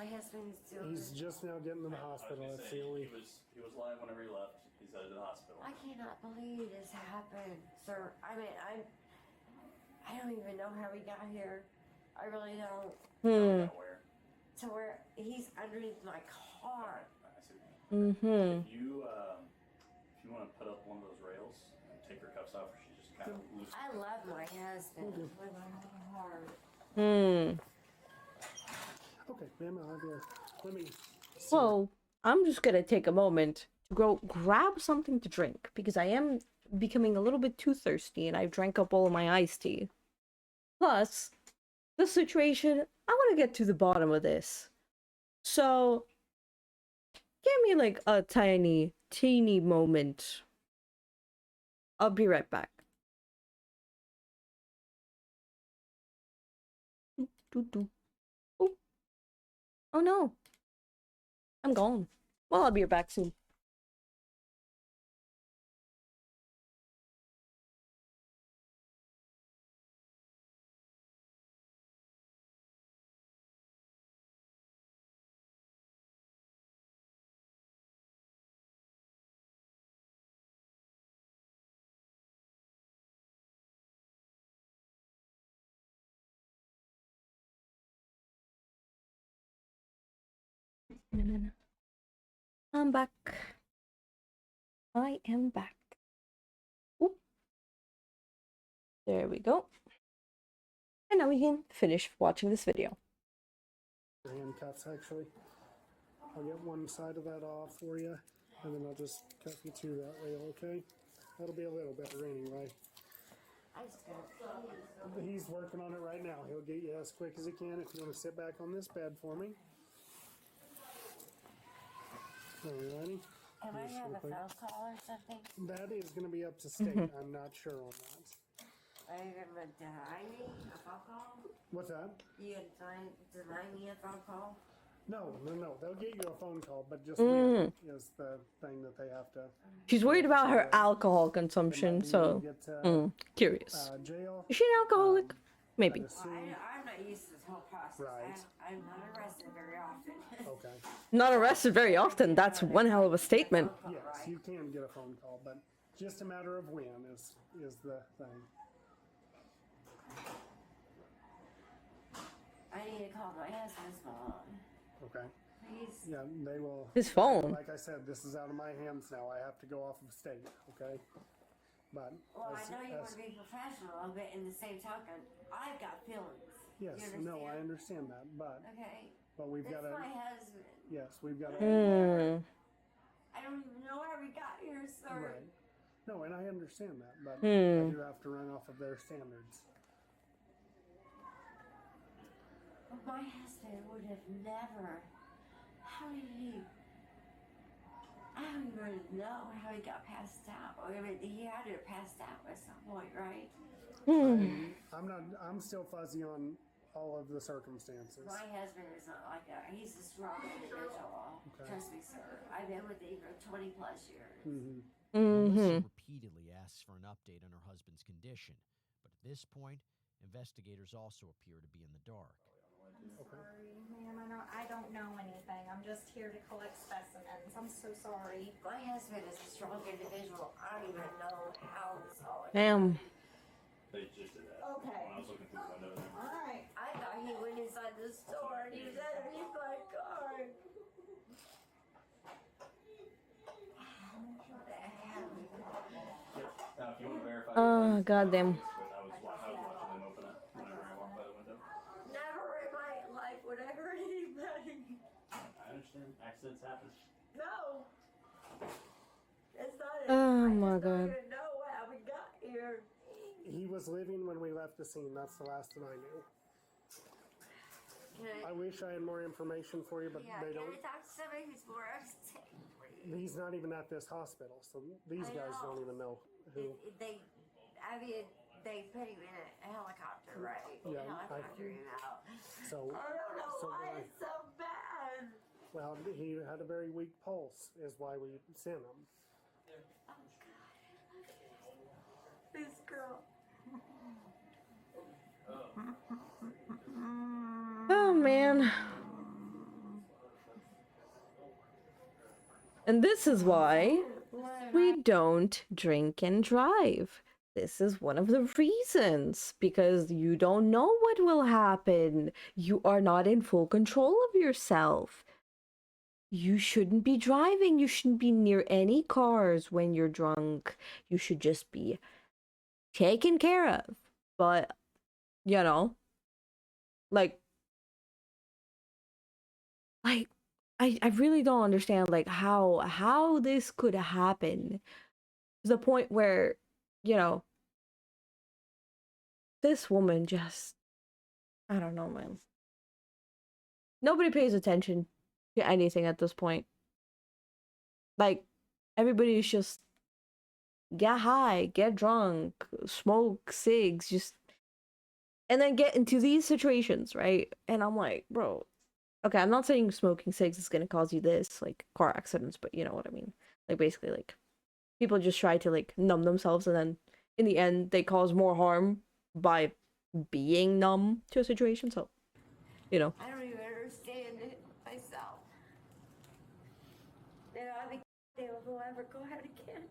husband's doing? He's just now getting to the hospital. That's the only. He was lying whenever he left. He's headed to the hospital. I cannot believe this happened, sir. I mean, I don't even know how we got here. I really don't. To where he's underneath my car. Mm-hmm. If you want to put up one of those rails and take her cuffs off, she just kind of loose. I love my husband with my whole heart. Okay, ma'am, I'll have you. Let me. Well, I'm just gonna take a moment to go grab something to drink because I am becoming a little bit too thirsty and I've drank up all of my iced tea. Plus, the situation, I want to get to the bottom of this. So, give me like a teeny moment. I'll be right back. Oh no. I'm gone. Well, I'll be back soon. I'm back. I am back. Oop. There we go. And now we can finish watching this video. Handcuffs, actually. I'll get one side of that off for you, and then I'll just cut you two that way, okay? That'll be a little better anyway. He's working on it right now. He'll get you as quick as he can. If you want to sit back on this bed for me. Alrighty. Am I have a phone call or something? That is going to be up to state. I'm not sure on that. Are you going to deny me a phone call? What's that? You going to deny me a phone call? No. They'll get you a phone call, but just when is the thing that they have to. She's worried about her alcohol consumption, so curious. Jail. Is she an alcoholic? Maybe. Well, I'm not used to this whole process. Right. I'm not arrested very often. Okay. Not arrested very often. That's one hell of a statement. Yes, you can get a phone call, but just a matter of when is the thing. I need to call my husband's mom. Okay. Please. Yeah, they will. His phone. Like I said, this is out of my hands now. I have to go off of state. Okay. But. Well, I know you want to be professional, but in the same token, I've got feelings. Yes. No, I understand that, but. Okay. But we've got to. That's my husband. Yes, we've got to. I don't even know how we got here, sir. Right. No, and I understand that, but I do have to run off of their standards. My husband would have never. How did he? I don't even know how he got passed out. I mean, he had to have passed out at some point, right? I'm still fuzzy on all of the circumstances. My husband is not like that. He's a strong individual. Okay. Trust me, sir. I've been with him for 20 plus years. Melissa repeatedly asks for an update on her husband's condition, but at this point, investigators also appear to be in the dark. I'm sorry, ma'am. I don't know anything. I'm just here to collect specimens. I'm so sorry. My husband is a strong individual. I don't even know how this all. Damn. They just did that. Okay. When I was looking through the window there. All right. I thought he went inside the store and he was underneath my car. Now, if you want to verify. Oh, goddamn. I was watching them open it whenever I walked by the window. Never in my life would I hurt anybody. I understand. Accidents happen. No. It's not. Oh I my just don't God. even know how we got here. He was living when we left the scene. That's the last that I knew. I wish I had more information for you, but they Can don't. I talk to somebody who's more upstate, please? He's not even at this hospital, so these I guys know. don't even know who. They put him in a helicopter, right? Yeah, Helicopter him out. So, I don't know so why why- it's so bad. Well, he had a very weak pulse, is why we sent him. This girl. Oh man. And this is why we don't drink and drive. This is one of the reasons, because you don't know what will happen. You are not in full control of yourself. You shouldn't be driving. You shouldn't be near any cars when you're drunk. You should just be taken care of. But, you know, like I really don't understand like how this could happen to the point where, you know, this woman just, I don't know, man. Nobody pays attention to anything at this point. Like, everybody is just get high, get drunk, smoke cigs, just, and then get into these situations, right? And I'm like, bro, okay, I'm not saying smoking cigs is gonna cause you this, like, car accidents, but you know what I mean. Like, basically, like, people just try to, like, numb themselves, and then, in the end, they cause more harm by being numb to a situation, so, you know. I don't even understand it myself. And I'll be able to ever go out again.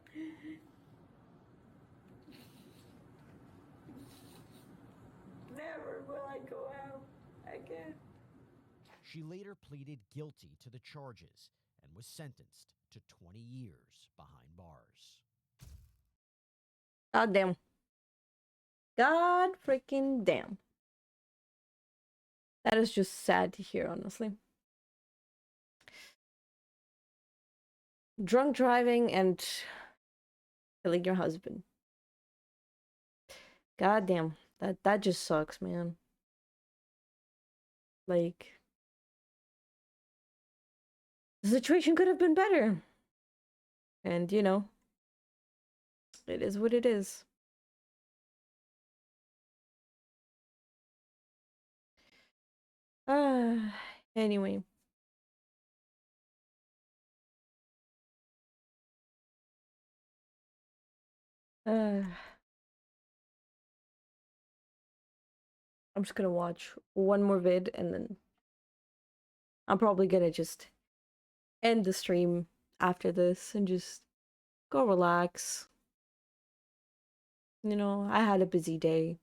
Never will I go out again. She later pleaded guilty to the charges and was sentenced to 20 years behind bars. God damn. God freaking damn. That is just sad to hear, honestly. Drunk driving and killing your husband. God damn. That just sucks, man. Like, the situation could have been better. And, you know, it is what it is. Anyway. I'm just gonna watch one more vid and then I'm probably gonna just end the stream after this and just go relax. You know, I had a busy day.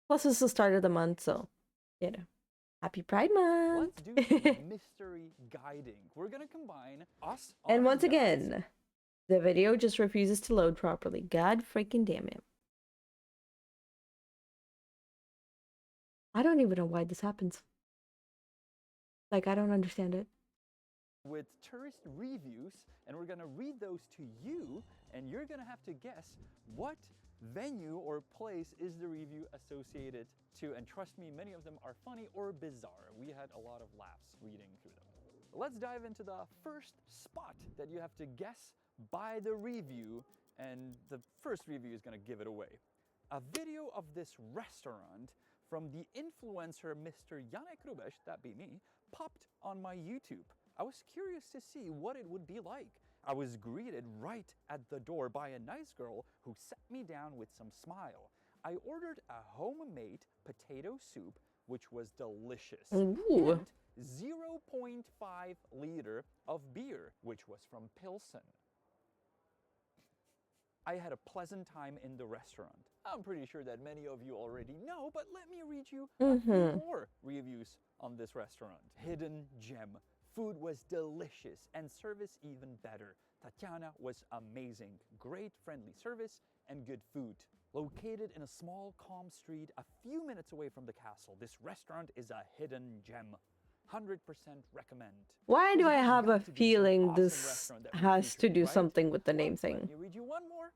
Plus, it's the start of the month, so, you know. Happy Pride Month! Let's do some mystery guiding. We're gonna combine us And armed once guys. again, the video just refuses to load properly. God freaking damn it. I don't even know why this happens. Like, I don't understand it. With tourist reviews, and we're gonna read those to you, and you're gonna have to guess what venue or place is the review associated to. And trust me, many of them are funny or bizarre. We had a lot of laughs reading through them. Let's dive into the first spot that you have to guess by the review, and the first review is gonna give it away. A video of this restaurant from the influencer Mr. Janek Rubesh, that be me, popped on my YouTube. I was curious to see what it would be like. I was greeted right at the door by a nice girl who sat me down with some smile. I ordered a homemade potato soup, which was delicious, Ooh. and 0.5 liter of beer, which was from Pilsen. I had a pleasant time in the restaurant. I'm pretty sure that many of you already know, but let me read you a few more reviews on this restaurant. Hidden gem. Food was delicious and service even better. Tatiana was amazing. Great friendly service and good food. Located in a small, calm street a few minutes away from the castle, this restaurant is a hidden gem. 100% recommend. Why do I There's have a got to be some feeling awesome this restaurant that we has to featured, do right? something with the name Let thing? me read you one more.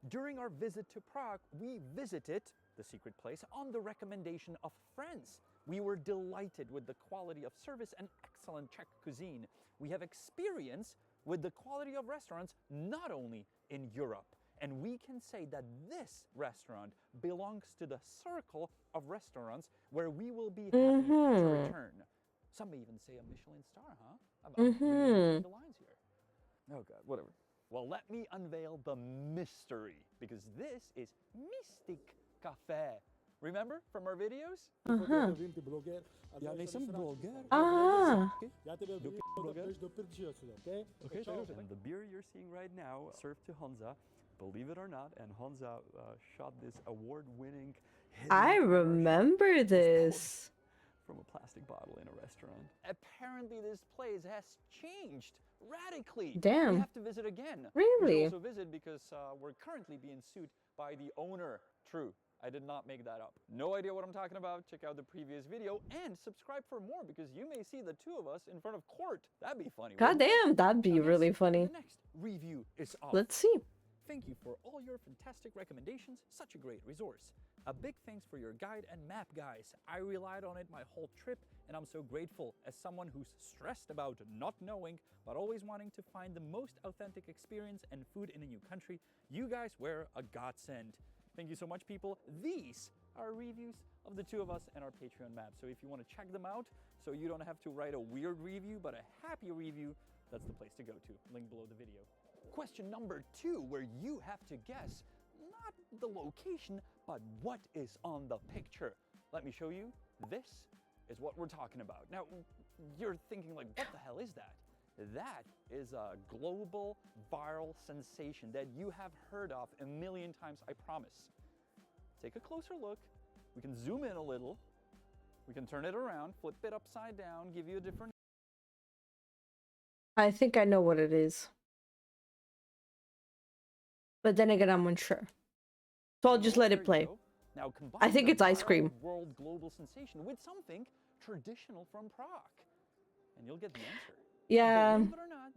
During our visit to Prague, we visited the secret place on the recommendation of friends. We were delighted with the quality of service and excellent Czech cuisine. We have experience with the quality of restaurants not only in Europe. And we can say that this restaurant belongs to the circle of restaurants where we will be happy to return. Some may even say a Michelin star, huh? I'm reading between the lines here. Oh God, whatever. Well, let me unveil the mystery, because this is Mystic Cafe. Remember from our videos? Ja nejsem bloger. Ah. Já tebe do prdži odsud, okay? Okay, and the beer you're seeing right now, served to Honza, believe it or not, and Honza shot this award-winning I remember this. from a plastic bottle in a restaurant. Apparently this place has changed radically. Damn. We have to visit again. Really? We should also visit because we're currently being sued by the owner. True, I did not make that up. No idea what I'm talking about? Check out the previous video and subscribe for more, because you may see the two of us in front of court. That'd be funny. God wouldn't it? damn, that'd be really funny. The next review is off. Let's see. Thank you for all your fantastic recommendations. Such a great resource. A big thanks for your guide and map, guys. I relied on it my whole trip, and I'm so grateful. As someone who's stressed about not knowing, but always wanting to find the most authentic experience and food in a new country, you guys were a godsend. Thank you so much, people. These are reviews of the two of us and our Patreon map. So if you want to check them out, so you don't have to write a weird review, but a happy review, that's the place to go to. Link below the video. Question number 2, where you have to guess not the location, but what is on the picture. Let me show you. This is what we're talking about. Now, you're thinking like, what the hell is that? That is a global viral sensation that you have heard of a million times, I promise. Take a closer look. We can zoom in a little. We can turn it around, flip it upside down, give you a different... I think I know what it is. But then again, I'm unsure. So I'll just let it play. Now, I think it's ice cream. World global sensation with something traditional from Prague. And you'll get the answer. Yeah,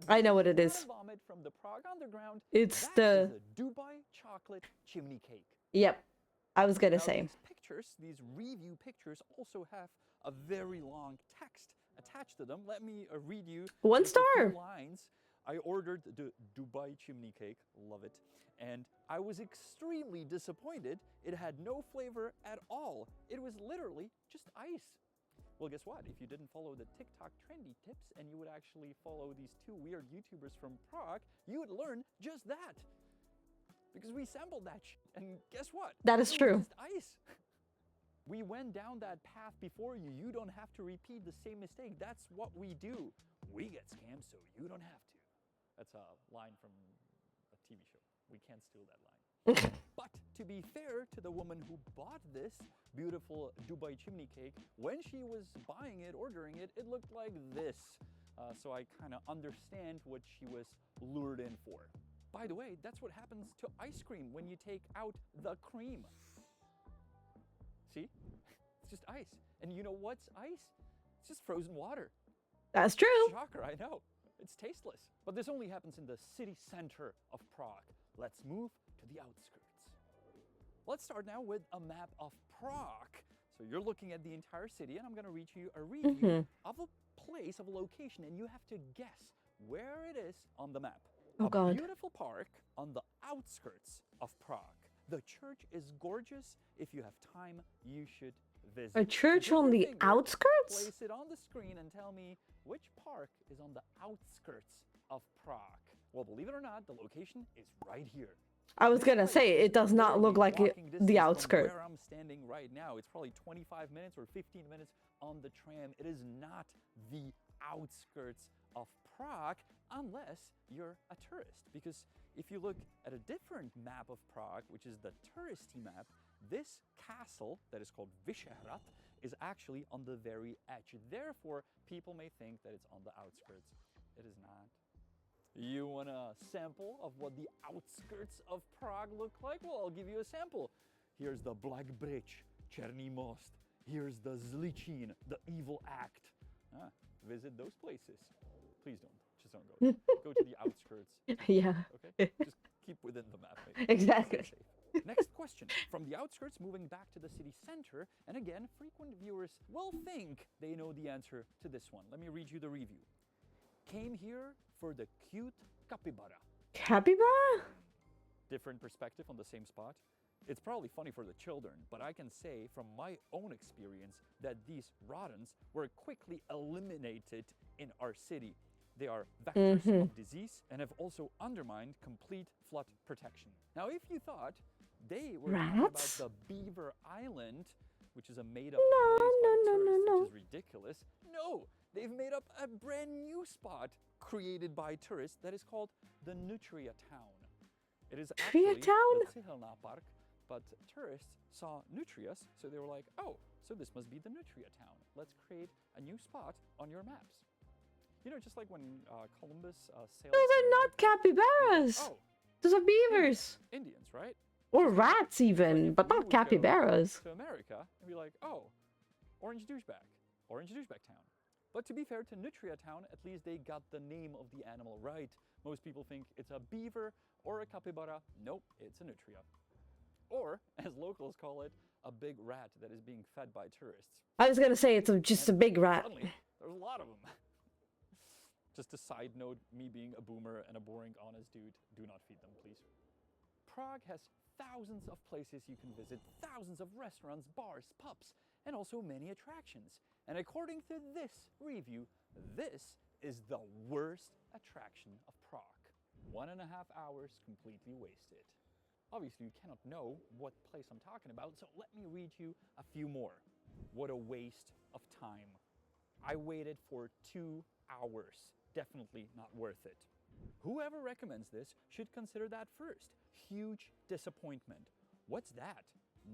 I know what it is. Vomit from the Prague Underground. It's the Dubai chocolate chimney cake. Yep, I was gonna Now, say. These pictures, these review pictures, also have a very long text attached to them. Let me read you 1 just a few star. lines. I ordered the Dubai chimney cake, love it, and I was extremely disappointed. It had no flavor at all. It was literally just ice. Well, guess what? If you didn't follow the TikTok trendy tips and you would actually follow these 2 weird YouTubers from Prague, you would learn just that. Because we sampled that shit, and guess what? That is It was true. just ice. We went down that path before you. You don't have to repeat the same mistake. That's what we do. We get scammed, so you don't have to. That's a line from a TV show. We can't steal that line. But to be fair to the woman who bought this beautiful Dubai chimney cake, when she was buying it, ordering it, it looked like this. So I kind of understand what she was lured in for. By the way, that's what happens to ice cream when you take out the cream. See? It's just ice. And you know what's ice? It's just frozen water. That's true. Shocker, I know. It's tasteless. But this only happens in the city center of Prague. Let's move to the outskirts. Let's start now with a map of Prague. So you're looking at the entire city, and I'm going to read you a review of a place, of a location, and you have to guess where it is on the map. Oh, God. A beautiful park on the outskirts of Prague. The church is gorgeous. If you have time, you should visit. A church So on take the your finger, outskirts? Place it on the screen and tell me which park is on the outskirts of Prague. Well, believe it or not, the location is right here. I was gonna say, it does not look like Walking distance the from outskirts. where I'm standing right now. It's probably 25 minutes or 15 minutes on the tram. It is not the outskirts of Prague unless you're a tourist. Because if you look at a different map of Prague, which is the touristy map, this castle that is called Vyšehrad is actually on the very edge. Therefore, people may think that it's on the outskirts. It is not. You want a sample of what the outskirts of Prague look like? Well, I'll give you a sample. Here's the Black Bridge, Černý most. Here's the Zličín, the Evil Act. Visit those places. Please don't. Just don't go. Go to the outskirts. Yeah. Okay? Just keep within the map. Maybe. Exactly. Stay safe. Next question. From the outskirts, moving back to the city center, and again, frequent viewers will think they know the answer to this one. Let me read you the review. Came here for the cute capybara. Capybara? Different perspective on the same spot. It's probably funny for the children, but I can say from my own experience that these rodents were quickly eliminated in our city. They are vectors of disease and have also undermined complete flood protection. Now, if you thought they were talking about the Beaver Island, which is a made-up place by tourists, which is ridiculous. No, they've made up a brand new spot created by tourists that is called the Nutria Town. It is actually the Cihelna Park, but tourists saw nutrias, so they were like, oh, so this must be the Nutria Town. Let's create a new spot on your maps. You know, just like when Columbus sailed. Those are not capybaras. Oh, those are beavers. Indians, right? Or rats even, but not capybaras. To America and be like, oh, Orange Douchebag Town. But to be fair to Nutria Town, at least they got the name of the animal right. Most people think it's a beaver or a capybara. Nope, it's a nutria. Or, as locals call it, a big rat that is being fed by tourists. I was gonna say it's just a big rat. Suddenly, there's a lot of them. Just a side note, me being a boomer and a boring, honest dude, do not feed them, please. Prague has thousands of places you can visit, thousands of restaurants, bars, pubs, and also many attractions. And according to this review, this is the worst attraction of Prague. 1.5 hours completely wasted. Obviously, you cannot know what place I'm talking about, so let me read you a few more. What a waste of time. I waited for 2 hours. Definitely not worth it. Whoever recommends this should consider that first. Huge disappointment. What's that?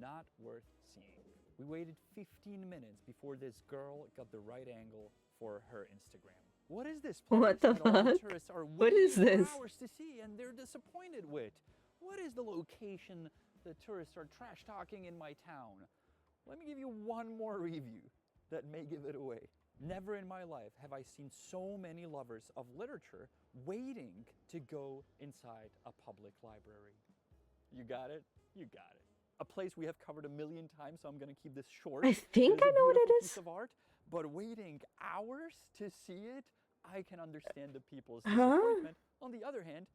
not worth seeing. We waited 15 minutes before this girl got the right angle for her Instagram. What is this place What the that all the fuck? tourists are What is waiting this? for hours to see and they're disappointed with? What is the location the tourists are trash talking in my town? Let me give you one more review that may give it away. Never in my life have I seen so many lovers of literature waiting to go inside a public library. You got it? You got it. A place we have covered a million times, so I'm gonna keep this short. I think I know what it Piece is. of art, but waiting hours to see it, I can understand the people's Huh? disappointment. On the other hand,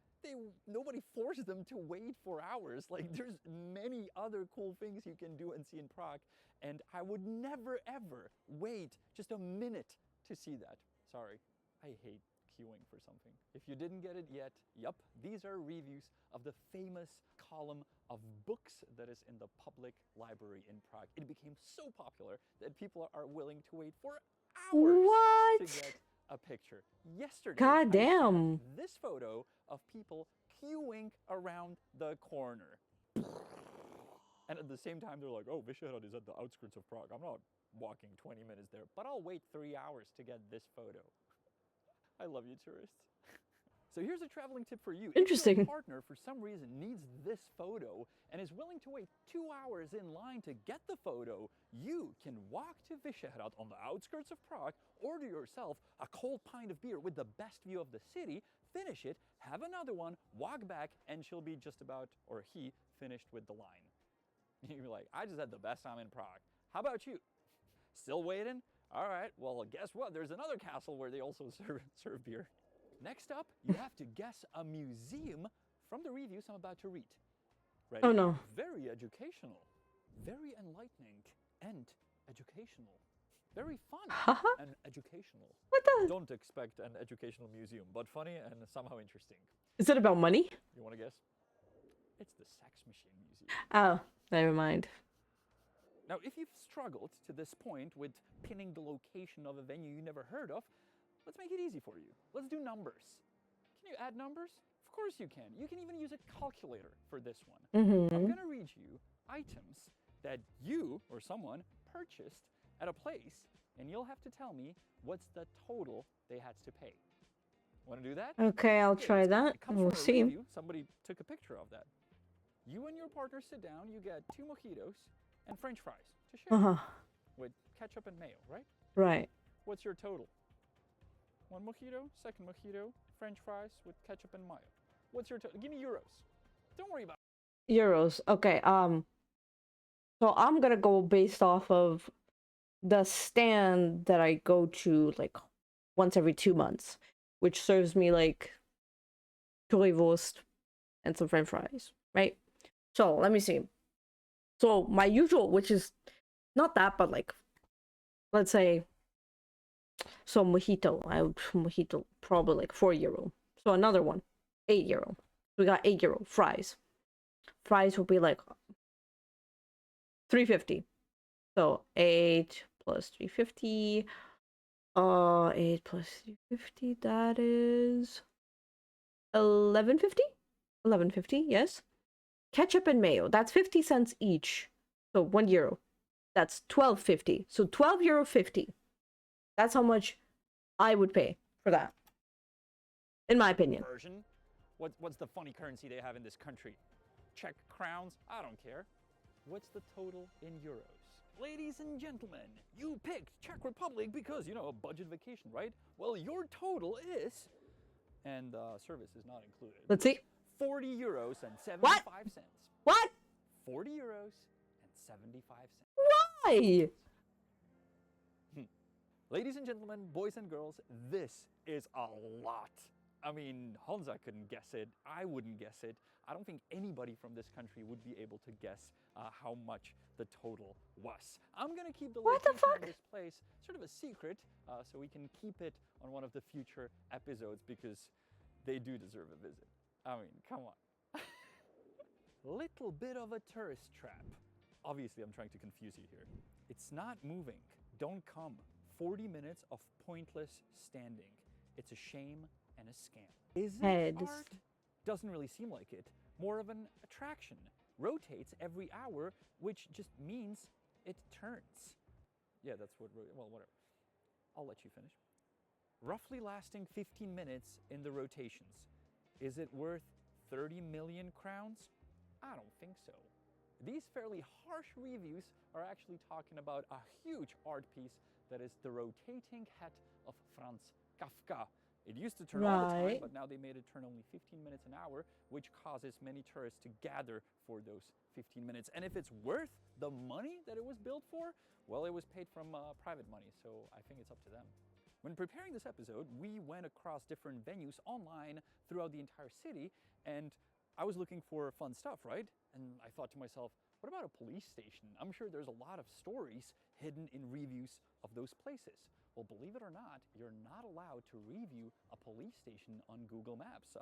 nobody forced them to wait for hours. Like, there's many other cool things you can do and see in Prague, and I would never ever wait just a minute to see that. Sorry, I hate queuing for something. If you didn't get it yet, yup, these are reviews of the famous column of books that is in the public library in Prague. It became so popular that people are willing to wait for hours What? to get a picture. Yesterday, God I damn. found this photo of people queuing around the corner. And at the same time, they're like, oh, Vyšehrad is at the outskirts of Prague. I'm not walking 20 minutes there, but I'll wait 3 hours to get this photo. I love you, tourists. So here's a traveling tip for you. Interesting. If your partner, for some reason, needs this photo and is willing to wait 2 hours in line to get the photo, you can walk to Vyšehrad on the outskirts of Prague, order yourself a cold pint of beer with the best view of the city, finish it, have another one, walk back, and she'll be just about, or he, finished with the line. You're like, I just had the best time in Prague. How about you? Still waiting? All right, well, guess what? There's another castle where they also serve beer. Next up, you have to guess a museum from the reviews I'm about to read. Ready? Oh, no. Very educational, very enlightening, and educational. Very fun and educational. What the? Don't expect an educational museum, but funny and somehow interesting. Is it about money? You want to guess? It's the Sex Machine Museum. Oh, never mind. Now, if you've struggled to this point with pinning the location of a venue you never heard of, let's make it easy for you. Let's do numbers. Can you add numbers? Of course you can. You can even use a calculator for this one. Mm-hmm. I'm going to read you items that you or someone purchased at a place, and you'll have to tell me what's the total they had to pay. Want to do that? Okay, I'll try that. It comes We'll from a see. review. Somebody took a picture of that. You and your partner sit down, you get 2 mojitos and French fries to share Uh-huh. with ketchup and mayo, right? Right. What's your total? 1 mojito, second mojito, French fries with ketchup and mayo. What's your total? Give me euros. Don't worry about it. Euros. Okay, so I'm gonna go based off of the stand that I go to like once every 2 months, which serves me like currywurst and some French fries, right? So let me see. So my usual, which is not that, but like, let's say, so mojito probably like €4. So another one, €8. We got €8 fries. Fries will be like $3.50. So 8 plus 350. 8 plus 350. That is $11.50. $11.50. Yes. Ketchup and mayo. That's 50 cents each. So €1. That's $12.50. So €12.50. That's how much I would pay for that, in my opinion. Version. What's the funny currency they have in this country? Czech crowns? I don't care. What's the total in euros? Ladies and gentlemen, you picked Czech Republic because, you know, a budget vacation, right? Well, your total is, and service is not included. Let's see. €40 and 75 cents. What? €40 and 75 cents. Why? Ladies and gentlemen, boys and girls, this is a lot. I mean, Honza couldn't guess it. I wouldn't guess it. I don't think anybody from this country would be able to guess how much the total was. I'm gonna keep the location of this place sort of a secret, so we can keep it on one of the future episodes because they do deserve a visit. I mean, come on. Little bit of a tourist trap. Obviously, I'm trying to confuse you here. It's not moving. Don't come. 40 minutes of pointless standing. It's a shame and a scam. Is it Heads. art? Doesn't really seem like it. More of an attraction. rotates every hour, which just means it turns. Yeah, that's what, well, whatever. I'll let you finish. Roughly lasting 15 minutes in the rotations. Is it worth 30 million crowns? I don't think so. These fairly harsh reviews are actually talking about a huge art piece that is the rotating hat of Franz Kafka. It used to turn all the time, Right. but now they made it turn only 15 minutes an hour, which causes many tourists to gather for those 15 minutes. And if it's worth the money that it was built for, well, it was paid from private money, so I think it's up to them. When preparing this episode, we went across different venues online throughout the entire city, and I was looking for fun stuff, right? And I thought to myself, what about a police station? I'm sure there's a lot of stories hidden in reviews of those places. Well, believe it or not, you're not allowed to review a police station on Google Maps.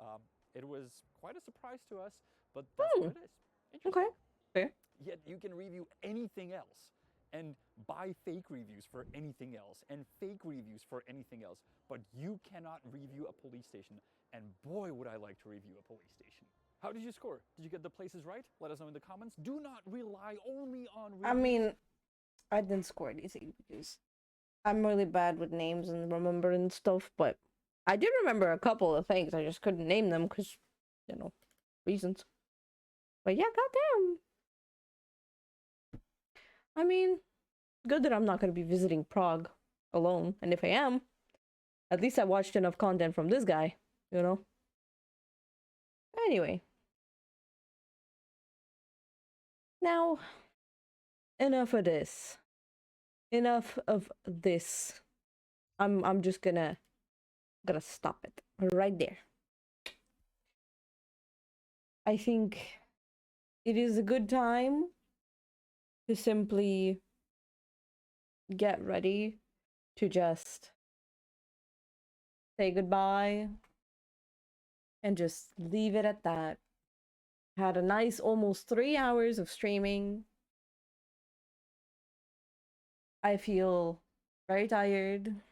It was quite a surprise to us, but that's what it is. Okay, fair. Yet you can review anything else and buy fake reviews for anything else and fake reviews for anything else, but you cannot review a police station. And boy, would I like to review a police station. How did you score? Did you get the places right? Let us know in the comments. Do not rely only on reviews. I mean, I didn't score anything because I'm really bad with names and remembering stuff, but I did remember a couple of things. I just couldn't name them because, you know, reasons. But yeah, goddamn. I mean, good that I'm not going to be visiting Prague alone. And if I am, at least I watched enough content from this guy, you know? Anyway. Now, enough of this. Enough of this. I'm just gonna stop it right there. I think it is a good time to simply get ready to just say goodbye and just leave it at that. Had a nice almost 3 hours of streaming. I feel very tired.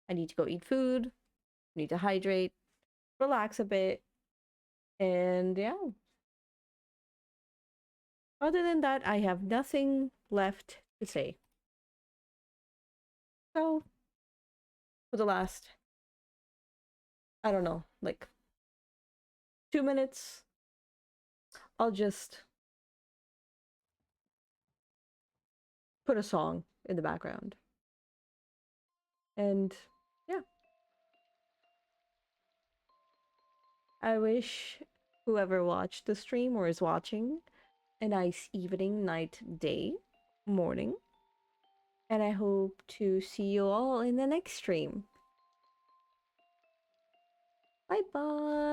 I need to go eat food. Need to hydrate, relax a bit, and yeah. Other than that, I have nothing left to say. So, for the last, I don't know, like 2 minutes, I'll just put a song in the background. And yeah. I wish whoever watched the stream or is watching a nice evening, night, day, morning. And I hope to see you all in the next stream. Bye bye.